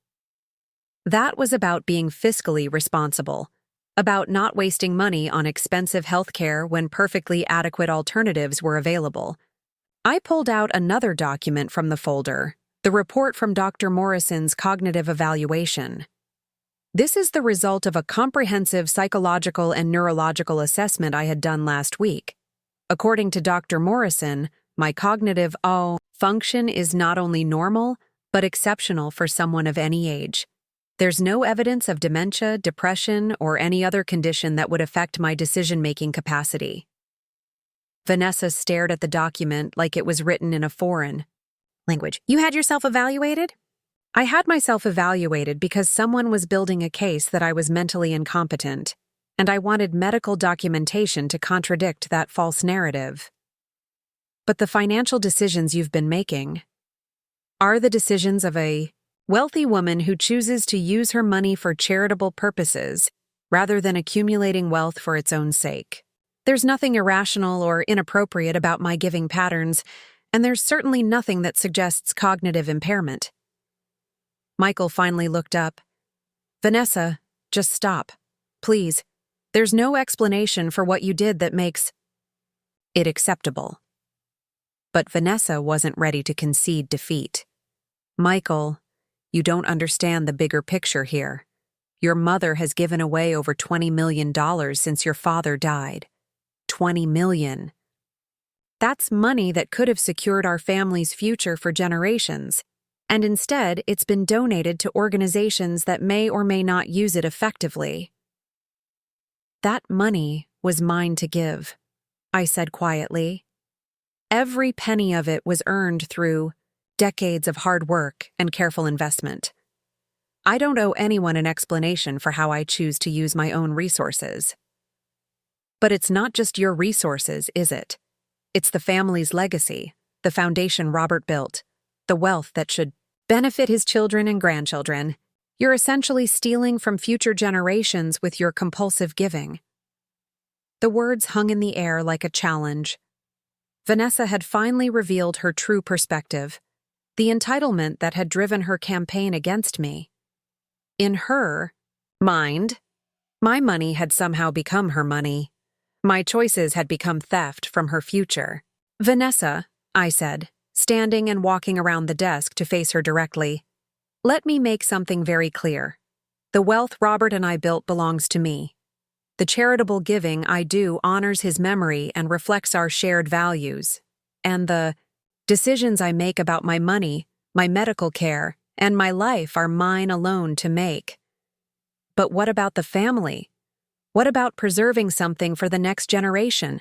That was about being fiscally responsible, about not wasting money on expensive health care when perfectly adequate alternatives were available. I pulled out another document from the folder, the report from Dr. Morrison's cognitive evaluation. This is the result of a comprehensive psychological and neurological assessment I had done last week. According to Dr. Morrison, my cognitive function is not only normal, but exceptional for someone of any age. There's no evidence of dementia, depression, or any other condition that would affect my decision-making capacity. Vanessa stared at the document like it was written in a foreign language. You had yourself evaluated? I had myself evaluated because someone was building a case that I was mentally incompetent, and I wanted medical documentation to contradict that false narrative. But the financial decisions you've been making are the decisions of a wealthy woman who chooses to use her money for charitable purposes rather than accumulating wealth for its own sake. There's nothing irrational or inappropriate about my giving patterns, and there's certainly nothing that suggests cognitive impairment. Michael finally looked up. Vanessa, just stop. Please. There's no explanation for what you did that makes it acceptable. But Vanessa wasn't ready to concede defeat. Michael, you don't understand the bigger picture here. Your mother has given away over $20 million since your father died. $20 million. That's money that could have secured our family's future for generations, and instead it's been donated to organizations that may or may not use it effectively. That money was mine to give, I said quietly. Every penny of it was earned through decades of hard work and careful investment. I don't owe anyone an explanation for how I choose to use my own resources. But it's not just your resources, is it? It's the family's legacy, the foundation Robert built, the wealth that should benefit his children and grandchildren. You're essentially stealing from future generations with your compulsive giving. The words hung in the air like a challenge. Vanessa had finally revealed her true perspective, the entitlement that had driven her campaign against me. In her mind, my money had somehow become her money. My choices had become theft from her future. Vanessa, I said, standing and walking around the desk to face her directly. Let me make something very clear. The wealth Robert and I built belongs to me. The charitable giving I do honors his memory and reflects our shared values. And the decisions I make about my money, my medical care, and my life are mine alone to make. But what about the family? What about preserving something for the next generation?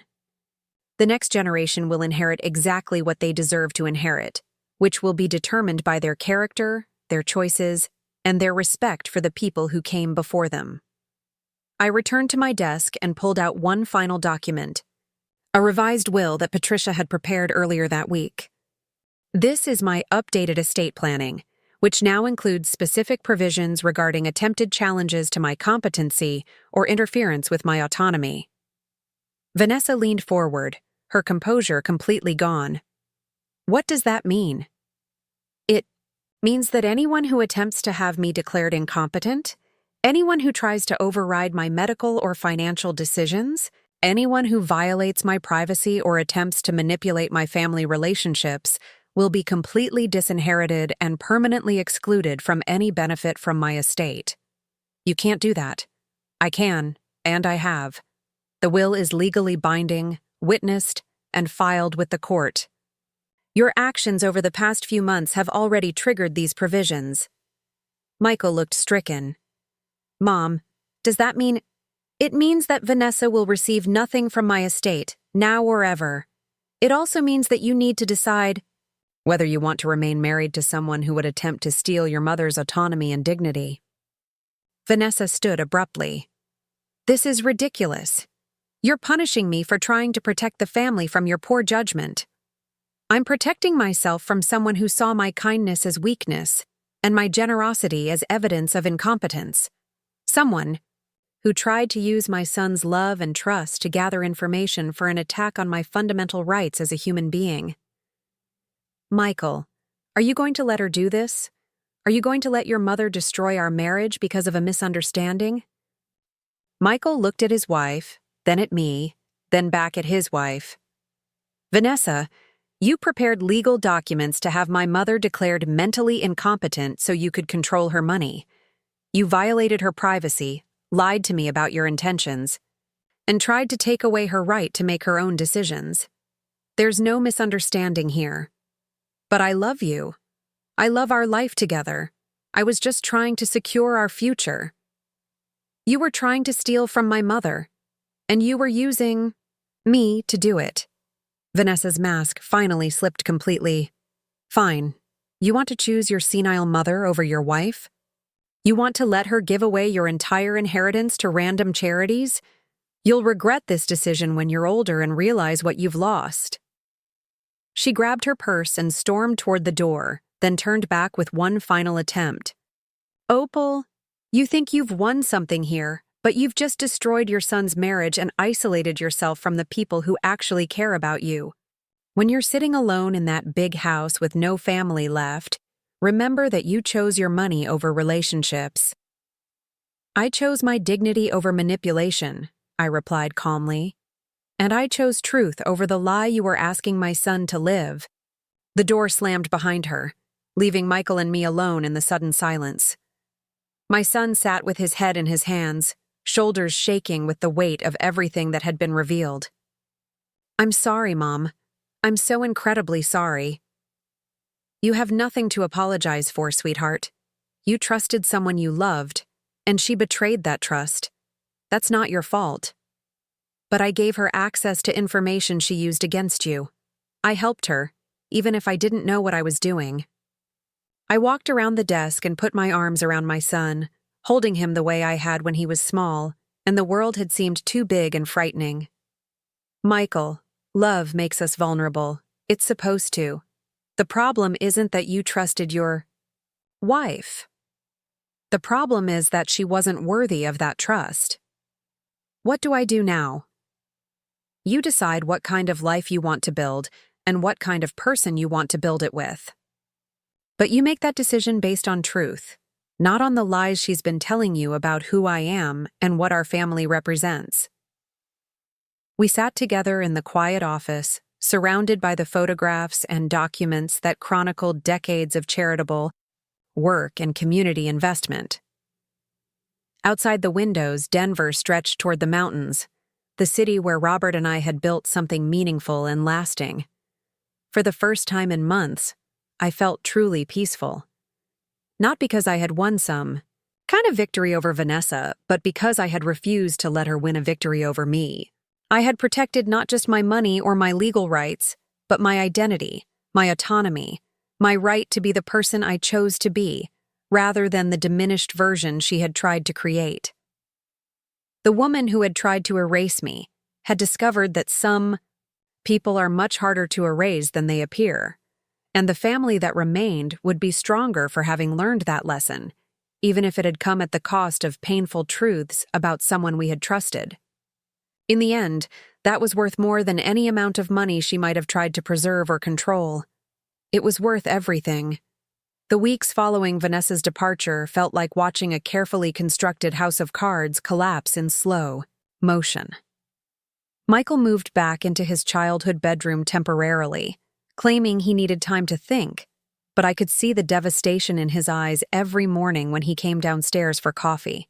The next generation will inherit exactly what they deserve to inherit, which will be determined by their character, their choices, and their respect for the people who came before them. I returned to my desk and pulled out one final document, A revised will that Patricia had prepared earlier that week. This is my updated estate planning, which now includes specific provisions regarding attempted challenges to my competency or interference with my autonomy. Vanessa leaned forward, her composure completely gone. What does that mean? It means that anyone who attempts to have me declared incompetent, anyone who tries to override my medical or financial decisions, anyone who violates my privacy or attempts to manipulate my family relationships will be completely disinherited and permanently excluded from any benefit from my estate. You can't do that. I can, and I have. The will is legally binding, witnessed, and filed with the court. Your actions over the past few months have already triggered these provisions. Michael looked stricken. Mom, does that mean— It means that Vanessa will receive nothing from my estate, now or ever. It also means that you need to decide whether you want to remain married to someone who would attempt to steal your mother's autonomy and dignity. Vanessa stood abruptly. This is ridiculous. You're punishing me for trying to protect the family from your poor judgment. I'm protecting myself from someone who saw my kindness as weakness and my generosity as evidence of incompetence. Someone who tried to use my son's love and trust to gather information for an attack on my fundamental rights as a human being. Michael, are you going to let her do this? Are you going to let your mother destroy our marriage because of a misunderstanding? Michael looked at his wife, then at me, then back at his wife. Vanessa, you prepared legal documents to have my mother declared mentally incompetent so you could control her money. You violated her privacy, lied to me about your intentions, and tried to take away her right to make her own decisions. There's no misunderstanding here. But I love you. I love our life together. I was just trying to secure our future. You were trying to steal from my mother, and you were using me to do it. Vanessa's mask finally slipped completely. Fine. You want to choose your senile mother over your wife? You want to let her give away your entire inheritance to random charities? You'll regret this decision when you're older and realize what you've lost. She grabbed her purse and stormed toward the door, then turned back with one final attempt. Opal, you think you've won something here, but you've just destroyed your son's marriage and isolated yourself from the people who actually care about you. When you're sitting alone in that big house with no family left, remember that you chose your money over relationships. I chose my dignity over manipulation, I replied calmly. And I chose truth over the lie you were asking my son to live. The door slammed behind her, leaving Michael and me alone in the sudden silence. My son sat with his head in his hands, shoulders shaking with the weight of everything that had been revealed. I'm sorry, Mom. I'm so incredibly sorry. You have nothing to apologize for, sweetheart. You trusted someone you loved, and she betrayed that trust. That's not your fault. But I gave her access to information she used against you. I helped her, even if I didn't know what I was doing. I walked around the desk and put my arms around my son, holding him the way I had when he was small, and the world had seemed too big and frightening. Michael, love makes us vulnerable. It's supposed to. The problem isn't that you trusted your wife. The problem is that she wasn't worthy of that trust. What do I do now? You decide what kind of life you want to build and what kind of person you want to build it with. But you make that decision based on truth, not on the lies she's been telling you about who I am and what our family represents. We sat together in the quiet office, surrounded by the photographs and documents that chronicled decades of charitable work and community investment. Outside the windows, Denver stretched toward the mountains, the city where Robert and I had built something meaningful and lasting. For the first time in months, I felt truly peaceful. Not because I had won some kind of victory over Vanessa, but because I had refused to let her win a victory over me. I had protected not just my money or my legal rights, but my identity, my autonomy, my right to be the person I chose to be, rather than the diminished version she had tried to create. The woman who had tried to erase me had discovered that some People are much harder to erase than they appear, and the family that remained would be stronger for having learned that lesson, even if it had come at the cost of painful truths about someone we had trusted. In the end, that was worth more than any amount of money she might have tried to preserve or control. It was worth everything. The weeks following Vanessa's departure felt like watching a carefully constructed house of cards collapse in slow motion. Michael moved back into his childhood bedroom temporarily, claiming he needed time to think, but I could see the devastation in his eyes every morning when he came downstairs for coffee.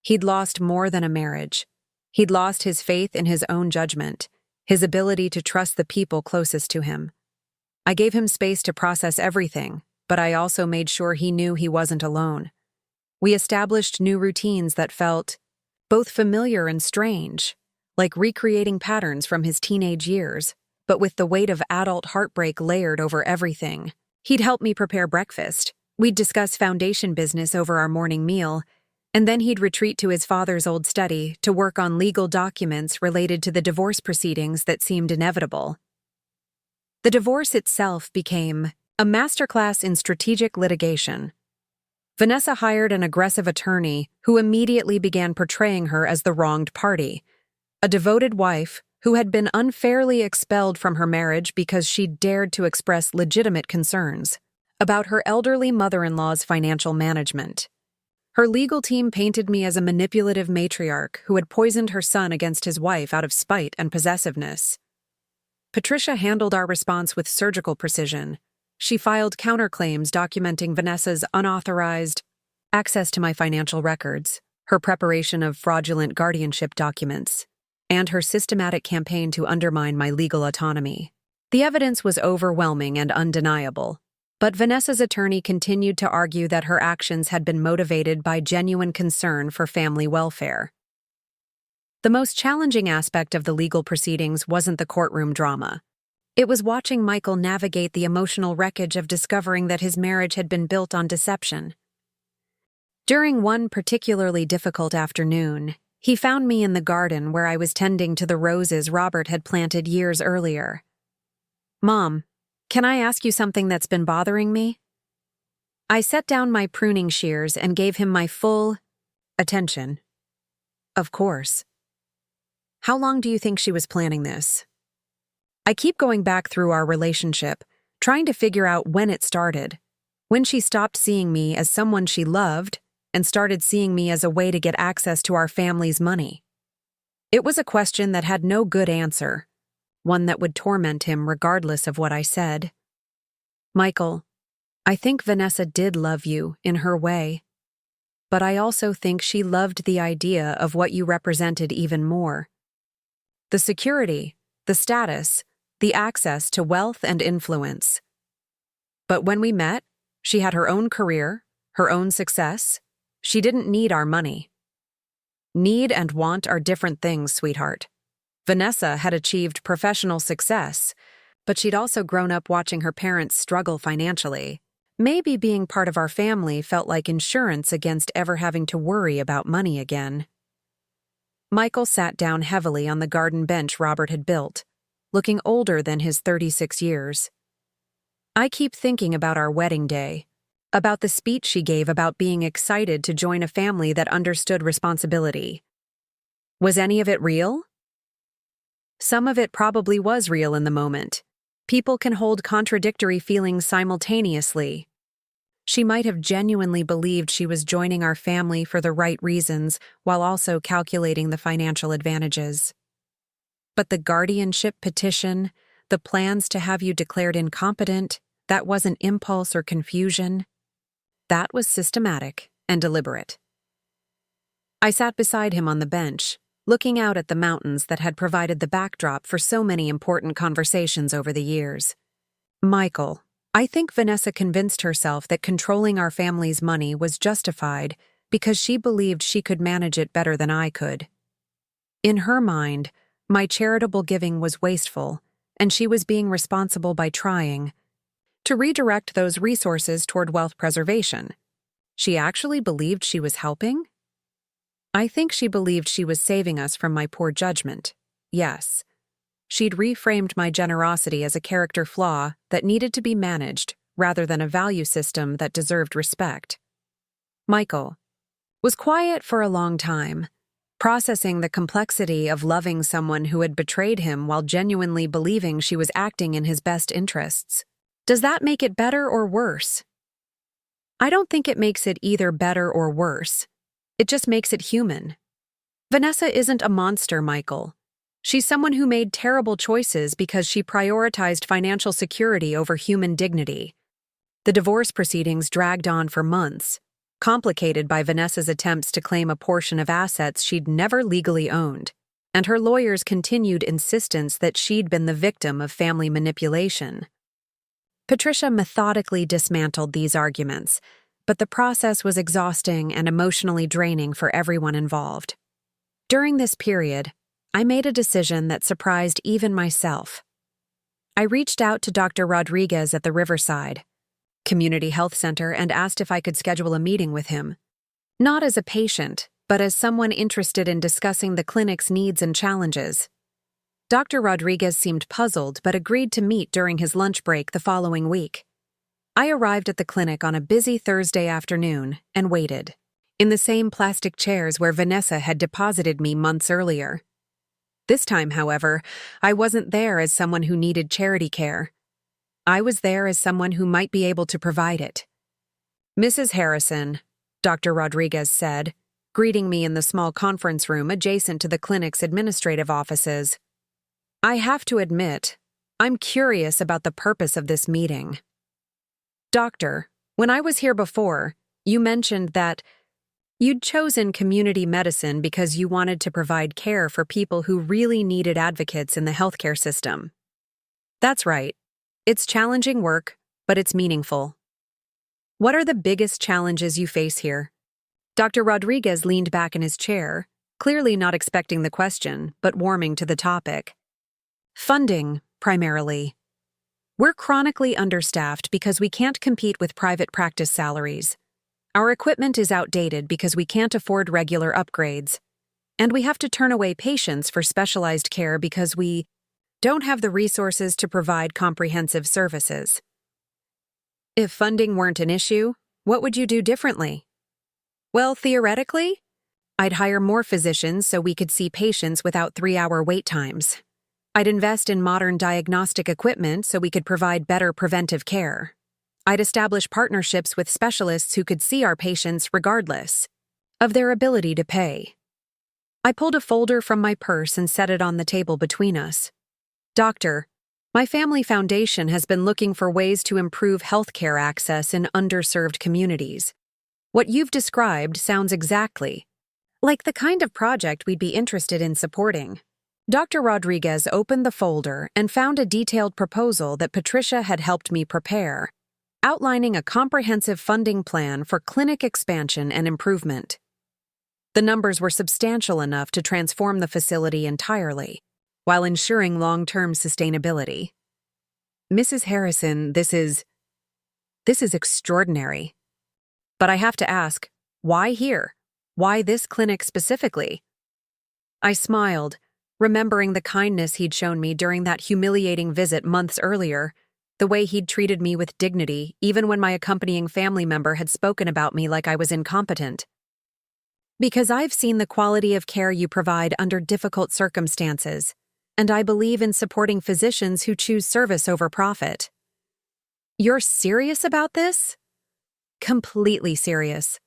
He'd lost more than a marriage. He'd lost his faith in his own judgment, his ability to trust the people closest to him. I gave him space to process everything, but I also made sure he knew he wasn't alone. We established new routines that felt both familiar and strange, like recreating patterns from his teenage years, but with the weight of adult heartbreak layered over everything. He'd help me prepare breakfast. We'd discuss foundation business over our morning meal, and then he'd retreat to his father's old study to work on legal documents related to the divorce proceedings that seemed inevitable. The divorce itself became a masterclass in strategic litigation. Vanessa hired an aggressive attorney who immediately began portraying her as the wronged party, a devoted wife who had been unfairly expelled from her marriage because she dared to express legitimate concerns about her elderly mother-in-law's financial management. Her legal team painted me as a manipulative matriarch who had poisoned her son against his wife out of spite and possessiveness. Patricia handled our response with surgical precision. She filed counterclaims documenting Vanessa's unauthorized access to my financial records, her preparation of fraudulent guardianship documents, and her systematic campaign to undermine my legal autonomy. The evidence was overwhelming and undeniable, but Vanessa's attorney continued to argue that her actions had been motivated by genuine concern for family welfare. The most challenging aspect of the legal proceedings wasn't the courtroom drama. It was watching Michael navigate the emotional wreckage of discovering that his marriage had been built on deception. During one particularly difficult afternoon, he found me in the garden where I was tending to the roses Robert had planted years earlier. "Mom, can I ask you something that's been bothering me?" I set down my pruning shears and gave him my full attention. "Of course. How long do you think she was planning this?" I keep going back through our relationship, trying to figure out when it started, when she stopped seeing me as someone she loved and started seeing me as a way to get access to our family's money. It was a question that had no good answer, one that would torment him regardless of what I said. "Michael, I think Vanessa did love you in her way, but I also think she loved the idea of what you represented even more. The security, the status, the access to wealth and influence. But when we met, she had her own career, her own success. She didn't need our money." Need and want are different things, sweetheart. Vanessa had achieved professional success, but she'd also grown up watching her parents struggle financially. Maybe being part of our family felt like insurance against ever having to worry about money again. Michael sat down heavily on the garden bench Robert had built, looking older than his 36 years. "I keep thinking about our wedding day, about the speech she gave about being excited to join a family that understood responsibility. Was any of it real?" Some of it probably was real in the moment. People can hold contradictory feelings simultaneously. She might have genuinely believed she was joining our family for the right reasons while also calculating the financial advantages. But the guardianship petition, the plans to have you declared incompetent, that wasn't impulse or confusion. That was systematic and deliberate. I sat beside him on the bench, looking out at the mountains that had provided the backdrop for so many important conversations over the years. "Michael, I think Vanessa convinced herself that controlling our family's money was justified because she believed she could manage it better than I could. In her mind, my charitable giving was wasteful, and she was being responsible by trying to redirect those resources toward wealth preservation. She actually believed she was helping? I think she believed she was saving us from my poor judgment. Yes. she'd reframed my generosity as a character flaw that needed to be managed rather than a value system that deserved respect. Michael was quiet for a long time, processing the complexity of loving someone who had betrayed him while genuinely believing she was acting in his best interests. Does that make it better or worse? I don't think it makes it either better or worse. It just makes it human. Vanessa isn't a monster, Michael. She's someone who made terrible choices because she prioritized financial security over human dignity. The divorce proceedings dragged on for months, complicated by Vanessa's attempts to claim a portion of assets she'd never legally owned, and her lawyer's continued insistence that she'd been the victim of family manipulation. Patricia methodically dismantled these arguments, but the process was exhausting and emotionally draining for everyone involved. During this period, I made a decision that surprised even myself. I reached out to Dr. Rodriguez at the Riverside Community Health Center and asked if I could schedule a meeting with him. Not as a patient, but as someone interested in discussing the clinic's needs and challenges. Dr. Rodriguez seemed puzzled but agreed to meet during his lunch break the following week. I arrived at the clinic on a busy Thursday afternoon and waited, in the same plastic chairs where Vanessa had deposited me months earlier. This time, however, I wasn't there as someone who needed charity care. I was there as someone who might be able to provide it. "Mrs. Harrison," Dr. Rodriguez said, greeting me in the small conference room adjacent to the clinic's administrative offices. "I have to admit, I'm curious about the purpose of this meeting. Doctor, when I was here before, you mentioned that you'd chosen community medicine because you wanted to provide care for people who really needed advocates in the healthcare system." "That's right. It's challenging work, but it's meaningful." "What are the biggest challenges you face here?" Dr. Rodriguez leaned back in his chair, clearly not expecting the question, but warming to the topic. "Funding, primarily. We're chronically understaffed because we can't compete with private practice salaries. Our equipment is outdated because we can't afford regular upgrades. And we have to turn away patients for specialized care because we don't have the resources to provide comprehensive services." "If funding weren't an issue, what would you do differently?" "Well, theoretically, I'd hire more physicians so we could see patients without 3-hour wait times. I'd invest in modern diagnostic equipment so we could provide better preventive care. I'd establish partnerships with specialists who could see our patients regardless of their ability to pay." I pulled a folder from my purse and set it on the table between us. "Doctor, my family foundation has been looking for ways to improve healthcare access in underserved communities. What you've described sounds exactly like the kind of project we'd be interested in supporting." Dr. Rodriguez opened the folder and found a detailed proposal that Patricia had helped me prepare, outlining a comprehensive funding plan for clinic expansion and improvement. The numbers were substantial enough to transform the facility entirely, while ensuring long-term sustainability. "Mrs. Harrison, this is extraordinary. But I have to ask, why here? Why this clinic specifically?" I smiled, remembering the kindness he'd shown me during that humiliating visit months earlier, the way he'd treated me with dignity even when my accompanying family member had spoken about me like I was incompetent. "Because I've seen the quality of care you provide under difficult circumstances, and I believe in supporting physicians who choose service over profit." "You're serious about this?" "Completely serious.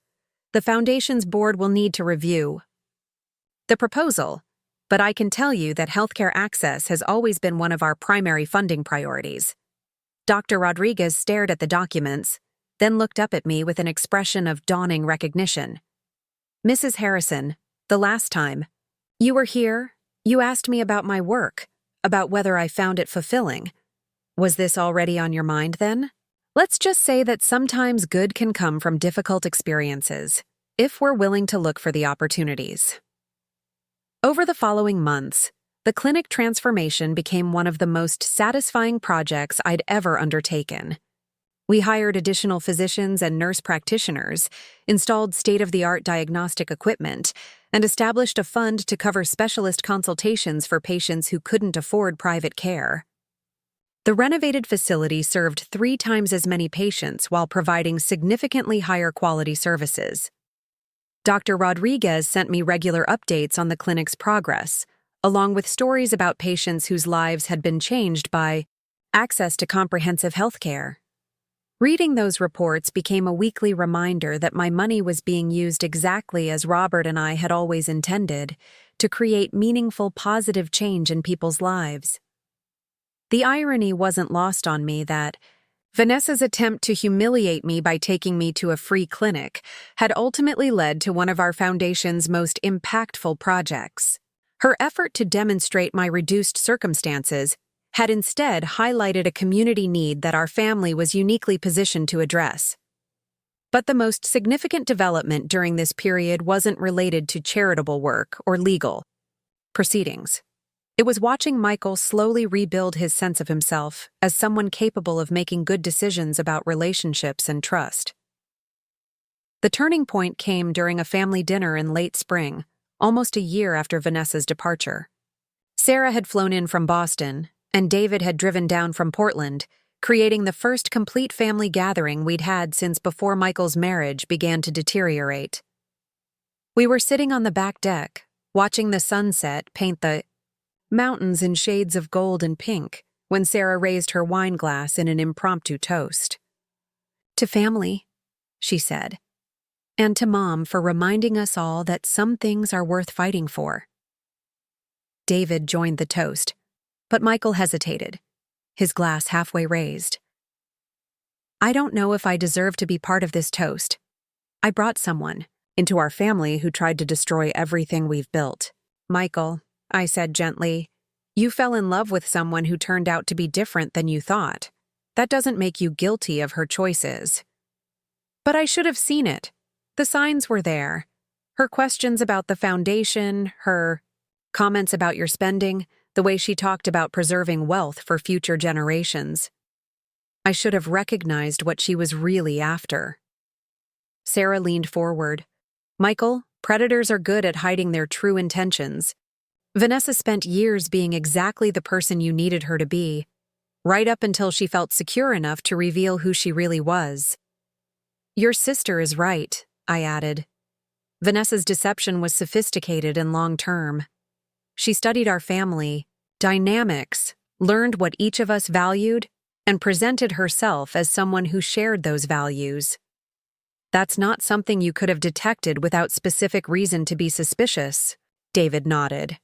The Foundation's board will need to review the proposal, but I can tell you that healthcare access has always been one of our primary funding priorities." Dr. Rodriguez stared at the documents, then looked up at me with an expression of dawning recognition. "Mrs. Harrison, the last time you were here, you asked me about my work, about whether I found it fulfilling. Was this already on your mind then? Let's just say that sometimes good can come from difficult experiences, if we're willing to look for the opportunities." Over the following months, the clinic transformation became one of the most satisfying projects I'd ever undertaken. We hired additional physicians and nurse practitioners, installed state-of-the-art diagnostic equipment, and established a fund to cover specialist consultations for patients who couldn't afford private care. The renovated facility served 3 times as many patients while providing significantly higher quality services. Dr. Rodriguez sent me regular updates on the clinic's progress, along with stories about patients whose lives had been changed by access to comprehensive health care. Reading those reports became a weekly reminder that my money was being used exactly as Robert and I had always intended, to create meaningful, positive change in people's lives. The irony wasn't lost on me that Vanessa's attempt to humiliate me by taking me to a free clinic had ultimately led to one of our foundation's most impactful projects. Her effort to demonstrate my reduced circumstances had instead highlighted a community need that our family was uniquely positioned to address. But the most significant development during this period wasn't related to charitable work or legal proceedings. It was watching Michael slowly rebuild his sense of himself as someone capable of making good decisions about relationships and trust. The turning point came during a family dinner in late spring, almost a year after Vanessa's departure. Sarah had flown in from Boston, and David had driven down from Portland, creating the first complete family gathering we'd had since before Michael's marriage began to deteriorate. We were sitting on the back deck, watching the sunset paint the mountains in shades of gold and pink, when Sarah raised her wine glass in an impromptu toast. "To family," she said, "and to Mom for reminding us all that some things are worth fighting for." David joined the toast, but Michael hesitated, his glass halfway raised. "I don't know if I deserve to be part of this toast. I brought someone into our family who tried to destroy everything we've built." "Michael," I said gently, "you fell in love with someone who turned out to be different than you thought. That doesn't make you guilty of her choices." "But I should have seen it. The signs were there. Her questions about the foundation, her comments about your spending, the way she talked about preserving wealth for future generations. I should have recognized what she was really after." Sarah leaned forward. "Michael, predators are good at hiding their true intentions. Vanessa spent years being exactly the person you needed her to be, right up until she felt secure enough to reveal who she really was." "Your sister is right," I added. "Vanessa's deception was sophisticated and long-term. She studied our family dynamics, learned what each of us valued, and presented herself as someone who shared those values. That's not something you could have detected without specific reason to be suspicious," David nodded.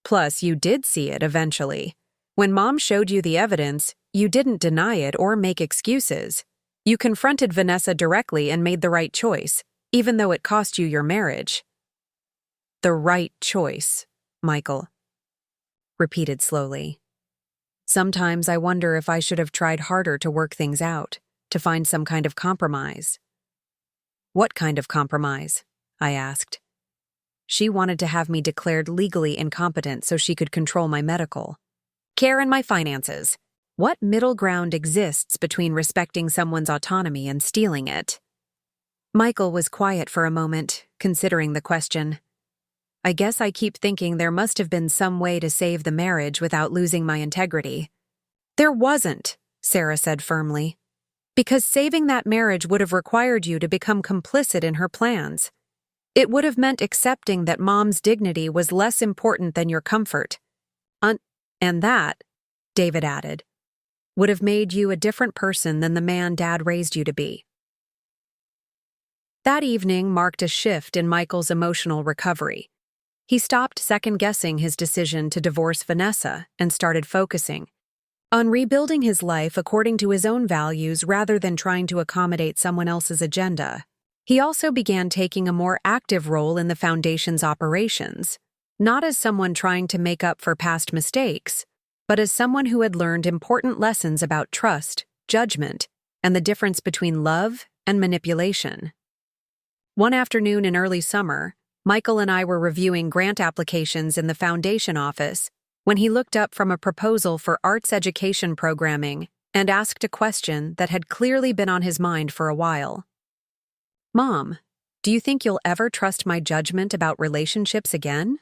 "Plus, you did see it eventually. When Mom showed you the evidence, you didn't deny it or make excuses. You confronted Vanessa directly and made the right choice, even though it cost you your marriage." "The right choice," Michael repeated slowly. "Sometimes I wonder if I should have tried harder to work things out, to find some kind of compromise." "What kind of compromise?" I asked. "She wanted to have me declared legally incompetent so she could control my medical care and my finances. What middle ground exists between respecting someone's autonomy and stealing it?" Michael was quiet for a moment, considering the question. "I guess I keep thinking there must have been some way to save the marriage without losing my integrity." "There wasn't," Sarah said firmly, "because saving that marriage would have required you to become complicit in her plans. It would have meant accepting that Mom's dignity was less important than your comfort. And that," David added, "would have made you a different person than the man Dad raised you to be." That evening marked a shift in Michael's emotional recovery. He stopped second-guessing his decision to divorce Vanessa and started focusing on rebuilding his life according to his own values rather than trying to accommodate someone else's agenda. He also began taking a more active role in the foundation's operations, not as someone trying to make up for past mistakes, but as someone who had learned important lessons about trust, judgment, and the difference between love and manipulation. One afternoon in early summer, Michael and I were reviewing grant applications in the foundation office when he looked up from a proposal for arts education programming and asked a question that had clearly been on his mind for a while. "Mom, do Do you think you'll ever trust my judgment about relationships again?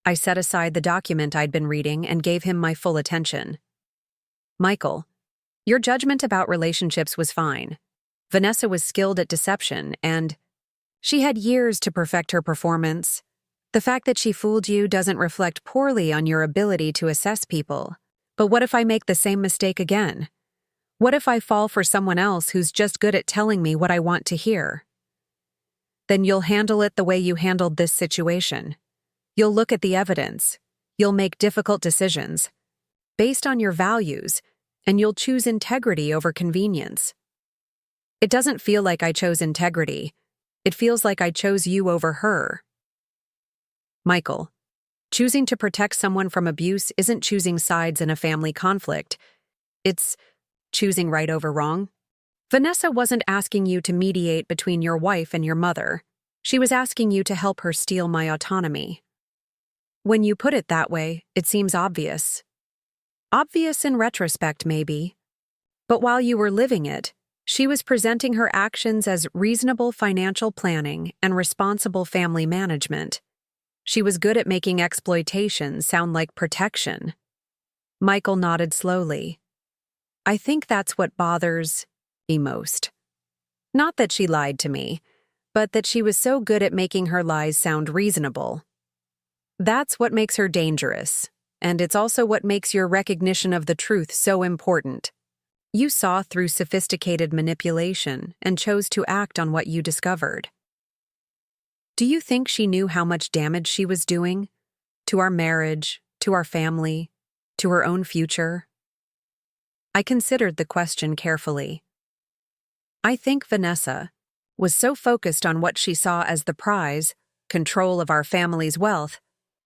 I set aside the document I'd been reading and gave him my full attention. Michael, your judgment about relationships was fine. Vanessa was skilled at deception, and she had years to perfect her performance. The fact that she fooled you doesn't reflect poorly on your ability to assess people. But what if I make the same mistake again? What if I fall for someone else who's just good at telling me what I want to hear? Then you'll handle it the way you handled this situation. You'll look at the evidence. You'll make difficult decisions based on your values, and you'll choose integrity over convenience. It doesn't feel like I chose integrity. It feels like I chose you over her. Michael, choosing to protect someone from abuse isn't choosing sides in a family conflict. It's choosing right over wrong. Vanessa wasn't asking you to mediate between your wife and your mother. She was asking you to help her steal my autonomy. When you put it that way, it seems obvious. Obvious in retrospect, maybe. But while you were living it, she was presenting her actions as reasonable financial planning and responsible family management. She was good at making exploitation sound like protection. Michael nodded slowly. I think that's what bothers me most. Not that she lied to me, but that she was so good at making her lies sound reasonable. That's what makes her dangerous, and it's also what makes your recognition of the truth so important. You saw through sophisticated manipulation and chose to act on what you discovered. Do you think she knew how much damage she was doing? To our marriage, to our family, to her own future? I considered the question carefully. I think Vanessa was so focused on what she saw as the prize, control of our family's wealth,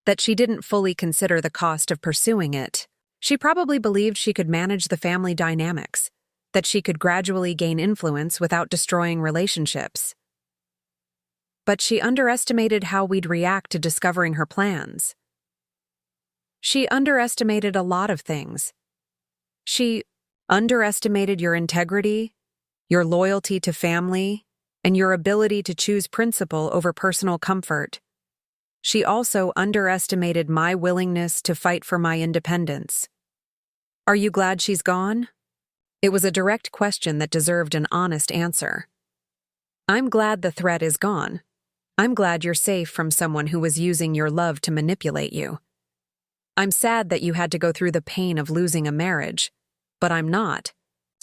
that she didn't fully consider the cost of pursuing it. She probably believed she could manage the family dynamics, that she could gradually gain influence without destroying relationships. But she underestimated how we'd react to discovering her plans. She underestimated a lot of things. She underestimated your integrity, your loyalty to family, and your ability to choose principle over personal comfort. She also underestimated my willingness to fight for my independence. Are you glad she's gone? It was a direct question that deserved an honest answer. I'm glad the threat is gone. I'm glad you're safe from someone who was using your love to manipulate you. I'm sad that you had to go through the pain of losing a marriage, but I'm not.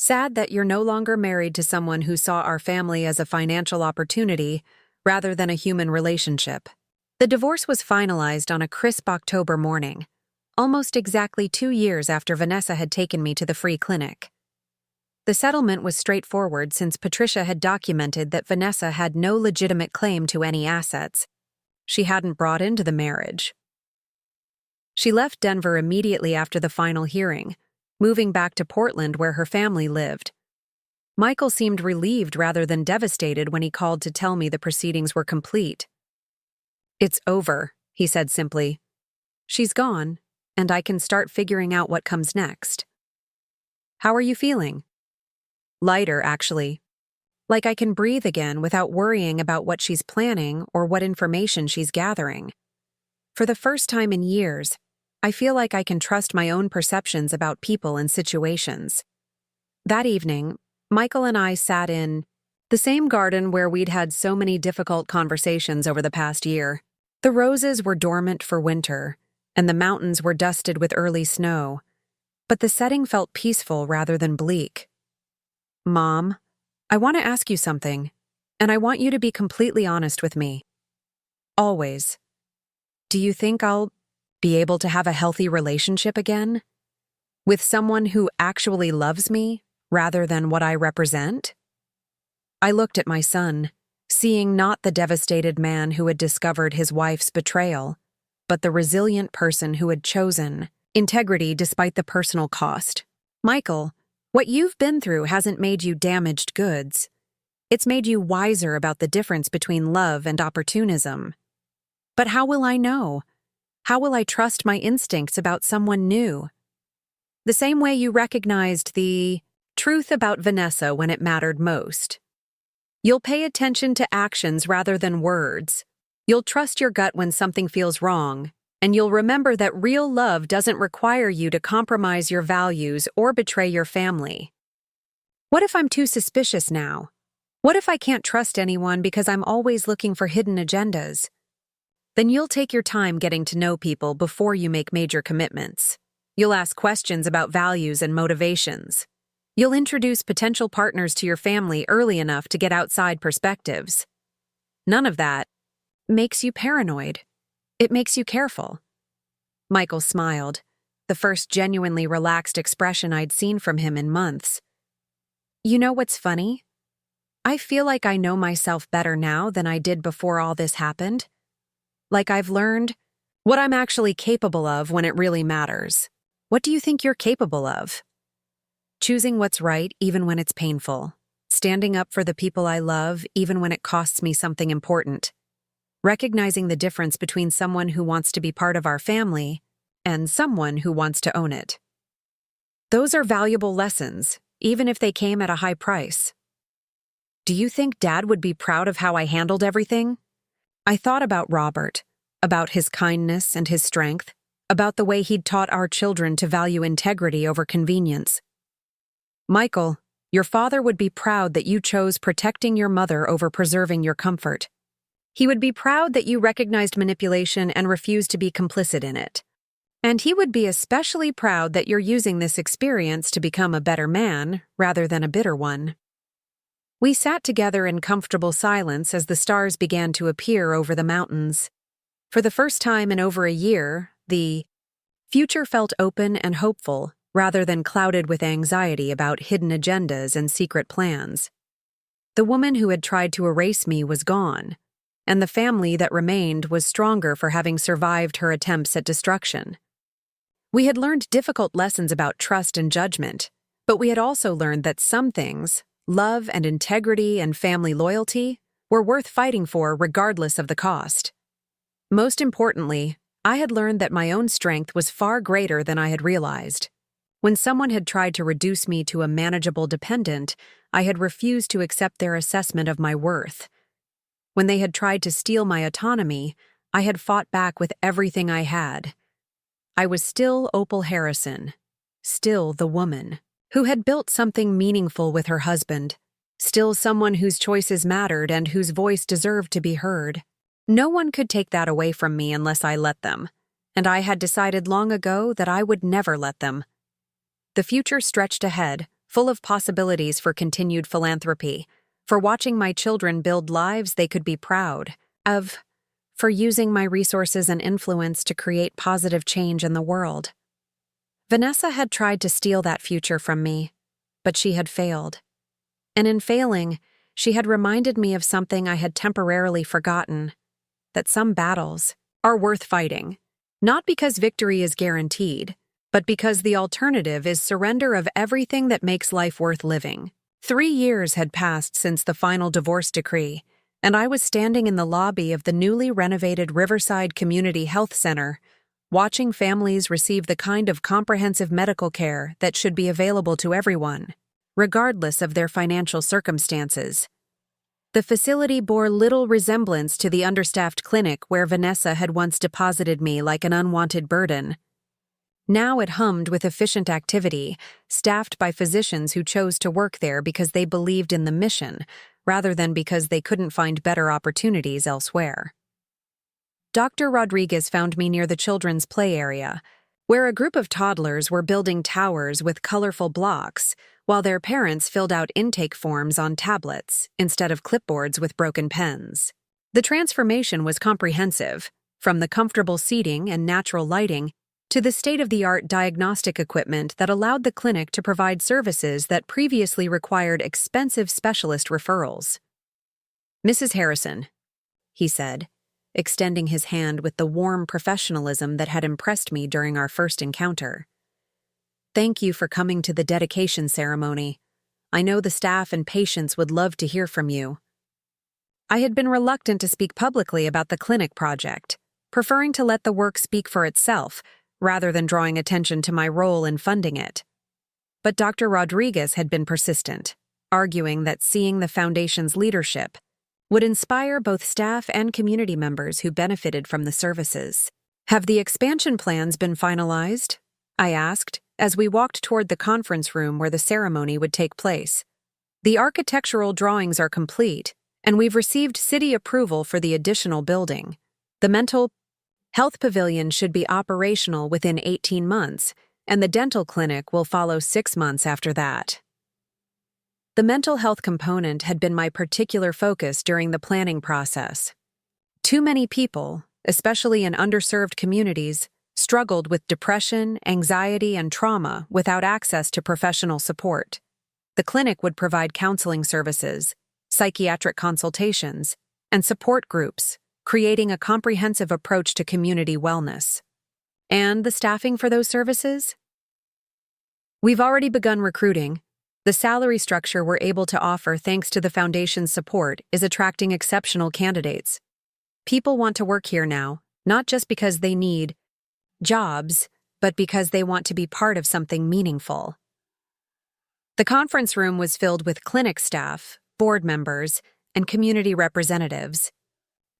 Sad that you're no longer married to someone who saw our family as a financial opportunity rather than a human relationship. The divorce was finalized on a crisp October morning, almost exactly 2 years after Vanessa had taken me to the free clinic. The settlement was straightforward since Patricia had documented that Vanessa had no legitimate claim to any assets she hadn't brought into the marriage. She left Denver immediately after the final hearing, moving back to Portland where her family lived. Michael seemed relieved rather than devastated when he called to tell me the proceedings were complete. It's over, he said simply. She's gone, and I can start figuring out what comes next. How are you feeling? Lighter, actually. Like I can breathe again without worrying about what she's planning or what information she's gathering. For the first time in years, I feel like I can trust my own perceptions about people and situations. That evening, Michael and I sat in the same garden where we'd had so many difficult conversations over the past year. The roses were dormant for winter, and the mountains were dusted with early snow, but the setting felt peaceful rather than bleak. Mom, I want to ask you something, and I want you to be completely honest with me. Always. Do you think I'll be able to have a healthy relationship again? With someone who actually loves me, rather than what I represent? I looked at my son, seeing not the devastated man who had discovered his wife's betrayal, but the resilient person who had chosen integrity despite the personal cost. Michael, what you've been through hasn't made you damaged goods. It's made you wiser about the difference between love and opportunism. But how will I know? How will I trust my instincts about someone new? The same way you recognized the truth about Vanessa when it mattered most. You'll pay attention to actions rather than words. You'll trust your gut when something feels wrong, and you'll remember that real love doesn't require you to compromise your values or betray your family. What if I'm too suspicious now? What if I can't trust anyone because I'm always looking for hidden agendas? Then you'll take your time getting to know people before you make major commitments. You'll ask questions about values and motivations. You'll introduce potential partners to your family early enough to get outside perspectives. None of that makes you paranoid. It makes you careful. Michael smiled, the first genuinely relaxed expression I'd seen from him in months. You know what's funny? I feel like I know myself better now than I did before all this happened. Like I've learned what I'm actually capable of when it really matters. What do you think you're capable of? Choosing what's right even when it's painful. Standing up for the people I love even when it costs me something important. Recognizing the difference between someone who wants to be part of our family and someone who wants to own it. Those are valuable lessons, even if they came at a high price. Do you think Dad would be proud of how I handled everything? I thought about Robert, about his kindness and his strength, about the way he'd taught our children to value integrity over convenience. Michael, your father would be proud that you chose protecting your mother over preserving your comfort. He would be proud that you recognized manipulation and refused to be complicit in it. And he would be especially proud that you're using this experience to become a better man rather than a bitter one. We sat together in comfortable silence as the stars began to appear over the mountains. For the first time in over a year, the future felt open and hopeful, rather than clouded with anxiety about hidden agendas and secret plans. The woman who had tried to erase me was gone, and the family that remained was stronger for having survived her attempts at destruction. We had learned difficult lessons about trust and judgment, but we had also learned that some things, love and integrity and family loyalty, were worth fighting for regardless of the cost. Most importantly, I had learned that my own strength was far greater than I had realized. When someone had tried to reduce me to a manageable dependent, I had refused to accept their assessment of my worth. When they had tried to steal my autonomy, I had fought back with everything I had. I was still Opal Harrison, still the woman who had built something meaningful with her husband, still someone whose choices mattered and whose voice deserved to be heard. No one could take that away from me unless I let them, and I had decided long ago that I would never let them. The future stretched ahead, full of possibilities for continued philanthropy, for watching my children build lives they could be proud of, for using my resources and influence to create positive change in the world. Vanessa had tried to steal that future from me, but she had failed. And in failing, she had reminded me of something I had temporarily forgotten, that some battles are worth fighting, not because victory is guaranteed, but because the alternative is surrender of everything that makes life worth living. 3 years had passed since the final divorce decree, and I was standing in the lobby of the newly renovated Riverside Community Health Center, watching families receive the kind of comprehensive medical care that should be available to everyone, regardless of their financial circumstances. The facility bore little resemblance to the understaffed clinic where Vanessa had once deposited me like an unwanted burden. Now it hummed with efficient activity, staffed by physicians who chose to work there because they believed in the mission, rather than because they couldn't find better opportunities elsewhere. Dr. Rodriguez found me near the children's play area, where a group of toddlers were building towers with colorful blocks, while their parents filled out intake forms on tablets instead of clipboards with broken pens. The transformation was comprehensive, from the comfortable seating and natural lighting to the state-of-the-art diagnostic equipment that allowed the clinic to provide services that previously required expensive specialist referrals. "Mrs. Harrison," he said, extending his hand with the warm professionalism that had impressed me during our first encounter. "Thank you for coming to the dedication ceremony. I know the staff and patients would love to hear from you." I had been reluctant to speak publicly about the clinic project, preferring to let the work speak for itself, rather than drawing attention to my role in funding it. But Dr. Rodriguez had been persistent. arguing that seeing the foundation's leadership would inspire both staff and community members who benefited from the services. "Have the expansion plans been finalized?" I asked, as we walked toward the conference room where the ceremony would take place. "The architectural drawings are complete, and we've received city approval for the additional building. The mental health pavilion should be operational within 18 months, and the dental clinic will follow 6 months after that." The mental health component had been my particular focus during the planning process. Too many people, especially in underserved communities, struggled with depression, anxiety, and trauma without access to professional support. The clinic would provide counseling services, psychiatric consultations, and support groups, creating a comprehensive approach to community wellness. And the staffing for those services? We've already begun recruiting. The salary structure we're able to offer thanks to the Foundation's support is attracting exceptional candidates. People want to work here now, not just because they need jobs, but because they want to be part of something meaningful. The conference room was filled with clinic staff, board members, and community representatives.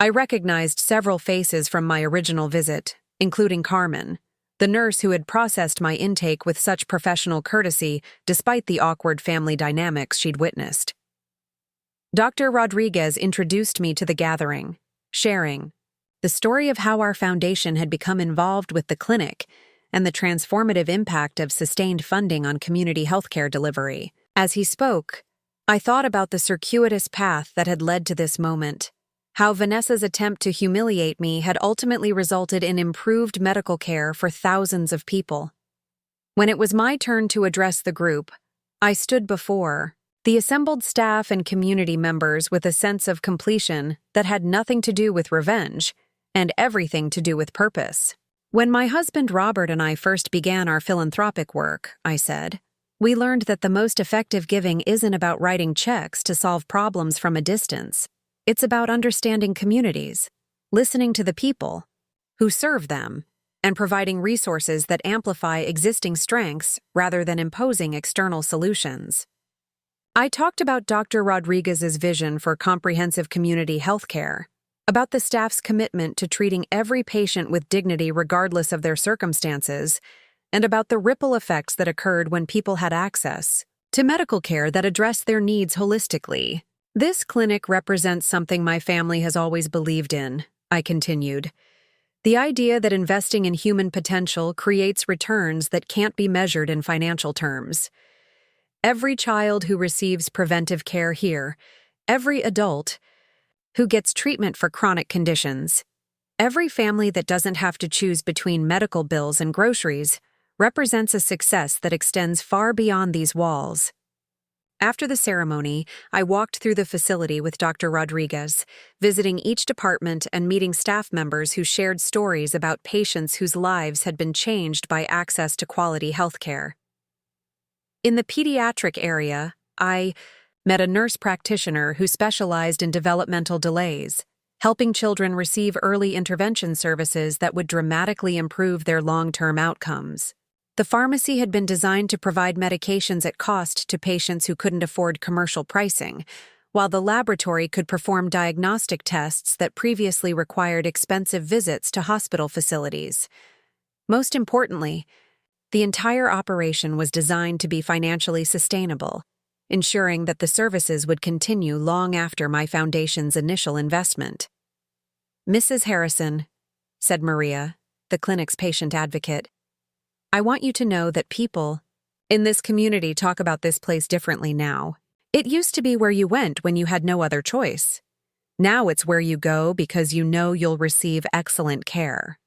I recognized several faces from my original visit, including Carmen, the nurse who had processed my intake with such professional courtesy despite the awkward family dynamics she'd witnessed. Dr. Rodriguez introduced me to the gathering, sharing the story of how our foundation had become involved with the clinic and the transformative impact of sustained funding on community healthcare delivery. As he spoke, I thought about the circuitous path that had led to this moment, how Vanessa's attempt to humiliate me had ultimately resulted in improved medical care for thousands of people. When it was my turn to address the group, I stood before the assembled staff and community members with a sense of completion that had nothing to do with revenge and everything to do with purpose. "When my husband Robert and I first began our philanthropic work," I said, "we learned that the most effective giving isn't about writing checks to solve problems from a distance. It's about understanding communities, listening to the people who serve them, and providing resources that amplify existing strengths rather than imposing external solutions." I talked about Dr. Rodriguez's vision for comprehensive community healthcare, about the staff's commitment to treating every patient with dignity regardless of their circumstances, and about the ripple effects that occurred when people had access to medical care that addressed their needs holistically. "This clinic represents something my family has always believed in," I continued. "The idea that investing in human potential creates returns that can't be measured in financial terms. Every child who receives preventive care here, every adult who gets treatment for chronic conditions, every family that doesn't have to choose between medical bills and groceries represents a success that extends far beyond these walls." After the ceremony, I walked through the facility with Dr. Rodriguez, visiting each department and meeting staff members who shared stories about patients whose lives had been changed by access to quality healthcare. In the pediatric area, I met a nurse practitioner who specialized in developmental delays, helping children receive early intervention services that would dramatically improve their long-term outcomes. The pharmacy had been designed to provide medications at cost to patients who couldn't afford commercial pricing, while the laboratory could perform diagnostic tests that previously required expensive visits to hospital facilities. Most importantly, the entire operation was designed to be financially sustainable, ensuring that the services would continue long after my foundation's initial investment. "Mrs. Harrison," said Maria, the clinic's patient advocate, "I want you to know that people in this community talk about this place differently now. It used to be where you went when you had no other choice. Now it's where you go because you know you'll receive excellent care."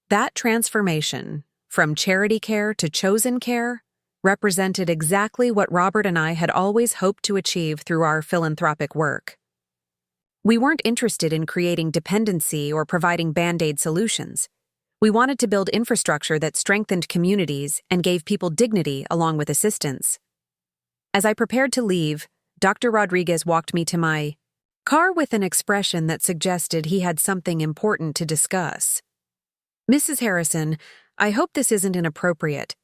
That transformation, from charity care to chosen care, represented exactly what Robert and I had always hoped to achieve through our philanthropic work. We weren't interested in creating dependency or providing Band-Aid solutions. We wanted to build infrastructure that strengthened communities and gave people dignity along with assistance. As I prepared to leave, Dr. Rodriguez walked me to my car with an expression that suggested he had something important to discuss. "Mrs. Harrison, I hope this isn't inappropriate,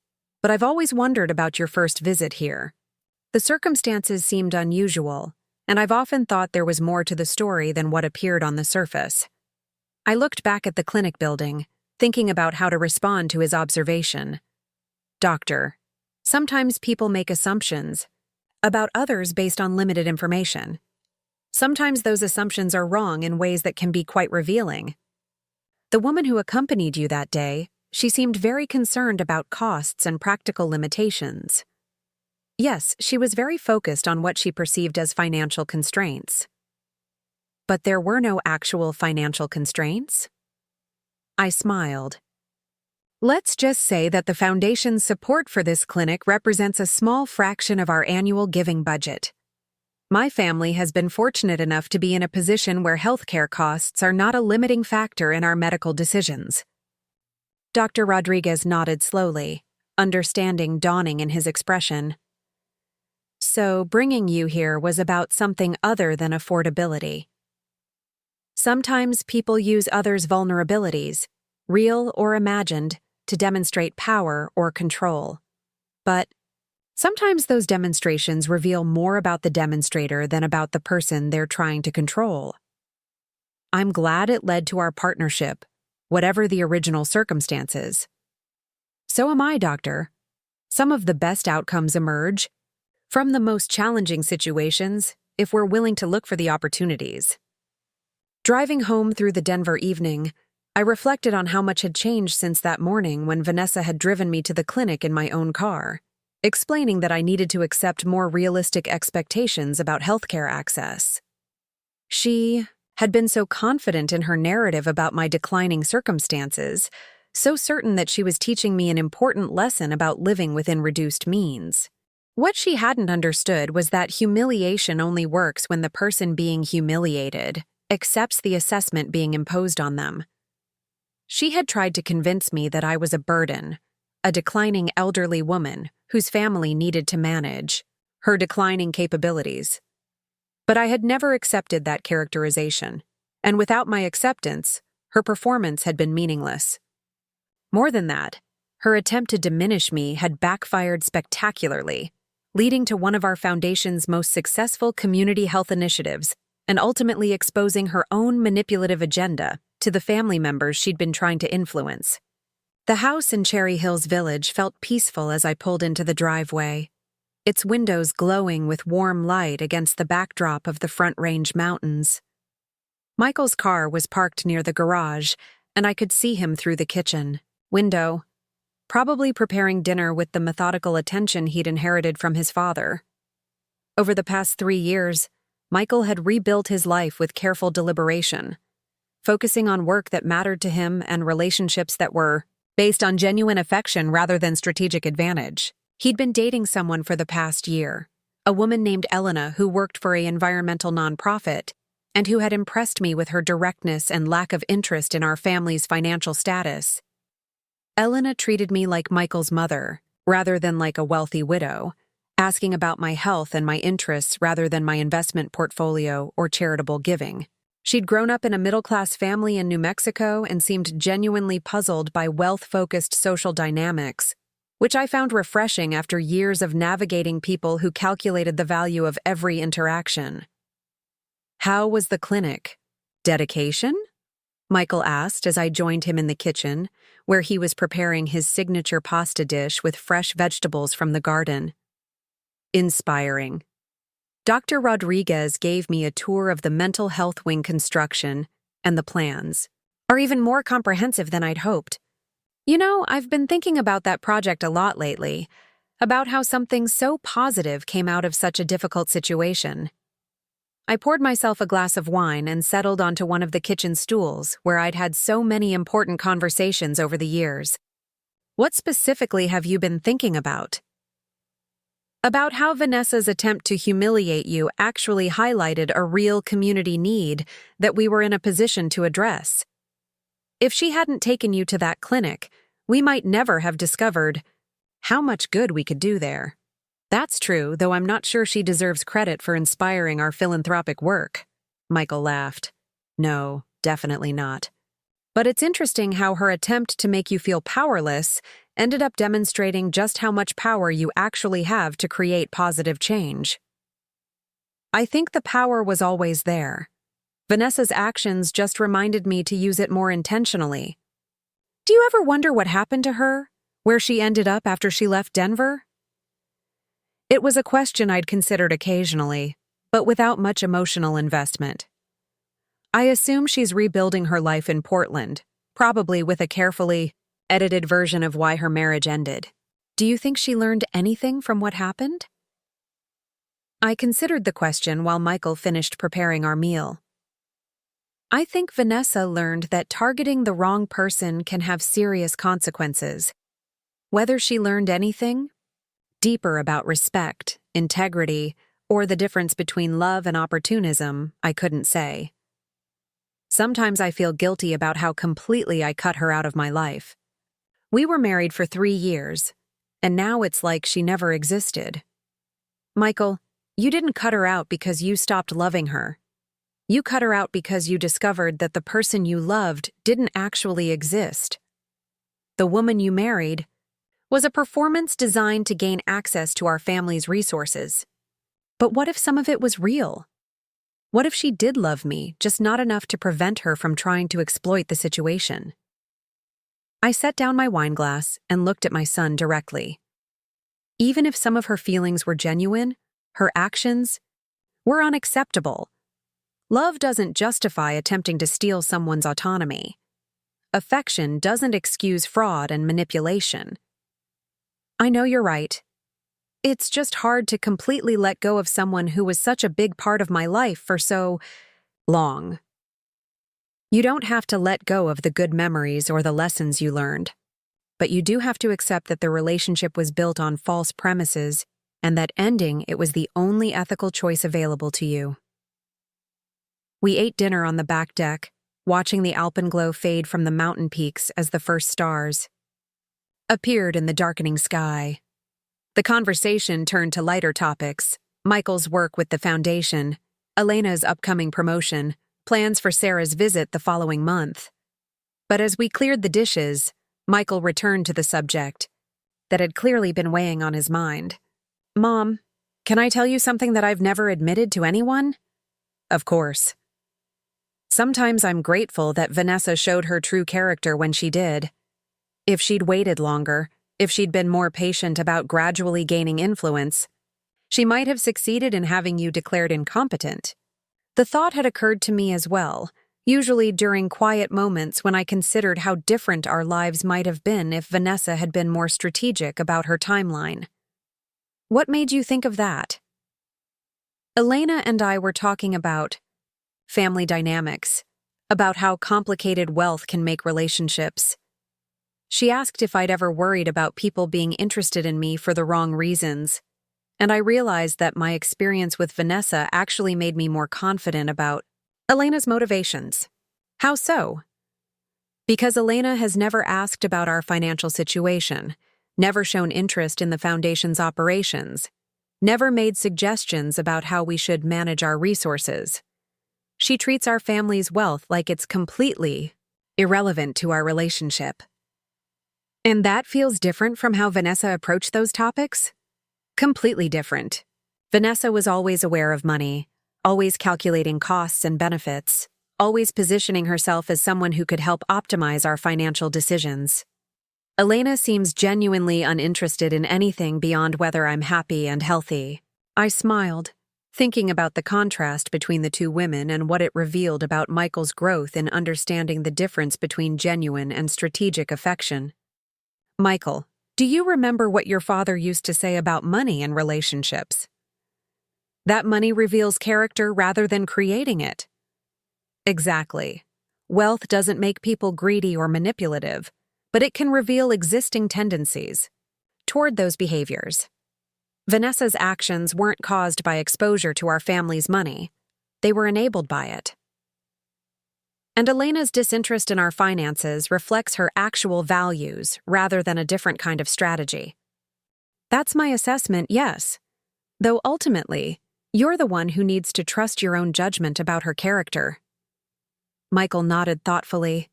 but I've always wondered about your first visit here. The circumstances seemed unusual, and I've often thought there was more to the story than what appeared on the surface. I looked back at the clinic building, thinking about how to respond to his observation. Doctor, sometimes people make assumptions about others based on limited information. Sometimes those assumptions are wrong in ways that can be quite revealing. The woman who accompanied you that day, she seemed very concerned about costs and practical limitations. Yes, she was very focused on what she perceived as financial constraints. But there were no actual financial constraints? I smiled. Let's just say that the Foundation's support for this clinic represents a small fraction of our annual giving budget. My family has been fortunate enough to be in a position where healthcare costs are not a limiting factor in our medical decisions. Dr. Rodriguez nodded slowly, understanding dawning in his expression. So bringing you here was about something other than affordability. Sometimes people use others' vulnerabilities, real or imagined, to demonstrate power or control. But sometimes those demonstrations reveal more about the demonstrator than about the person they're trying to control. I'm glad it led to our partnership, whatever the original circumstances. So am I, Doctor. Some of the best outcomes emerge from the most challenging situations if we're willing to look for the opportunities. Driving home through the Denver evening, I reflected on how much had changed since that morning when Vanessa had driven me to the clinic in my own car, explaining that I needed to accept more realistic expectations about healthcare access. She had been so confident in her narrative about my declining circumstances, so certain that she was teaching me an important lesson about living within reduced means. What she hadn't understood was that humiliation only works when the person being humiliated accepts the assessment being imposed on them. She had tried to convince me that I was a burden, a declining elderly woman whose family needed to manage her declining capabilities. But I had never accepted that characterization, and without my acceptance, her performance had been meaningless. More than that, her attempt to diminish me had backfired spectacularly, leading to one of our Foundation's most successful community health initiatives and ultimately exposing her own manipulative agenda to the family members she'd been trying to influence. The house in Cherry Hills Village felt peaceful as I pulled into the driveway, its windows glowing with warm light against the backdrop of the Front Range Mountains. Michael's car was parked near the garage, and I could see him through the kitchen window, probably preparing dinner with the methodical attention he'd inherited from his father. Over the past 3 years, Michael had rebuilt his life with careful deliberation, focusing on work that mattered to him and relationships that were based on genuine affection rather than strategic advantage. He'd been dating someone for the past year, a woman named Elena who worked for an environmental nonprofit and who had impressed me with her directness and lack of interest in our family's financial status. Elena treated me like Michael's mother, rather than like a wealthy widow, asking about my health and my interests rather than my investment portfolio or charitable giving. She'd grown up in a middle-class family in New Mexico and seemed genuinely puzzled by wealth-focused social dynamics, which I found refreshing after years of navigating people who calculated the value of every interaction. How was the clinic? Dedication? Michael asked as I joined him in the kitchen, where he was preparing his signature pasta dish with fresh vegetables from the garden. Inspiring. Dr. Rodriguez gave me a tour of the mental health wing construction, and the plans are even more comprehensive than I'd hoped. You know, I've been thinking about that project a lot lately, about how something so positive came out of such a difficult situation. I poured myself a glass of wine and settled onto one of the kitchen stools where I'd had so many important conversations over the years. What specifically have you been thinking about? About how Vanessa's attempt to humiliate you actually highlighted a real community need that we were in a position to address. If she hadn't taken you to that clinic, we might never have discovered how much good we could do there. That's true, though I'm not sure she deserves credit for inspiring our philanthropic work. Michael laughed. No, definitely not. But it's interesting how her attempt to make you feel powerless ended up demonstrating just how much power you actually have to create positive change. I think the power was always there. Vanessa's actions just reminded me to use it more intentionally. Do you ever wonder what happened to her? Where she ended up after she left Denver? It was a question I'd considered occasionally, but without much emotional investment. I assume she's rebuilding her life in Portland, probably with a carefully edited version of why her marriage ended. Do you think she learned anything from what happened? I considered the question while Michael finished preparing our meal. I think Vanessa learned that targeting the wrong person can have serious consequences. Whether she learned anything deeper about respect, integrity, or the difference between love and opportunism, I couldn't say. Sometimes I feel guilty about how completely I cut her out of my life. We were married for 3 years, and now it's like she never existed. Michael, you didn't cut her out because you stopped loving her. You cut her out because you discovered that the person you loved didn't actually exist. The woman you married was a performance designed to gain access to our family's resources. But what if some of it was real? What if she did love me, just not enough to prevent her from trying to exploit the situation? I set down my wine glass and looked at my son directly. Even if some of her feelings were genuine, her actions were unacceptable. Love doesn't justify attempting to steal someone's autonomy. Affection doesn't excuse fraud and manipulation. I know you're right. It's just hard to completely let go of someone who was such a big part of my life for so long. You don't have to let go of the good memories or the lessons you learned, but you do have to accept that the relationship was built on false premises and that ending it was the only ethical choice available to you. We ate dinner on the back deck, watching the alpenglow fade from the mountain peaks as the first stars appeared in the darkening sky. The conversation turned to lighter topics: Michael's work with the foundation, Elena's upcoming promotion, plans for Sarah's visit the following month. But as we cleared the dishes, Michael returned to the subject that had clearly been weighing on his mind. Mom, can I tell you something that I've never admitted to anyone? Of course. Sometimes I'm grateful that Vanessa showed her true character when she did. If she'd waited longer, if she'd been more patient about gradually gaining influence, she might have succeeded in having you declared incompetent. The thought had occurred to me as well, usually during quiet moments when I considered how different our lives might have been if Vanessa had been more strategic about her timeline. What made you think of that? Elena and I were talking about family dynamics, about how complicated wealth can make relationships. She asked if I'd ever worried about people being interested in me for the wrong reasons, and I realized that my experience with Vanessa actually made me more confident about Elena's motivations. How so? Because Elena has never asked about our financial situation, never shown interest in the foundation's operations, never made suggestions about how we should manage our resources. She treats our family's wealth like it's completely irrelevant to our relationship. And that feels different from how Vanessa approached those topics? Completely different. Vanessa was always aware of money, always calculating costs and benefits, always positioning herself as someone who could help optimize our financial decisions. Elena seems genuinely uninterested in anything beyond whether I'm happy and healthy. I smiled, thinking about the contrast between the two women and what it revealed about Michael's growth in understanding the difference between genuine and strategic affection. Michael, do you remember what your father used to say about money and relationships? That money reveals character rather than creating it. Exactly. Wealth doesn't make people greedy or manipulative, but it can reveal existing tendencies toward those behaviors. Vanessa's actions weren't caused by exposure to our family's money. They were enabled by it. And Elena's disinterest in our finances reflects her actual values rather than a different kind of strategy. That's my assessment, yes. Though ultimately, you're the one who needs to trust your own judgment about her character. Michael nodded thoughtfully.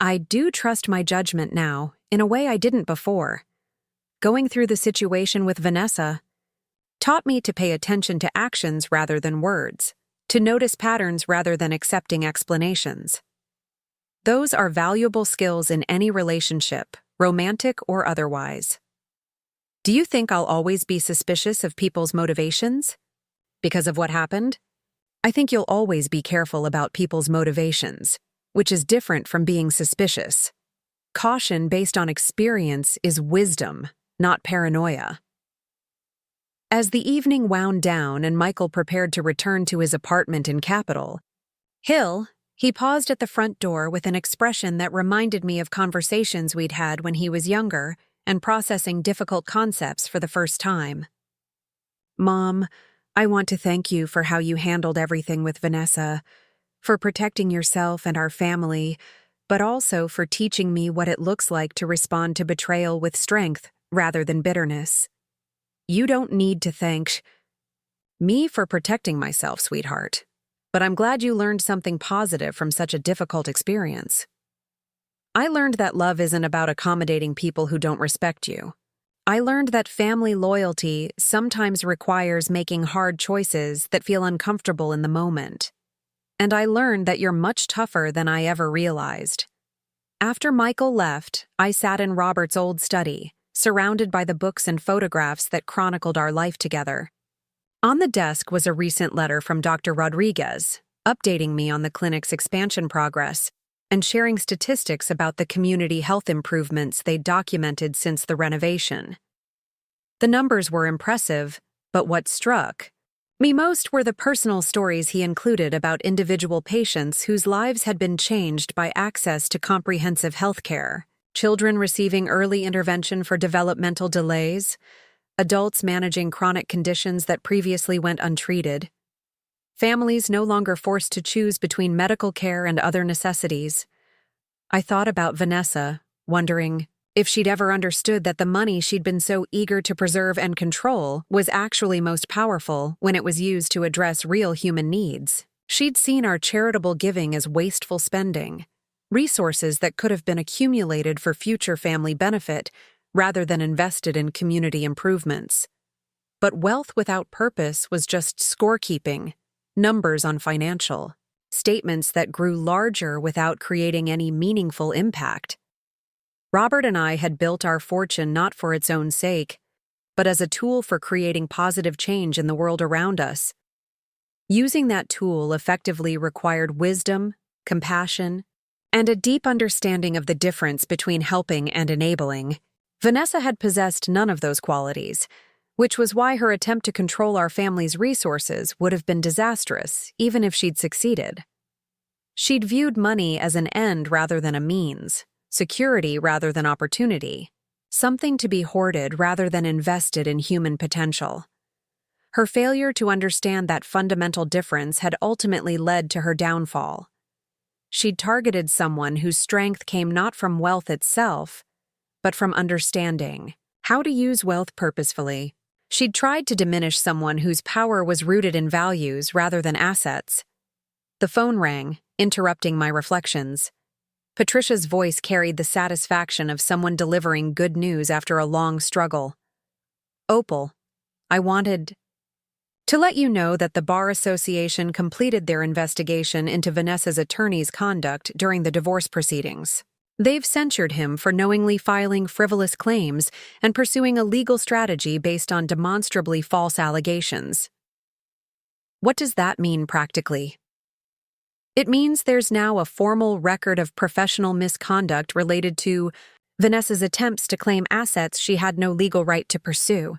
I do trust my judgment now, in a way I didn't before. Going through the situation with Vanessa taught me to pay attention to actions rather than words, to notice patterns rather than accepting explanations. Those are valuable skills in any relationship, romantic or otherwise. Do you think I'll always be suspicious of people's motivations? Because of what happened? I think you'll always be careful about people's motivations, which is different from being suspicious. Caution based on experience is wisdom, not paranoia. As the evening wound down and Michael prepared to return to his apartment in Capitol Hill, he paused at the front door with an expression that reminded me of conversations we'd had when he was younger and processing difficult concepts for the first time. "Mom, I want to thank you for how you handled everything with Vanessa, for protecting yourself and our family, but also for teaching me what it looks like to respond to betrayal with strength rather than bitterness. You don't need to thank me for protecting myself, sweetheart, but I'm glad you learned something positive from such a difficult experience. I learned that love isn't about accommodating people who don't respect you. I learned that family loyalty sometimes requires making hard choices that feel uncomfortable in the moment. And I learned that you're much tougher than I ever realized." After Michael left, I sat in Robert's old study, surrounded by the books and photographs that chronicled our life together. On the desk was a recent letter from Dr. Rodriguez, updating me on the clinic's expansion progress and sharing statistics about the community health improvements they'd documented since the renovation. The numbers were impressive, but what struck me most were the personal stories he included about individual patients whose lives had been changed by access to comprehensive health care. Children receiving early intervention for developmental delays, adults managing chronic conditions that previously went untreated, families no longer forced to choose between medical care and other necessities. I thought about Vanessa, wondering if she'd ever understood that the money she'd been so eager to preserve and control was actually most powerful when it was used to address real human needs. She'd seen our charitable giving as wasteful spending, resources that could have been accumulated for future family benefit rather than invested in community improvements. But wealth without purpose was just scorekeeping, numbers on financial statements that grew larger without creating any meaningful impact. Robert and I had built our fortune not for its own sake, but as a tool for creating positive change in the world around us. Using that tool effectively required wisdom, compassion, and a deep understanding of the difference between helping and enabling. Vanessa had possessed none of those qualities, which was why her attempt to control our family's resources would have been disastrous, even if she'd succeeded. She'd viewed money as an end rather than a means, security rather than opportunity, something to be hoarded rather than invested in human potential. Her failure to understand that fundamental difference had ultimately led to her downfall. She'd targeted someone whose strength came not from wealth itself, but from understanding how to use wealth purposefully. She'd tried to diminish someone whose power was rooted in values rather than assets. The phone rang, interrupting my reflections. Patricia's voice carried the satisfaction of someone delivering good news after a long struggle. "Opal, I wanted to let you know that the Bar Association completed their investigation into Vanessa's attorney's conduct during the divorce proceedings. They've censured him for knowingly filing frivolous claims and pursuing a legal strategy based on demonstrably false allegations." What does that mean practically? It means there's now a formal record of professional misconduct related to Vanessa's attempts to claim assets she had no legal right to pursue.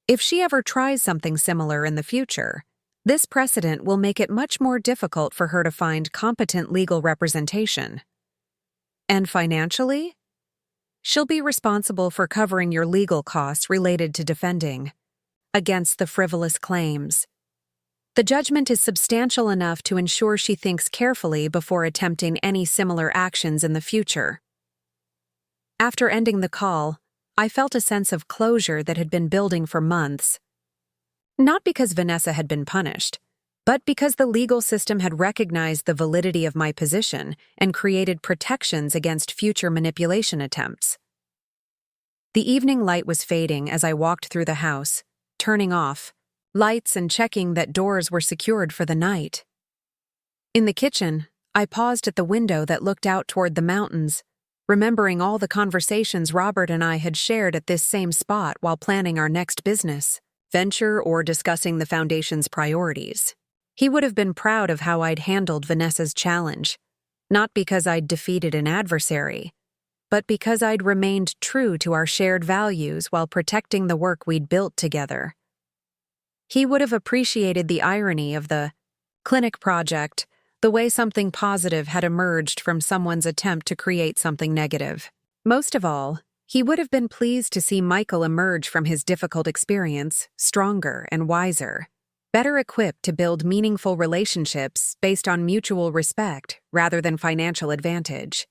If she ever tries something similar in the future, this precedent will make it much more difficult for her to find competent legal representation. And financially? She'll be responsible for covering your legal costs related to defending against the frivolous claims. The judgment is substantial enough to ensure she thinks carefully before attempting any similar actions in the future. After ending the call, I felt a sense of closure that had been building for months. Not because Vanessa had been punished, but because the legal system had recognized the validity of my position and created protections against future manipulation attempts. The evening light was fading as I walked through the house, turning off lights and checking that doors were secured for the night. In the kitchen, I paused at the window that looked out toward the mountains, remembering all the conversations Robert and I had shared at this same spot while planning our next business venture or discussing the foundation's priorities. He would have been proud of how I'd handled Vanessa's challenge, not because I'd defeated an adversary, but because I'd remained true to our shared values while protecting the work we'd built together. He would have appreciated the irony of the clinic project, the way something positive had emerged from someone's attempt to create something negative. Most of all, he would have been pleased to see Michael emerge from his difficult experience stronger and wiser, better equipped to build meaningful relationships based on mutual respect rather than financial advantage.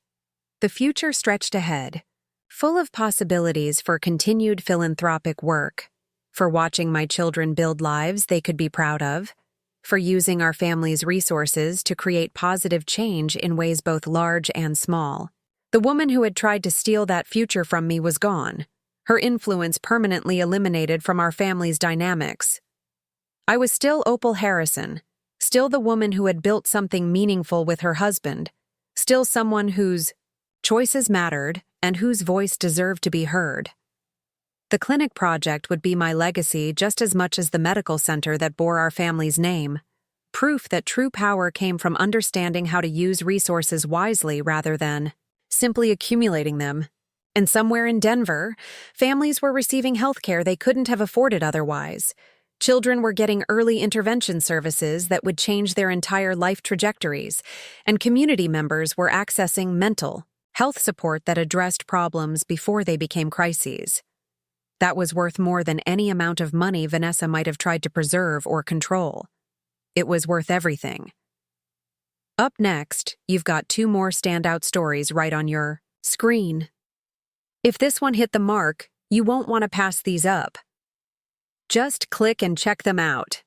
The future stretched ahead, full of possibilities for continued philanthropic work, for watching my children build lives they could be proud of, for using our family's resources to create positive change in ways both large and small. The woman who had tried to steal that future from me was gone, her influence permanently eliminated from our family's dynamics. I was still Opal Harrison, still the woman who had built something meaningful with her husband, still someone whose choices mattered and whose voice deserved to be heard. The clinic project would be my legacy just as much as the medical center that bore our family's name, proof that true power came from understanding how to use resources wisely rather than simply accumulating them. And somewhere in Denver, families were receiving health care they couldn't have afforded otherwise. Children were getting early intervention services that would change their entire life trajectories, and community members were accessing mental health support that addressed problems before they became crises. That was worth more than any amount of money Vanessa might have tried to preserve or control. It was worth everything. Up next, you've got 2 more standout stories right on your screen. If this one hit the mark, you won't want to pass these up. Just click and check them out.